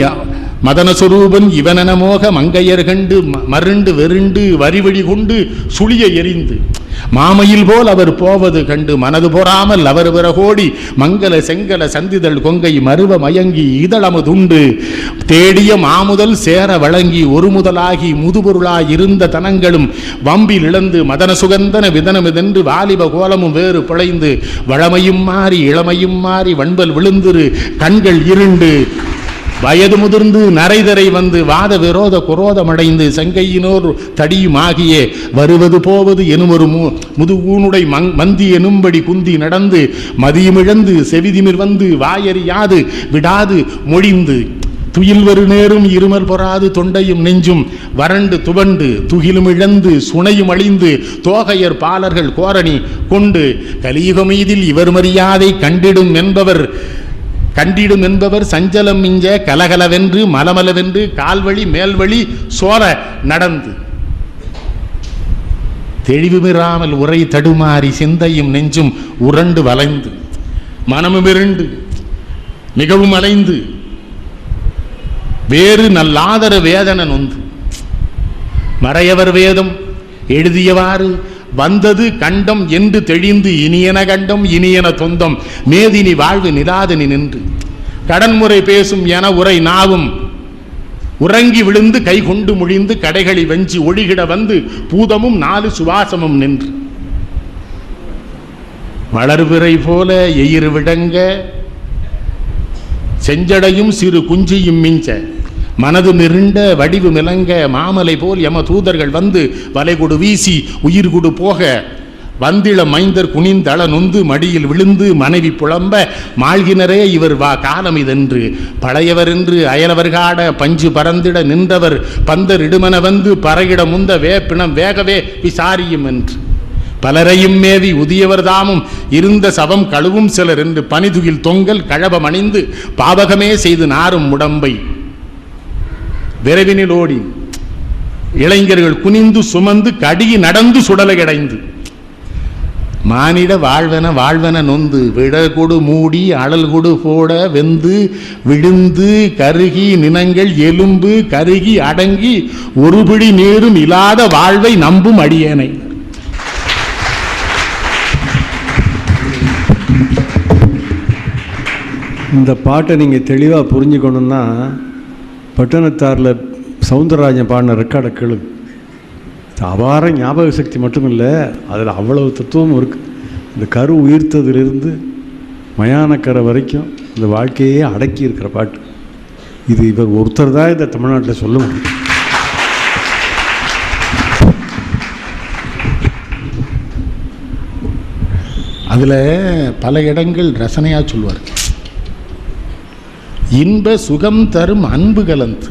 Speaker 2: மதனஸ்வரூபன் இவனென மோக மங்கையர் கண்டு மருண்டு வெருண்டு வரிவழி கொண்டு சுழிய எறிந்து மாமையில் போல் அவர் போவது கண்டு மனது பொறாமல் அவர் பிறகோடி மங்கள செங்கல சந்திதழ் கொங்கை மருவ மயங்கி இதழமுதுண்டு தேடிய மாமுதல் சேர வழங்கி ஒரு முதலாகி முதுபொருளாய் இருந்த தனங்களும் வம்பில் இழந்து மதன சுகந்தன விதனமிதென்று வாலிப கோலமும் வேறு பிழைந்து வளமையும் மாறி இளமையும் மாறி வன்பல் விழுந்திரு கண்கள் இருண்டு வயது முதிர்ந்து நரைதரை வந்து வாத விரோத குரோதமடைந்து செங்கையினோர் தடியுமாகியே வருவது போவது எனும் ஒரு முதுகூனுடை மந்தி எனும்படி குந்தி நடந்து மதியமிழந்து செவிதிமிர் வந்து வாயறியாது விடாது மொழிந்து துயில்வரு நேரும் இருமல் பொறாது தொண்டையும் நெஞ்சும் வறண்டு துவண்டு துகிலும் இழந்து சுனையும் அழிந்து தோகையர் பாலர்கள் கோரணி கொண்டு கலியுகமீதில் இவர் மரியாதை கண்டிடும் என்பவர் சஞ்சலம் மிஞ்ச கலகலவென்று மலமலவென்று கால்வழி மேல்வழி சோர நடந்து தெளிவுமிராமல் உரை தடுமாறி சிந்தையும் நெஞ்சும் உரண்டு வளைந்து மனமுமிரண்டு மிகவும் அலைந்து வேறு நல்லாதர வேதன நொந்து மறையவர் வேதம் எழுதியவாறு வந்தது கண்டம் என்று தெளிந்து இனியன கண்டம் இனியன தொந்தம் மேதினி வாழ்வு நிலாதனி நின்று கடன்முறை பேசும் என உரை நாவும் உறங்கி விழுந்து கை கொண்டு முழிந்து கடைகளை வெஞ்சி ஒழிகிட வந்து பூதமும் 4 சுவாசமும் நின்று வளர்விரை போல எயிறு விடங்க செஞ்சடையும் சிறு குஞ்சியும் மிஞ்ச மனது நிருண்ட வடிவு மிளங்க மாமலை போல் எம தூதர்கள் வந்து வளைகுடு வீசி உயிர் குடு போக வந்திள மைந்தர் குனிந்தள நொந்து மடியில் விழுந்து மனைவி புலம்ப மாழ்கினரே இவர் வா காலம் இதென்று பழையவர் என்று அயலவர் காட பஞ்சு பறந்திட நின்றவர் பந்தர் இடுமன வந்து பறையிட முந்த வேப்பினம் வேகவே விசாரியும் என்று பலரையும் மேவி உதியவர் தாமும் இருந்த சவம் கழுவும் சிலர் என்று பனிதுகில் தொங்கல் கழபம் அணிந்து பாவகமே செய்து நாரும் உடம்பை விரைவினில் ஓடி இளைஞர்கள் குனிந்து சுமந்து கடிகி நடந்து சுடலை அடைந்து மானிட வாழ்வன நொந்து விடகொடு மூடி அழல் கொடு போட வெந்து விழுந்து கருகி நினங்கள் எலும்பு கருகி அடங்கி ஒருபிடி நீரும் இல்லாத வாழ்வை நம்பும் அடியேனை.
Speaker 3: இந்த பாட்டை நீங்கள் தெளிவாக புரிஞ்சுக்கணுன்னா பட்டணத்தாரில் சவுந்தரராஜன் பாடின ரெக்கார்டை கேளு. அபார ஞாபக சக்தி மட்டும் இல்லை, அதில் அவ்வளவு தத்துவம் இருக்குது. இந்த கரு உயிர்த்ததிலிருந்து மயானக்கரை வரைக்கும் இந்த வாழ்க்கையே அடக்கி இருக்கிற பாட்டு இது. இவர் ஒருத்தர் தான் இந்த தமிழ்நாட்டில் சொல்ல முடியும்.
Speaker 2: அதில் பல இடங்கள் ரசனையாக சொல்வார். இன்ப சுகம் தரும் அன்பு கலந்து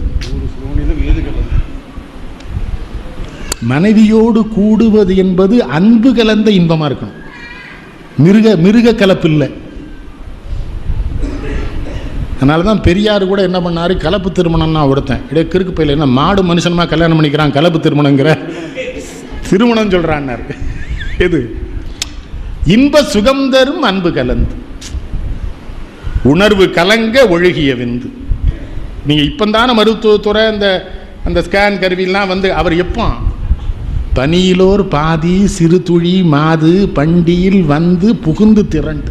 Speaker 2: மனைவியோடு கூடுவது என்பது அன்பு கலந்த இன்பமாக இருக்கணும், மிருக கலப்பு இல்லை. அதனால தான் பெரியார் கூட என்ன பண்ணார், கலப்பு திருமணம்னா ஒருத்தன் இடே கிறுக்கு பையில என்ன மாடு மனுஷனமா கல்யாணம் பண்ணிக்கிறான், கலப்பு திருமணங்கிற திருமணம் சொல்கிறான்னார். எது இன்ப சுகம் தரும் அன்பு கலந்து உணர்வு கலங்க ஒழுகிய விந்து. நீங்கள் இப்போ தானே மருத்துவத்துறை அந்த ஸ்கேன் கருவிலாம் வந்து அவர் எப்போ பனியிலோர் பாதி சிறு துளி மாது பண்டியில் வந்து புகுந்து திரண்டு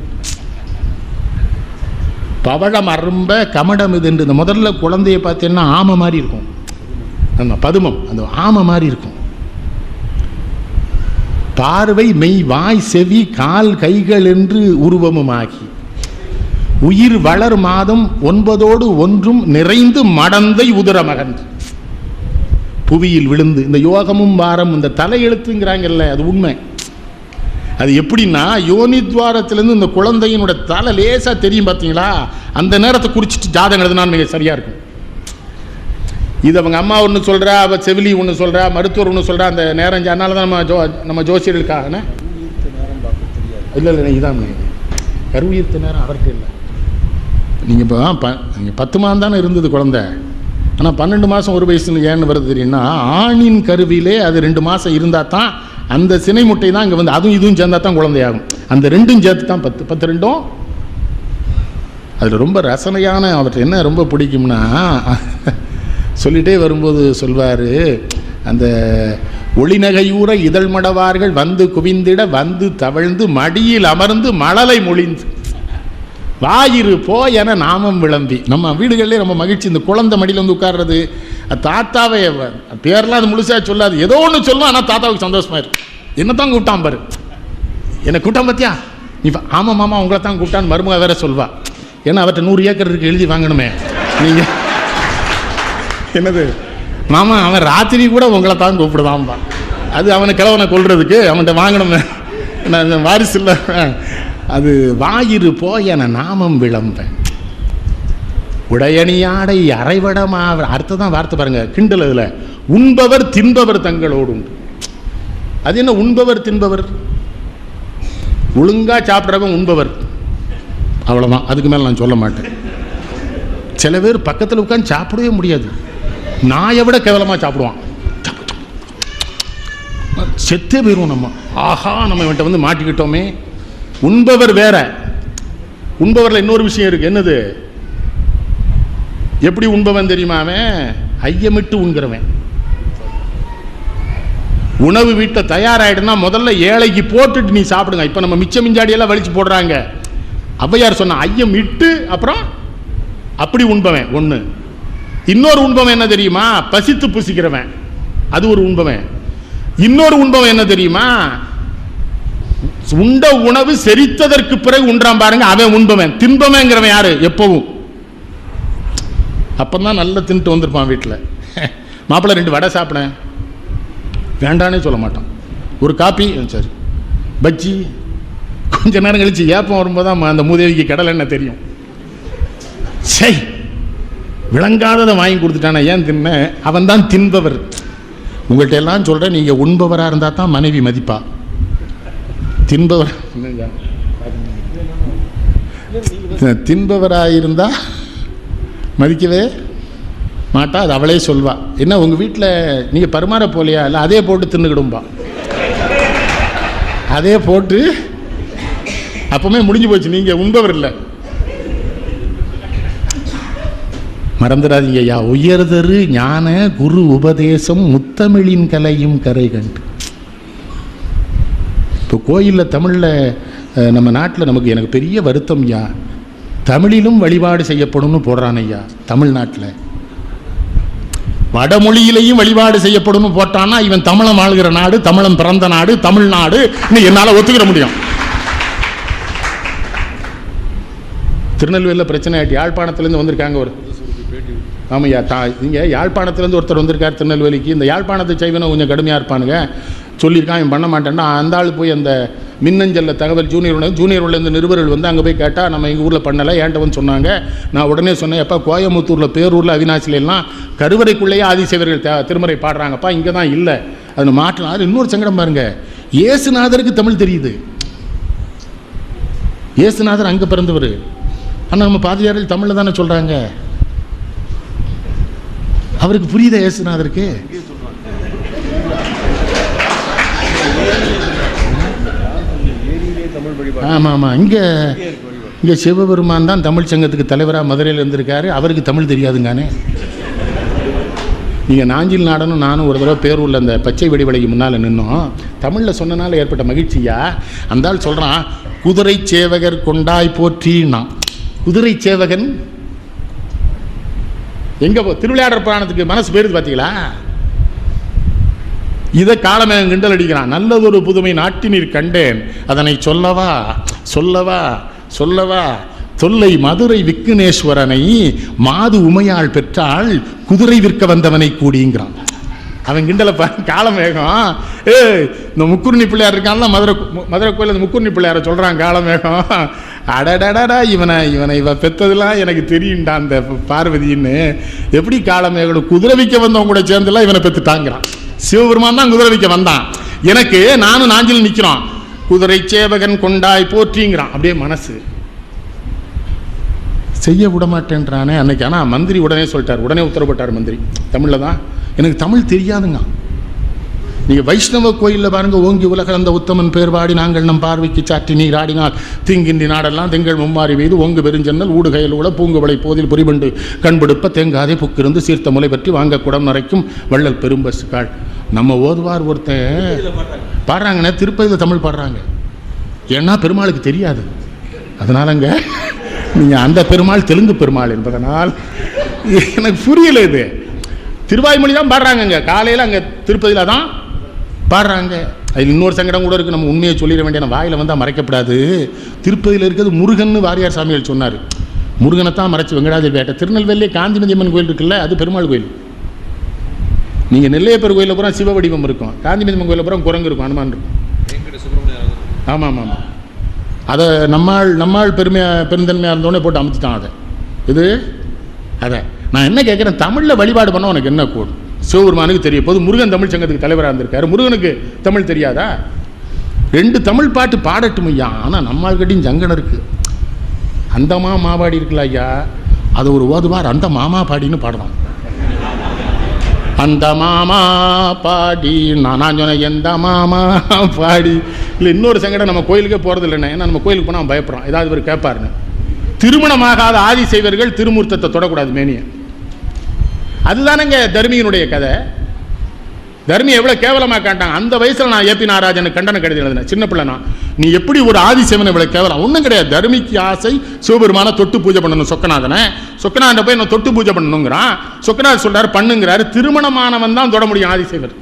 Speaker 2: பவழம் அரும்ப கமடம் இது என்று. இந்த முதல்ல குழந்தைய பார்த்தீங்கன்னா ஆமை மாதிரி இருக்கும், அந்த பதுமம் அந்த ஆமை மாதிரி இருக்கும். பார்வை மெய் வாய் செவி கால் கைகள் என்று உருவமுமாகி உயிர் வளர் மாதம் 9 ஒன்றும் நிறைந்து மடந்தை உதர மகன் புவியில் விழுந்து. இந்த யோகமும் வாரம் இந்த தலையெழுத்துங்கிறாங்கல்ல, அது உண்மை. அது எப்படின்னா யோனித்வாரத்திலேருந்து இந்த குழந்தையினோட தலை லேசாக தெரியும் பார்த்தீங்களா, அந்த நேரத்தை குறிச்சிட்டு ஜாதகம் எழுதுனா மிக சரியாக இருக்கும். இது அவங்க அம்மா ஒன்று சொல்கிறா, அவள் செவிலி ஒன்று சொல்கிறா, மருத்துவர் ஒன்று சொல்கிறா, அந்த நேரம். அதனால தான் நம்ம ஜோசியர்களுக்காக இல்லை இதான் கருவுயிர்த்த நேரம் அவர்கிட்ட இல்லை. நீங்கள் இப்போ நீங்கள் 10 மாதம் தானே இருந்தது குழந்தை, ஆனால் 12 மாதம் 1 வயசுன்னு ஏன்னு வருது தெரியும்னா, ஆணின் கருவிலே அது 2 மாதம் இருந்தால் தான் அந்த சினை முட்டை தான் இங்கே வந்து அதுவும் இதுவும் சேர்ந்தா தான் குழந்தையாகும். அந்த ரெண்டும் சேர்த்து தான் 10 ரெண்டும். அதில் ரொம்ப ரசனையான அவர்கிட்ட என்ன ரொம்ப பிடிக்கும்னா, சொல்லிகிட்டே வரும்போது சொல்வார், அந்த ஒளிநகையூற இதழ் மடவார்கள் வந்து குவிந்திட வந்து தவழ்ந்து மடியில் அமர்ந்து மழலை மொழிந்து வாயிரு போ என நாமம் விளம்பி. நம்ம வீடுகளிலே ரொம்ப மகிழ்ச்சி, இந்த குழந்தை மடியில் வந்து உட்கார்றது. தாத்தாவை பேரெல்லாம் அது முழுசாக சொல்லாது, ஏதோ ஒன்று சொல்லுவோம், ஆனால் தாத்தாவுக்கு சந்தோஷமா இருக்கு. என்னத்தான் கூப்பிட்டான் பாரு, என்னை கூப்பிட்டான் பார்த்தியா நீ, ஆமாம் மாமா உங்களை தான் கூப்பிட்டான்னு மருமக வேற சொல்வா. ஏன்னா அவர்கிட்ட 100 ஏக்கர் இருக்கு, எழுதி வாங்கணுமே. நீங்கள் என்னது மாமா, அவன் ராத்திரி கூட உங்களை தான் கூப்பிடுதான்பா. அது அவனை கிழவனை கொள்றதுக்கு அவன்கிட்ட வாங்கணுமே, நான் வாரிசு இல்லை. அது வாயிரு போயன நாமம் விளம்பேன் உடையணியாடை அரைவடமா. அர்த்தம் தான் வார்த்தை பாருங்க, கிண்டல். அதில் உண்பவர் தின்பவர் தங்களோடு உண்டு. அது என்ன உண்பவர் தின்பவர்? ஒழுங்கா சாப்பிட்றவன் உண்பவர், அவ்வளோதான். அதுக்கு மேலே நான் சொல்ல மாட்டேன். சில பேர் பக்கத்தில் உட்காந்து சாப்பிடவே முடியாது, நாயை விட கேவலமாக சாப்பிடுவான். செத்தே போயிடுவோம் நம்ம. ஆஹா, நம்ம இவன்ட்ட வந்து மாட்டிக்கிட்டோமே. உண்பவர் வேற. உண்பவரில் இன்னொரு விஷயம் இருக்கு. என்னது? எப்படி உண்பவன் தெரியுமா? அவன் ஐயமிட்டு உண்கிறவன். உணவு வீட்டில் தயாராகிடுனா முதல்ல ஏழைக்கு போட்டுட்டு நீ சாப்பிடுங்க. இப்போ நம்ம மிச்ச மிஞ்சாடியெல்லாம் வலிச்சு போடுறாங்க. ஔவையார் சொன்ன ஐயம் இட்டு அப்புறம் அப்படி உண்பவன் ஒன்று. இன்னொரு உண்பவன் என்ன தெரியுமா? பசித்து புசிக்கிறவன், அது ஒரு உண்பவன். இன்னொரு உண்பவன் என்ன தெரியுமா? உண்ட உணவு செரித்ததற்கு பிறகு உண்றான் பாருங்க, அவன் உண்பவன். தின்பவன்கிறவன் யாரு? எப்பவும் அப்பதான் நல்லா தின்ட்டு வந்திருப்பான் வீட்டில். மாப்பிள்ளை 2 வடை சாப்பிடேன், வேண்டானே சொல்ல மாட்டான். ஒரு காப்பி, சரி. பஜ்ஜி, கொஞ்ச நேரம் கழிச்சு ஏப்பம் வரும்போது தான் அந்த மூதேவிக்கு கடலை என்ன தெரியும். சரி, விளங்காததை வாங்கி கொடுத்துட்டான, ஏன் தின்ன? அவன் தான் தின்பவர். உங்கள்கிட்ட எல்லாம் சொல்கிறேன், நீங்கள் உண்பவராக இருந்தால் தான் மனைவி மதிப்பா. தின்பவராக இருந்தால் மதிக்கவே மாட்டா. அது அவளே சொல்வா. என்ன உங்கள் வீட்டில் நீங்கள் பரிமாற போலையா? இல்லை, அதே போட்டு தின்னுக்கிடும்பா. அதே போட்டு அப்பவுமே முடிஞ்சு போச்சு, நீங்கள் உண்பவர் இல்லை. மறந்துடாதீங்க ஐயா. உயர்தரு ஞான குரு உபதேசம் முத்தமிழின் கலையும் கரை கண்டு. இப்போ கோயிலில் தமிழில் நம்ம நாட்டில் நமக்கு எனக்கு பெரிய வருத்தம் ஐயா, தமிழிலும் வழிபாடு செய்யப்படும்னு போடுறான் ஐயா. தமிழ்நாட்டில் வடமொழியிலையும் வழிபாடு செய்யப்படும்னு போட்டான்னா இவன் தமிழன் வாழ்கிற நாடு, தமிழன் பிறந்த நாடு, தமிழ்நாடு என்னால் ஒத்துக்கிற முடியும். திருநெல்வேலியில் பிரச்சனை ஆகிட்டு, யாழ்ப்பாணத்துலேருந்து வந்திருக்காங்க ஒரு. ஆமையா, இங்கே யாழ்ப்பாணத்துலேருந்து ஒருத்தர் வந்திருக்கார் திருநெல்வேலிக்கு. இந்த யாழ்ப்பாணத்து சைவனை கொஞ்சம் கடுமையாக இருப்பானுங்க. சொல்லியிருக்கான், இவன் பண்ண மாட்டேன்னா. அந்த ஆள் போய் அந்த மின்னஞ்சலில் தகவல் ஜூனியர் உள்ள இந்த நிருபர்கள் வந்து அங்கே போய் கேட்டால் நம்ம எங்கள் ஊரில் பண்ணலை, ஏன்ட்ட வந்து சொன்னாங்க. நான் உடனே சொன்னேன், எப்போ கோயம்புத்தூரில், பேரூரில், அவினாசிலாம் கருவறைக்குள்ளேயே ஆதிசேவர்கள் திருமறை பாடுறாங்கப்பா, இங்கே தான் இல்லை, அது மாற்றலாம். இன்னொரு சங்கடம் பாருங்க, இயேசுநாதருக்கு தமிழ் தெரியுது. இயேசுநாதர் அங்கே பிறந்தவர், ஆனால் நம்ம பாதிரியாரில் தமிழில் தானே சொல்கிறாங்க. அவருக்கு புரியுதா இயேசுநாதருக்கு? ஆமாம் ஆமாம். இங்கே சிவபெருமான் தான் தமிழ் சங்கத்துக்கு தலைவராக மதுரையில் இருந்திருக்காரு. அவருக்கு தமிழ் தெரியாதுங்கானே. நீங்கள் நாஞ்சில் நாடனும் நானும் ஒரு தடவை பேரூரில் அந்த பச்சை வெடிவலைக்கு முன்னால் நின்னோம். தமிழில் சொன்னனால ஏற்பட்ட மகிழ்ச்சியா, அந்த ஆள் சொல்கிறான், குதிரை சேவகர் கொண்டாய் போற்றினா. குதிரை சேவகன் எங்கே திருவிளையாடற் புராணத்துக்கு மனசு போயிருது பார்த்தீங்களா? இதை காலமேகம் கிண்டல் அடிக்கிறான். நல்லதொரு புதுமை நாட்டினீர் கண்டேன், அதனை சொல்லவா சொல்லவா சொல்லவா. தொல்லை மதுரை விக்குனேஸ்வரனை மாது உமையாள் பெற்றாள், குதிரை விற்க வந்தவனை கூடிங்கிறான். அவன் கிண்டலை காலமேகம். இந்த முக்குருணி பிள்ளையார் இருக்கான்ல, மதுரை கோயில், அந்த முக்குருணி பிள்ளையாரை சொல்கிறான் காலமேகம். அடடடடா, இவ பெற்றதுலாம் எனக்கு தெரியும்டா அந்த பார்வதின்னு. எப்படி காலமேகம் குதிரை விற்க வந்தவங்க கூட சேர்ந்துலாம் இவனை பெற்றுட்டாங்கிறான். சிவபெருமான் தான் குதிரை விற்க வந்தான். எனக்கு நானும் நாஞ்சில் நிற்கிறோம், குதிரை சேவகன் கொண்டாய் போற்றிங்கிறான். அப்படியே மனசு செய்ய விட மாட்டேன்றானே அன்னைக்கு. ஆனால் மந்திரி உடனே சொல்லிட்டார், உடனே உத்தரவிட்டார் மந்திரி. தமிழில் தான், எனக்கு தமிழ் தெரியாதுங்க. நீங்கள் வைஷ்ணவ கோயிலில் பாருங்கள், ஓங்கி உலகளந்த உத்தமன் பேர் பாடி நாங்கள் நம் பார்வைக்கு சாற்றி நீர் ஆடினால் தீங்கின்றி நாடெல்லாம் திங்கள் மும்மாறி பெய்து ஓங்கு பெருஞ்சன்னல் ஊடுகையில் உள்ள பூங்குவளை போதில் புரிபண்டு கண்படுப்ப தேங்காதே புக்கிருந்து சீர்த்த முலை பற்றி வாங்க குடம் நரைக்கும் வள்ளல் பெரும்பசுக்காள் நம்ம ஓதுவார் ஒருத்தன் பாடுறாங்கண்ணே, திருப்பதியில் தமிழ் பாடுறாங்க. ஏன்னா பெருமாளுக்கு தெரியாது, அதனாலங்க நீங்கள் அந்த பெருமாள் தெலுங்கு பெருமாள் என்பதனால் எனக்கு புரியல. இது திருவாய்மொழி தான் பாடுறாங்கங்க, காலையில் அங்கே திருப்பதியில் தான் பாடுறாங்க. அது இன்னொரு சங்கடம் கூட இருக்குது, நம்ம உண்மையை சொல்லிட வேண்டிய வாயில் வந்தால் மறைக்கப்படாது. திருப்பதியில் இருக்கிறது முருகன் வாரியார் சாமிகள் சொன்னார். முருகனை தான் மறைச்சி வெங்கடாஜல் வேட்டை. திருநெல்வேலியே காந்திமதி அம்மன் கோயில் இருக்குல்ல, அது பெருமாள் கோயில். நீங்கள் நெல்லையப்பர் கோயிலில் பூரா சிவ வடிவம் இருக்கும், காந்திமதி அம்மன் கோயிலில் பூரா குரங்கு இருக்கும், அனுமான் இருக்கும். ஆமாம் ஆமாம் ஆமாம். அதை நம்மாள் பெருந்தன்மையாக இருந்தோடனே போட்டு அமைச்சிட்டான். அதை நான் என்ன கேட்குறேன், தமிழில் வழிபாடு பண்ண உனக்கு என்ன கூடும்? சிவபெருமானுக்கு தெரிய போது, முருகன் தமிழ் சங்கத்துக்கு தலைவராக இருந்திருக்காரு, முருகனுக்கு தமிழ் தெரியாதா? 2 தமிழ் பாட்டு பாடட்டும் ஐயா. ஆனால் நம்மாள்கிட்டையும் சங்கடம் இருக்குது. அந்த மாபாடி இருக்குல்ல ஐயா, அது ஒரு ஓதுவார் அந்த மாமா பாடின்னு பாடலாம். அந்த மாமா பாடி நான் சொன்னேன், எந்த மாமா பாடி. இல்லை இன்னொரு சங்கடம், நம்ம கோயிலுக்கே போகிறது இல்லைண்ணே. ஏன்னா நம்ம கோயிலுக்கு போனால் அவன் பயப்படுறான், ஏதாவது இவர் கேட்பாருன்னு. திருமணமாகாத ஆதிசைவர்கள் திருமூர்த்தத்தை தொடக்கூடாது மேனியை. அதுதானங்க தர்மியினுடைய கதை. தர்மி எவ்வளோ கேவலமாக காட்டாங்க. அந்த வயசில் நான் ஏபி நாராஜனுக்கு கண்டன கடிதம் எழுதினேன், சின்ன பிள்ளைனா. நீ எப்படி ஒரு ஆதிசேவனை இவ்வளோ கேவலம்? ஒன்றும் கிடையாது. தர்மிக்கு ஆசை சிவபெருமான தொட்டு பூஜை பண்ணணும். சொக்கநாதனை போய் என்ன தொட்டு பூஜை பண்ணணுங்கிறான். சொக்கநாதர் சொல்றாரு பண்ணுங்கிறாரு. திருமணமானவன் தான் தொட முடியும் ஆதிசேவர்.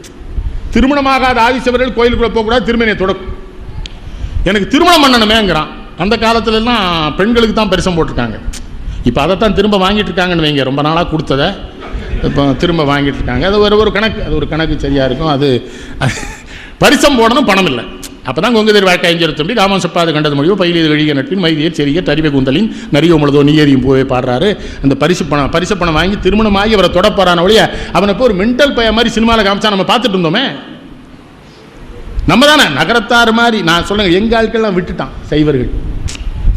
Speaker 2: திருமணமாகாத ஆதிசேவர்கள் கோயிலுக்குள்ளே போகக்கூடாது, திருமணியை தொடக்கும். எனக்கு திருமணம் பண்ணணுமேங்கிறான். அந்த காலத்துலலாம் பெண்களுக்கு தான் பரிசம் போட்டிருக்காங்க. இப்போ அதைத்தான் திரும்ப வாங்கிட்டு இருக்காங்கன்னு வைங்க. ரொம்ப நாளாக கொடுத்ததை இப்போ திரும்ப வாங்கிட்டு இருக்காங்க. அது ஒரு கணக்கு, அது ஒரு கணக்கு சரியாக இருக்கும். அது பரிசம் போடணும், பணம் இல்லை. அப்போ தான் கொங்குதேர் வாழ்க்கை அஞ்செடுத்தபடி ராமன் செப்பாது கண்டது மொழியோ பயிலியது கழிக நட்பின் மைதியர் செறிய தரிவை குந்தலின் நரிய உமளதோ நீயறியும் பூவே பாடுறாரு. அந்த பரிசு பணம் வாங்கி திருமணமாகி அவரை தொடப்பாரான ஒழிய அவனை போய் ஒரு மென்டல் பைய மாதிரி சினிமாவில் காமிச்சா நம்ம பார்த்துட்டு இருந்தோமே. நம்ம தானே நகரத்தார் மாதிரி. நான் சொல்லுங்க, எங்கள் ஆட்கள்லாம் விட்டுட்டான் சைவர்கள்.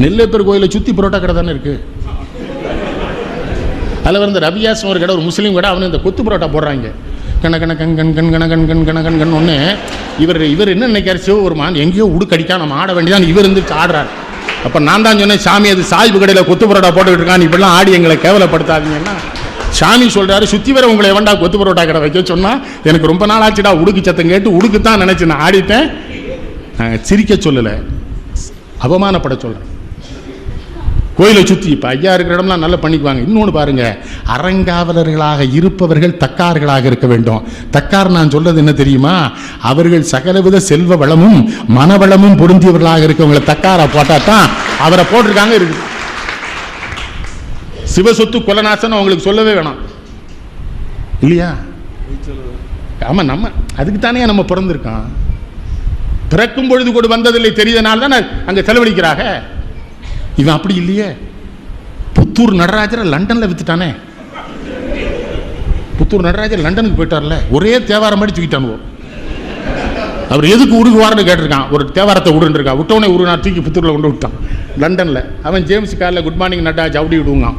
Speaker 2: நெல்லையப்பர் கோயிலை சுற்றி புரோட்டா கடை தானே இருக்குது. அதில் வந்து ரபியாஸ் ஒரு கடை, ஒரு முஸ்லீம் கடை, அவனு இந்த கொத்து புரோட்டா போடுறாங்க. கணக்கன் ஒன்று. இவர் என்ன நினைக்காரு, சிவபெருமான் எங்கேயோ உடுக்கடிக்கா, நம்ம ஆட வேண்டியதான். இவர் இருந்து ஆடுறாரு. அப்போ நான் தான் சொன்னேன், சாமி அது சாய்வு கடையில் கொத்து புரோட்டா போட்டுக்கிட்டு இருக்கான், இப்படிலாம் ஆடி எங்களை கேவலப்படுத்தாதீங்கன்னா. சாமி சொல்கிறாரு, சுற்றி வர உங்களை எவன்டா கொத்து புரோட்டா கடை வைக்க சொன்னால், எனக்கு ரொம்ப நாள் ஆச்சுடா உடுக்கு சத்தம் கேட்டு உடுக்கு தான் நினச்சி நான் ஆடிட்டேன். சிரிக்க சொல்லலை, அவமானப்பட சொல்கிறேன். கோயிலை சுற்றி இப்போ ஐயா இருக்கிற இடம்லாம் நல்லா பண்ணிக்குவாங்க. இன்னொன்று பாருங்கள், அறங்காவலர்களாக இருப்பவர்கள் தக்கார்களாக இருக்க வேண்டும். தக்கார் நான் சொல்றது என்ன தெரியுமா? அவர்கள் சகலவித செல்வ வளமும் மனவளமும் பொருந்தியவர்களாக இருக்கவங்களை தக்காரா போட்டா தான் அவரை போட்டிருக்காங்க. இருக்கு சிவசொத்து கொலநாசன் அவங்களுக்கு சொல்லவே வேணாம் இல்லையா? ஆமாம், நம்ம அதுக்கு தானே நம்ம பிறந்திருக்கோம். பிறக்கும் பொழுது கூட வந்ததில்லை தெரியுதனால தானே அங்கே செலவழிக்கிறாங்க. இவன் அப்படி இல்லையே. புத்தூர் நடராஜரை லண்டனில் வித்துட்டானே. புத்தூர் நடராஜர் லண்டனுக்கு போயிட்டார்ல, ஒரே தேவாரம் மாதிரி தூக்கிட்டானுவோ. அவர் எதுக்கு உருகுவார்னு கேட்டிருக்கான். ஒரு தேவாரத்தை உருண்டுருக்கான். விட்டவனே உருனா தூக்கி புத்தூரில் கொண்டு விட்டான் லண்டனில். அவன் ஜேம்ஸ் காலில் குட் மார்னிங் நட்டாச்சு அப்படி விடுவான்.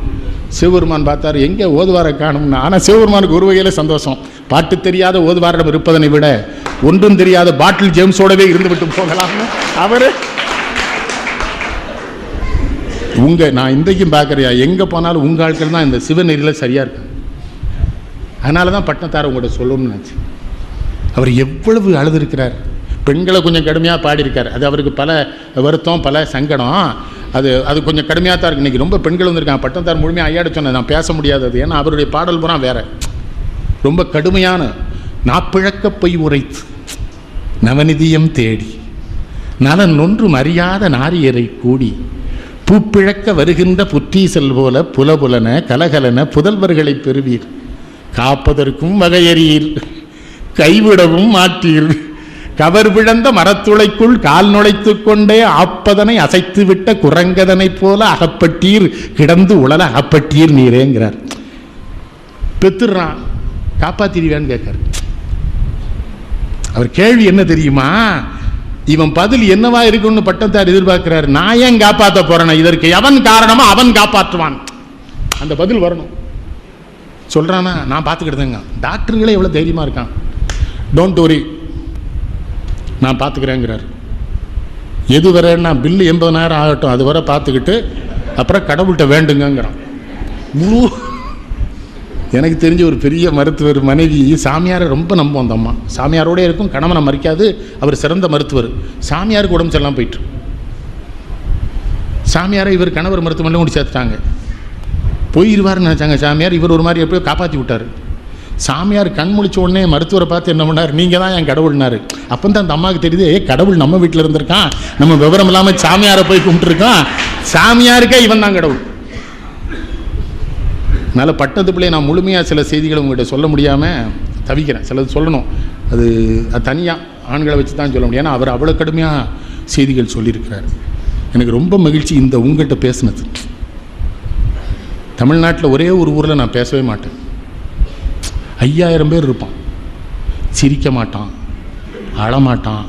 Speaker 2: சிவபெருமான் பார்த்தார், எங்கே ஓதுவாரை காணும்னா. ஆனால் சிவபெருமானுக்கு ஒரு வகையில் சந்தோஷம். பாட்டு தெரியாத ஓதுவாரிடம் இருப்பதனை விட ஒன்றும் தெரியாத பாட்டில் ஜேம்ஸோடவே இருந்து விட்டு போகலாம்னு அவர். நான் இன்றைக்கும் பார்க்குறியா, எங்கே போனாலும் உங்கள் ஆட்கள் தான் இந்த சிவநெறியில் சரியாக இருக்கு. அதனால தான் பட்டினத்தார் உங்கள்கிட்ட சொல்லணும்னு நினச்சி. அவர் எவ்வளவு அழுதுருக்கிறார். பெண்களை கொஞ்சம் கடுமையாக பாடியிருக்கார். அது அவருக்கு பல வருத்தம், பல சங்கடம். அது கொஞ்சம் கடுமையாக தான் இருக்குது. இன்றைக்கி ரொம்ப பெண்கள் வந்திருக்காங்க. பட்டினத்தார் முழுமையாக ஐயாட சொன்னேன், நான் பேச முடியாதது. ஏன்னா அவருடைய பாடல் பூரா வேற ரொம்ப கடுமையான. நாப்பிழக்க பொய் உரைத்து நவநிதியம் தேடி நலன் ஒன்றும் அறியாத நாரியரை கூடி பூப்பிழக்க வருகின்ற புற்றீசல் போல புலபுலன கலகலன புதல்வர்களை பெறுவீர். காப்பதற்கும் வகையறீர், கைவிடவும் மாட்டீர். கவர் விழந்த மரத்துளைக்குள் கால் நுழைத்து கொண்டே ஆப்பதனை அசைத்து விட்ட குரங்கதனைப் போல அகப்பட்டீர், கிடந்து உழல அகப்பட்டீர் நீரேங்கிறார். பெத்துறான், காப்பாத்திடுவேன்னு கேட்கார். அவர் கேள்வி என்ன தெரியுமா? இவன் பதில் என்னவா இருக்குன்னு பட்டத்தார் எதிர்பார்க்கிறார். நான் ஏன் காப்பாற்ற போறேன், இதற்கு எவன் காரணமோ அவன் காப்பாற்றுவான். அந்த பதில் வரணும். சொல்றானா, நான் பார்த்துக்கிட்டேங்க. டாக்டருங்களே எவ்வளவு தைரியமா இருக்கான். டோன்ட் வரி, நான் பார்த்துக்கிறேங்கிறார். எது வரேன்னா பில்லு 80,000 ஆகட்டும், அது வரை பார்த்துக்கிட்டு அப்புறம் கடவுள்கிட்ட வேண்டுங்கிறான். எனக்கு தெரிஞ்ச ஒரு பெரிய மருத்துவர் மனைவி சாமியாரை ரொம்ப நம்பும். அந்த அம்மா சாமியாரோடே இருக்கும், கணவனை மறிக்காது. அவர் சிறந்த மருத்துவர். சாமியாருக்கு உடம்பு சரியில்லாம போயிட்டு, சாமியாரை இவர் கணவர் மருத்துவமனையில் கொண்டு சேர்த்துட்டாங்க. போயிடுவார்னு நினச்சாங்க சாமியார். இவர் ஒரு மாதிரி எப்படியோ காப்பாற்றி விட்டார். சாமியார் கண் முழிச்ச உடனே மருத்துவரை பார்த்து என்ன பண்ணார், நீங்கள் தான் என் கடவுள்னாரு. அப்போ தான் அந்த அம்மாவுக்கு தெரியுது, கடவுள் நம்ம வீட்டில் இருந்திருக்கான், நம்ம விவரம் இல்லாமல் சாமியாரை போய் கும்பிட்டுருக்கான், சாமியாருக்கே இவன் தான் கடவுள். அதனால் பட்டத்து பிள்ளையை நான் முழுமையாக சில செய்திகளை உங்கள்கிட்ட சொல்ல முடியாமல் தவிக்கிறேன். சிலது சொல்லணும், அது தனியாக ஆண்களை வச்சு தான் சொல்ல முடியும். ஏன்னா அவர் அவ்வளோ கடுமையாக செய்திகள் சொல்லியிருக்கிறார். எனக்கு ரொம்ப மகிழ்ச்சி இந்த உங்கள்கிட்ட பேசினது. தமிழ்நாட்டில் ஒரே ஒரு ஊரில் நான் பேசவே மாட்டேன். 5000 பேர் இருப்பான், சிரிக்க மாட்டான், அழமாட்டான்,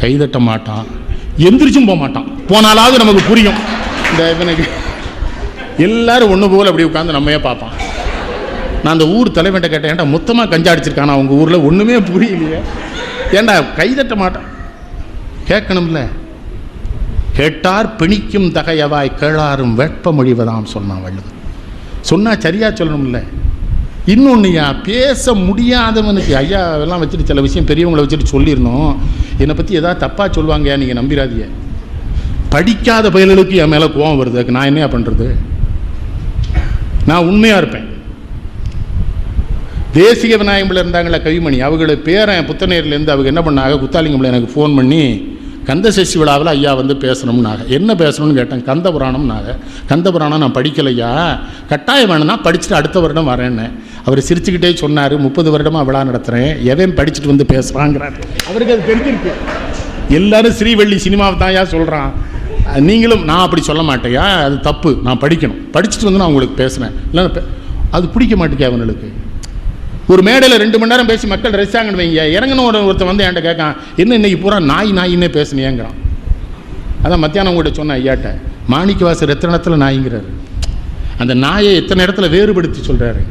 Speaker 2: கைதட்ட மாட்டான், எந்திரிச்சும் போக மாட்டான். போனாலாவது நமக்கு புரியும், இந்த இவனுக்கு எல்லாரும் ஒன்று போல் அப்படி உட்காந்து நம்மையே பார்ப்பான். நான் அந்த ஊர் தலைவன்ட்ட கேட்டேன், ஏன்டா மொத்தமாக கஞ்சா அடிச்சிருக்கானா அவங்க ஊரில், ஒன்றுமே புரியலையே, ஏன்டா கைதட்ட மாட்டான். கேட்கணும்ல, கேட்டார் பிணிக்கும் தகையவாய் கேளாரும் வேட்ப மொழிவதாம் சொன்னான் வள்ளுவர். சொன்னால் சரியாக சொல்லணும்ல. இன்னொன்றுயா, பேச முடியாதவனுக்கு ஐயா எல்லாம் வச்சுட்டு சில விஷயம் பெரியவங்களை வச்சுட்டு சொல்லிடணும். என்னை பற்றி எதாவது தப்பாக சொல்லுவாங்க, நீங்கள் நம்பிடாதீங்க. படிக்காத பயல்களுக்கு என் மேலே கோவம் வருது, அதுக்கு நான் என்னையா பண்ணுறது? நான் உண்மையாக இருப்பேன். தேசிக விநாயகம்பில் இருந்தாங்களே கவிமணி, அவங்களோட பேரன் புத்தநேரிலேருந்து அவங்க என்ன பண்ணாங்க, குத்தாலிங்கம்பில் எனக்கு ஃபோன் பண்ணி கந்த சஷ்டி விழாவில் ஐயா வந்து பேசணும்னாங்க. என்ன பேசணும்னு கேட்டேன். கந்த புராணம்னாங்க. கந்த புராணம் நான் படிக்கலையா, கட்டாயம் வேணும்னா படிச்சுட்டு அடுத்த வருடம் வரேன்னு. அவர் சிரிச்சுக்கிட்டே சொன்னார், 30 வருடமாக விழா நடத்துகிறேன், எவன் படிச்சுட்டு வந்து பேசுகிறாங்கிறார். அவருக்கு அது தெரிஞ்சிருக்கு. எல்லாரும் ஸ்ரீவள்ளி சினிமாவை தான் ஐயா சொல்கிறான், நீங்களும் நான் அப்படி சொல்ல மாட்டேயா, அது தப்பு, நான் படிக்கணும், படிச்சுட்டு வந்து நான் உங்களுக்கு பேசுகிறேன். இல்லைன்னா அது பிடிக்க மாட்டேங்க அவங்களுக்கு. ஒரு மேடையில் 2 மணி நேரம் பேசி மக்கள் ரசிச்சாங்கன்னு வைங்க, இறங்கணும் ஒருத்தர் வந்து என்கிட்ட கேட்கான், என்ன இன்னைக்கு பூரா நாயின்னே பேசுனியேங்கிறான். அதான் மத்தியானம் உங்கள்கிட்ட சொன்னேன் ஐயாட்ட, மாணிக்கவாசர் எத்தனை இடத்துல நாய்ங்கிறாரு, அந்த நாயை எத்தனை இடத்துல வேறுபடுத்தி சொல்கிறாரு,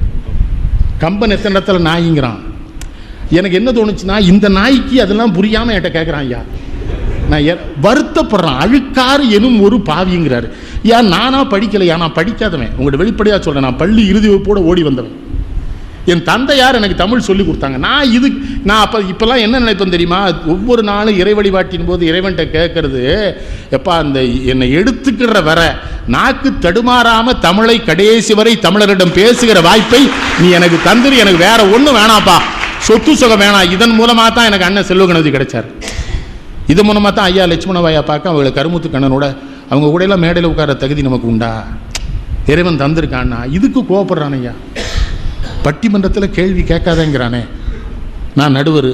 Speaker 2: கம்பன் எத்தனை இடத்துல நாய்ங்கிறான். எனக்கு என்ன தோணுச்சுன்னா, இந்த நாய்க்கு அதெல்லாம் புரியாமல் என்கிட்ட கேட்குறான் ஐயா. நான் வருத்தப்படுறான், அழுக்காறு எனும் ஒரு பாவிங்கிறாரு. ஏன் நானாக படிக்கலையா, நான் படிக்காதவன், உங்கள்கிட்ட வெளிப்படையாக சொல்கிறேன், நான் பள்ளி இறுதி வகுப்போடு ஓடி வந்தவன். என் தந்தையார் எனக்கு தமிழ் சொல்லி கொடுத்தாங்க. நான் அப்போ இப்போல்லாம் என்ன நினைப்பேன் தெரியுமா, ஒவ்வொரு நாளும் இறை வழிபாட்டின் போது இறைவன்கிட்ட கேட்கறது, எப்பா அந்த என்னை எடுத்துக்கிற வர நாக்கு தடுமாறாமல் தமிழை கடைசி வரை தமிழரிடம் பேசுகிற வாய்ப்பை நீ எனக்கு தந்துரு, எனக்கு வேற ஒன்றும் வேணாப்பா, சொத்து சுகம் வேணாம். இதன் மூலமாக தான் எனக்கு அண்ணன் செல்வ கணபதி கிடைச்சார். இது மூலமாக தான் ஐயா லட்சுமணவாயா பார்க்க அவங்களை கருமுத்து கண்ணனோட அவங்க கூட எல்லாம் மேடையில் உட்கார தகுதி நமக்கு உண்டா, இறைவன் தந்திருக்கான்னா. இதுக்கு கோவப்படுறான் ஐயா. பட்டிமன்றத்தில் கேள்வி கேட்காதேங்கிறானே, நான் நடுவர்,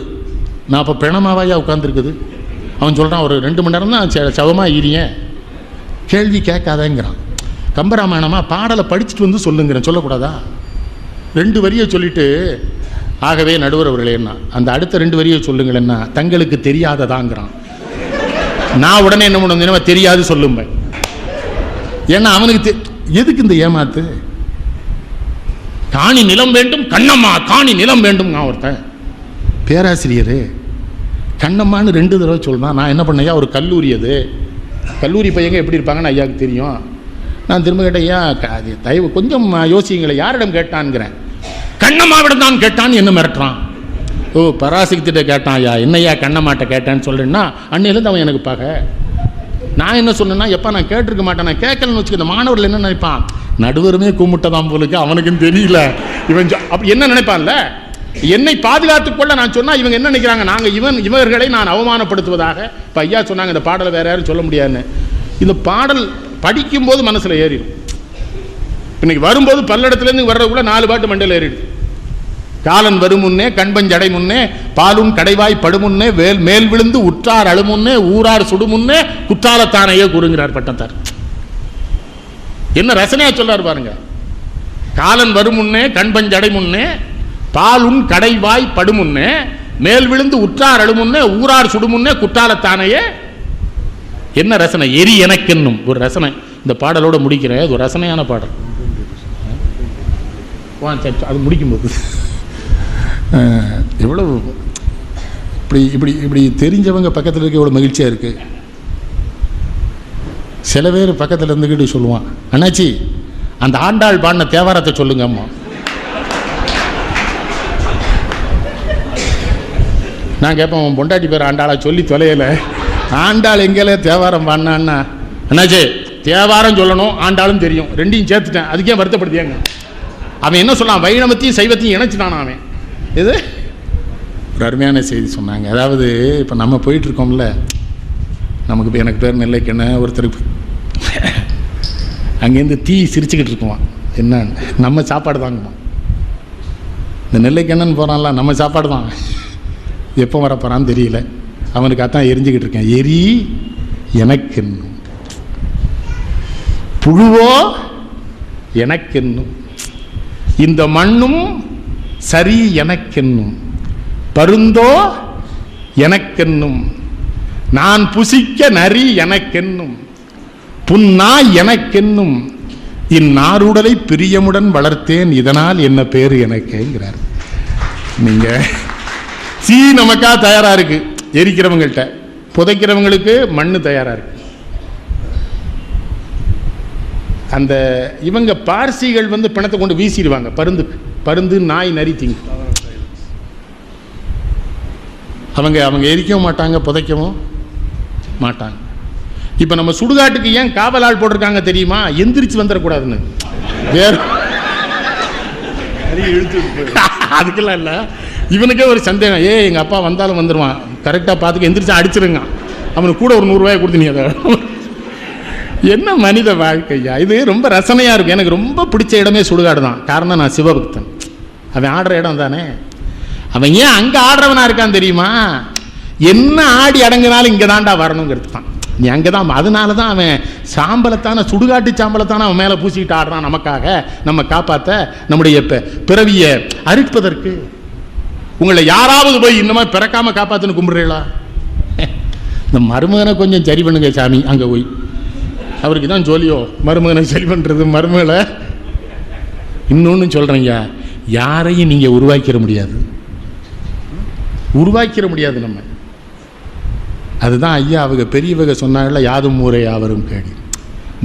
Speaker 2: நான் அப்போ பிணமாவாயா உட்காந்துருக்குது. அவன் சொல்கிறான், ஒரு 2 மணி நேரம் தான் சவமாக ஈரியேன், கேள்வி கேட்காதேங்கிறான். கம்பராமாயணமா பாடலை படிச்சுட்டு வந்து சொல்லுங்கிறேன், சொல்லக்கூடாதா? 2 வரியை சொல்லிவிட்டு, ஆகவே நடுவர் அவர்களே என்ன அந்த அடுத்த 2 வரியை சொல்லுங்களேன்னா, தங்களுக்கு தெரியாததாங்கிறான். நான் உடனே என்ன பண்ணுவேன், தெரியாது சொல்லும்பேன். ஏன்னா அவனுக்கு எதுக்கு இந்த ஏமாத்து? காணி நிலம் வேண்டும் கண்ணம்மா, காணி நிலம் வேண்டும். நான் ஒருத்தன் பேராசிரியர் கண்ணம்மான்னு 2 தடவை சொல்லுதான். நான் என்ன பண்ணையா, ஒரு கல்லூரி, அது கல்லூரி பையங்க எப்படி இருப்பாங்கன்னு ஐயாவுக்கு தெரியும். நான் திரும்ப கேட்டேன், ஐயா அது தயவு கொஞ்சம் யோசிங்களே, யாரிடம் கேட்டான்ங்கிறேன். கண்ணம்மாவிடம் தான் கேட்டான்னு என்ன மிரட்டுறான். ஓ பராசக்திட்ட கேட்டான் ஐயா, என்னையா கண்ணம்மாட்ட கேட்டேன்னு சொல்கிறேன்னா, அன்னையிலேருந்து அவன் எனக்கு பார்க்க. நான் என்ன சொன்னேன்னா, எப்போ நான் கேட்டிருக்க மாட்டேன், நான் கேட்கலன்னு வச்சுக்க. இந்த மாணவர்கள் என்ன நினைப்பான், நடுவருமே கும்பிட்டதான் போலுக்கு, அவனுக்கும் தெரியல. இவன் அப்படி என்ன நினைப்பான்ல, என்னை பாதுகாத்துக்கொள்ள நான் சொன்னால் இவங்க என்ன நினைக்கிறாங்க, நாங்கள் இவர்களை நான் அவமானப்படுத்துவதாக. இப்போ ஐயா சொன்னாங்க, இந்த பாடலை வேற யாரும் சொல்ல முடியாதுன்னு. இந்த பாடல் படிக்கும்போது மனசில் ஏறிடும். இன்னைக்கு வரும்போது பல்லடத்துலேருந்து வர்றதுக்குள்ள 4 பாட்டு மண்டையில் ஏறிடுது. காலன் வரும் முன்னே கண்பஞ்சடை முன்னே பாலும் கடைவாய் படுமுன்னே மேல் விழுந்து உற்றார் அழுமுன்னே ஊரார் சுடுமுன்னே குற்றாலத்தானையே கூறுங்கிறார் பட்டத்தார். என்ன ரசனையா சொல்றாரு பாருங்க. காலன் வரும் முன்னே கண்பஞ்சடை முன்னே பாலும் கடைவாய் படுமுன்னே மேல் விழுந்து உற்றார் அழுமுன்னே ஊரார் சுடுமுன்னே குற்றாலத்தானையே. என்ன ரசனை, எரி எனக்கென்னும் ஒரு ரசனை. இந்த பாடலோட முடிக்கிறேன், அது ஒரு ரசனையான பாடல். அது முடிக்கும்போது எவ்வளவு இப்படி இப்படி இப்படி தெரிஞ்சவங்க பக்கத்தில் இருக்க எவ்வளோ மகிழ்ச்சியாக இருக்குது. சில பேர் பக்கத்தில் இருந்துக்கிட்டு சொல்லுவான், அண்ணாச்சி அந்த ஆண்டாள் பாடின தேவாரத்தை சொல்லுங்க அம்மா. நான் கேட்பேன், உன் பொண்டாட்டி பேர் ஆண்டாளா சொல்லி தொலையலை, ஆண்டாள் எங்கேல தேவாரம் பாடினான்னா என்னாச்சு, தேவாரம் சொல்லணும் ஆண்டாளும் தெரியும், ரெண்டையும் சேர்த்துட்டேன், அதுக்கே வருத்தப்படுத்தியாங்க. அவன் என்ன சொன்னான், வைணவத்தையும் சைவத்தையும் இணைச்சிட்டானா அவன். இது ஒரு அருமையான செய்தி சொன்னாங்க. அதாவது இப்போ நம்ம போயிட்டுருக்கோம்ல, நமக்கு எனக்கு பேர் நெல்லைக்கண்ண ஒருத்தருக்கு அங்கேருந்து தீ சிரிச்சுக்கிட்டு இருக்குவான், என்ன நம்ம சாப்பாடு தாங்குமா, இந்த நெல்லைக்கண்ணன் போகிறான்ல நம்ம சாப்பாடு தான், எப்போ வர போகிறான்னு தெரியல, அவனுக்கு அதான் எரிஞ்சுக்கிட்டு இருக்கேன். எரி எனக்கென்னும் புழுவோ எனக்கென்னும், இந்த மண்ணும் சரி எனக்கென்னும், பருந்தோ எனக்கென்னும், நான் புசிக்க நரி எனக்கென்னும், புன்னாய் எனக்கென்னும், இந்நாருடலை பிரியமுடன் வளர்த்தேன் இதனால் என்ன பேரு எனக்குங்கிறார். நீங்க நமக்கா தயாரா இருக்கு, எரிக்கிறவங்கள்ட்ட, புதைக்கிறவங்களுக்கு மண்ணு தயாரா இருக்கு. அந்த இவங்க பார்சிகள் வந்து பிணத்தை கொண்டு வீசிடுவாங்க, பருந்து நாய் நரி திங்கு. அவங்க எரிக்கவும் மாட்டாங்க, புதைக்கவும் மாட்டாங்க. இப்போ நம்ம சுடுகாட்டுக்கு ஏன் காவலால் போட்டிருக்காங்க தெரியுமா, எந்திரிச்சு வந்துடக்கூடாதுன்னு. வேற அதுக்கெல்லாம் இல்லை, இவனுக்கே ஒரு சந்தேகம், எங்கள் அப்பா வந்தாலும் வந்துடுவான், கரெக்டாக பார்த்துக்க, எந்திரிச்சு அடிச்சிருங்க, அவனுக்கு கூட ஒரு 100 ரூபாய் கொடுத்து நீ அதை. என்ன மனித வாழ்க்கையா இது, ரொம்ப ரசனையாக இருக்கும். எனக்கு ரொம்ப பிடிச்ச இடமே சுடுகாடு தான். காரணம், நான் சிவபக்தன். அவன் ஆடுற இடம் தானே. அவன் ஏன் அங்கே ஆடுறவனா இருக்கான் தெரியுமா, என்ன ஆடி அடங்கினாலும் இங்கே தாண்டா வரணுங்கிறது தான். நீ அங்கே தான், அதனால தான் அவன் சாம்பலத்தான, சுடுகாட்டு சாம்பலத்தான அவன் மேலே பூசிக்கிட்டு ஆடுறான், நமக்காக, நம்ம காப்பாற்ற, நம்முடைய பிறவியை அறுப்பதற்கு. உங்களை யாராவது போய் இன்னுமா பிறக்காம காப்பாற்றுன்னு கும்பிடுறீங்களா? இந்த மருமகனை கொஞ்சம் சரி பண்ணுங்க சாமி, அங்கே போய் அவருக்கு தான் ஜோலியோ மருமகனை சரி பண்ணுறது. மருமகளை இன்னொன்று சொல்கிறீங்க, யாரையும் நீங்கள் உருவாக்கிற முடியாது, நம்ம. அதுதான் ஐயா அவங்க பெரியவங்க சொன்னாங்கல்ல, யாதும் ஊரே யாவரும் கேடி,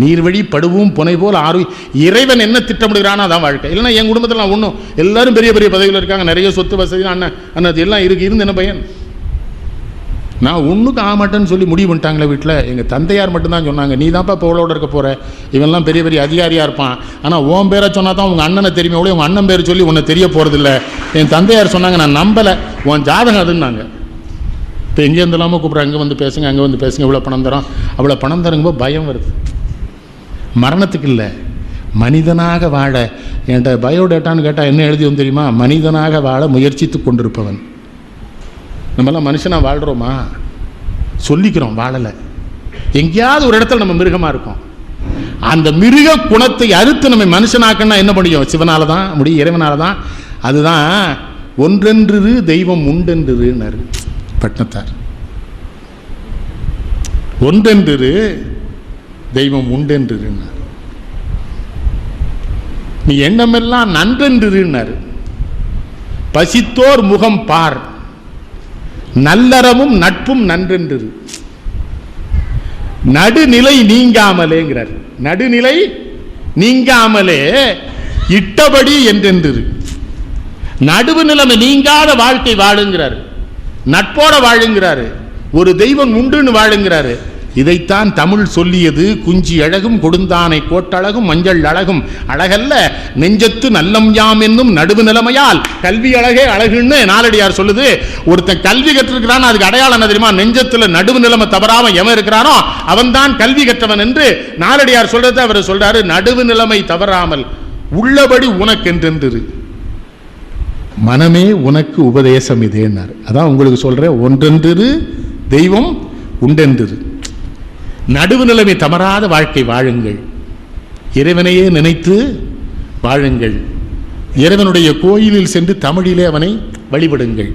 Speaker 2: நீர்வழி படுவும் புனை போல் ஆர்வி. இறைவன் என்ன திட்டமிடுகிறானோ அதான் வாழ்க்கை. இல்லைன்னா என் குடும்பத்தில் நான் ஒன்றும், எல்லாரும் பெரிய பெரிய பதவியில் இருக்காங்க, நிறைய சொத்து வசதி, அண்ணன் எல்லாம் இருந்து என்ன பையன், நான் ஒன்றுக்கு ஆக மாட்டேன்னு சொல்லி முடிவு பண்ணிட்டாங்களே வீட்டில். எங்கள் தந்தையார் மட்டும்தான் சொன்னாங்க, நீ தான்ப்பா புகழோட இருக்க போகிற, இவன்லாம் பெரிய பெரிய அதிகாரியாக இருப்பான், ஆனால் உன் பேரை சொன்னால் தான் உங்கள் அண்ணனை தெரியுமே, அவ்வளோ உங்கள் அண்ணன் பேர் சொல்லி உன்னை தெரிய போகிறதில்ல. என் தந்தையார் சொன்னாங்க, நான் நம்பலை, உன் ஜாதகம் அதுன்னாங்க. இப்போ எங்கேருந்து இல்லாமல் கூப்பிட்றேன், அங்கே வந்து பேசுங்க, அங்கே வந்து பேசுங்க, இவ்வளோ பணம் தரோம், அவ்வளோ பணம் தருங்கும்போது பயம் வருது. மரணத்துக்கு இல்லை, மனிதனாக வாழ. என்கிட்ட பயோடேட்டான்னு கேட்டால் என்ன எழுதி வந்து தெரியுமா, மனிதனாக வாழ முயற்சித்து கொண்டிருப்பவன். நம்மளாம் மனுஷனாக வாழ்கிறோமா, சொல்லிக்கிறோம், வாழலை. எங்கேயாவது ஒரு இடத்துல நம்ம மிருகமாக இருக்கோம். அந்த மிருக குணத்தை அறுத்து நம்ம மனுஷனாக்கன்னா என்ன முடியும், சிவனால தான் முடியும், இறைவனால தான். அதுதான் ஒன்றென்று தெய்வம் உண்டென்றுனாரு பட்டினத்தார். ஒன்றென்று தெய்வம் உண்டென்றுனார். நீ எண்ணமெல்லாம் நன்றென்றுனாரு. பசித்தோர் முகம் பார், நல்லறமும் நட்பும் நன்றென்று. நடுநிலை நீங்காமலேங்கிறார். நடுநிலை நீங்காமலே இட்டபடி என்றென்று. நடுவு நிலைமை நீங்காத வாழ்க்கை வாழுங்கிறார். நட்போட வாழுங்கிறாரு. ஒரு தெய்வம் உண்டுன்னு வாழுங்கிறாரு. இதைத்தான் தமிழ் சொல்லியது. குஞ்சி அழகும் கொடுந்தானை கோட்டழகும் மஞ்சள் அழகும் அழகல்ல நெஞ்சத்து நல்லம் யாம் என்னும் நடுவு நிலைமையால் கல்வி அழகே அழகுன்னு நாலடியார் சொல்லுது. ஒருத்தன் கல்வி கற்றிருக்கிறான், அதுக்கு அடையாளம் என்ன தெரியுமா, நெஞ்சத்துல நடுவு நிலைமை தவறாம எவன் இருக்கிறானோ அவன் தான் கல்வி கற்றவன் என்று நாலடியார் சொல்றது. அவர் சொல்றாரு, நடுவு நிலைமை தவறாமல் உள்ளபடி உனக்கென்றென்று மனமே உனக்கு உபதேசம் இதேன்னார். அதான் உங்களுக்கு சொல்றேன், ஒன்றென்று தெய்வம் உண்டென்று. நடுவு நிலைமை தவறாத வாழ்க்கை வாழுங்கள். இறைவனையே நினைத்து வாழுங்கள். இறைவனுடைய கோயிலில் சென்று தமிழிலே அவனை வழிபடுங்கள்.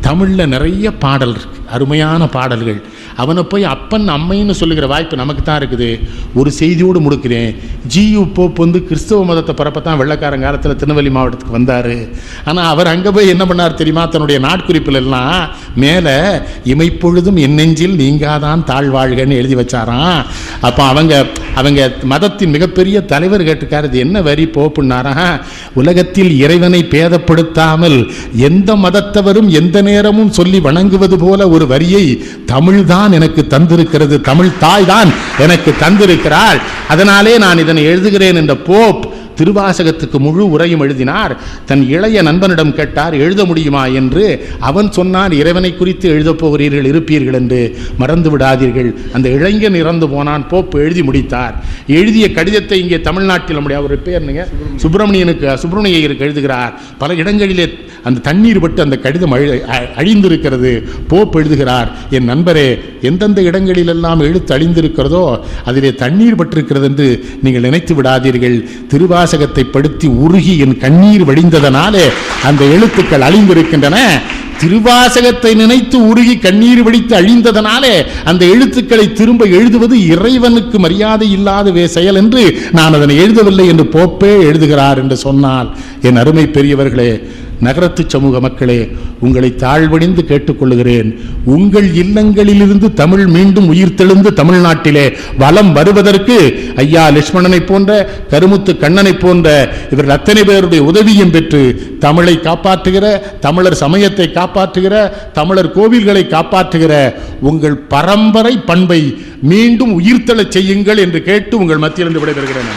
Speaker 2: தமிழில் நிறைய பாடல் இருக்கு. அருமையான பாடல்கள். அவனை போய் அப்பன் அம்மைன்னு சொல்லுகிற வாய்ப்பு நமக்கு தான் இருக்குது. ஒரு செய்தியோடு முடுக்கிறேன். ஜியு போப் வந்து கிறிஸ்தவ மதத்தை பரப்ப தான் வெள்ளைக்காரன் காலத்தில் திருநெல்வேலி மாவட்டத்துக்கு வந்தார். ஆனால் அவர் அங்கே போய் என்ன பண்ணார் தெரியுமா? தன்னுடைய நாட்குறிப்பில் எல்லாம் மேலே இமைப்பொழுதும் என் நெஞ்சில் நீங்காதான் தாழ்வாழ்கன்னு எழுதி வச்சாராம். அப்போ அவங்க மதத்தின் மிகப்பெரிய தலைவர் கேட்டுக்கார், இது என்ன வரி போப்புன்னாரா? உலகத்தில் இறைவனை பேதப்படுத்தாமல் எந்த மதத்தவரும் எந்த நேரமும் சொல்லி வணங்குவது போல ஒரு வரியை தமிழ்தான் எனக்கு தந்திருக்கிறது, தமிழ் தாய் தான் எனக்கு தந்திருக்கிறாள், அதனாலே நான் இதனை எழுதுகிறேன் என்ற போப் திருவாசகத்துக்கு முழு உரையும் எழுதினார். தன் இளைய நண்பனிடம் கேட்டார், எழுத முடியுமா என்று. அவன் சொன்னார், இறைவனை குறித்து எழுதப் போகிறீர்கள் இருப்பீர்கள் என்று மறந்து விடாதீர்கள். அந்த இளைஞன் இறந்து போனான். போப் எழுதி முடித்தார். எழுதிய கடிதத்தை இங்கே தமிழ்நாட்டில் நம்முடைய அவர் பேர் சுப்பிரமணியருக்கு எழுதுகிறார். பல இடங்களிலே அந்த தண்ணீர் பட்டு அந்த கடிதம் அழிந்திருக்கிறது. போப் எழுதுகிறார், என் நண்பரே, எந்தெந்த இடங்களிலெல்லாம் எழுத்து அழிந்திருக்கிறதோ அதிலே தண்ணீர் பட்டிருக்கிறது என்று நீங்கள் நினைத்து விடாதீர்கள். திருவாசகத்தை படுத்தி உருகி என் கண்ணீர் வடிந்ததனாலே அந்த எழுத்துக்கள் அழிந்திருக்கின்றன. திருவாசகத்தை நினைத்து உருகி கண்ணீர் வடித்து அழிந்ததனாலே அந்த எழுத்துக்களை திரும்ப எழுதுவது இறைவனுக்கு மரியாதை இல்லாத செயல் என்று நான் அதனை எழுதவில்லை என்று போப்பே எழுதுகிறார் என்று சொன்னால், என் அருமை பெரியவர்களே, நகரத்து சமூக மக்களே, உங்களை தாழ்வணிந்து கேட்டுக்கொள்கிறேன். உங்கள் இல்லங்களிலிருந்து தமிழ் மீண்டும் உயிர்த்தெழுந்து தமிழ்நாட்டிலே வலம் வருவதற்கு ஐயா லட்சுமணனை போன்ற, கருமுத்து கண்ணனை போன்ற இவர்கள் அத்தனை பேருடைய உதவியும் பெற்று தமிழை காப்பாற்றுகிற, தமிழர் சமயத்தை காப்பாற்றுகிற, தமிழர் கோவில்களை காப்பாற்றுகிற உங்கள் பரம்பரை பண்பை மீண்டும் உயிர்த்தெழச் செய்யுங்கள் என்று கேட்டு உங்கள் மத்தியிலிருந்து விடைபெறுகிறேன்.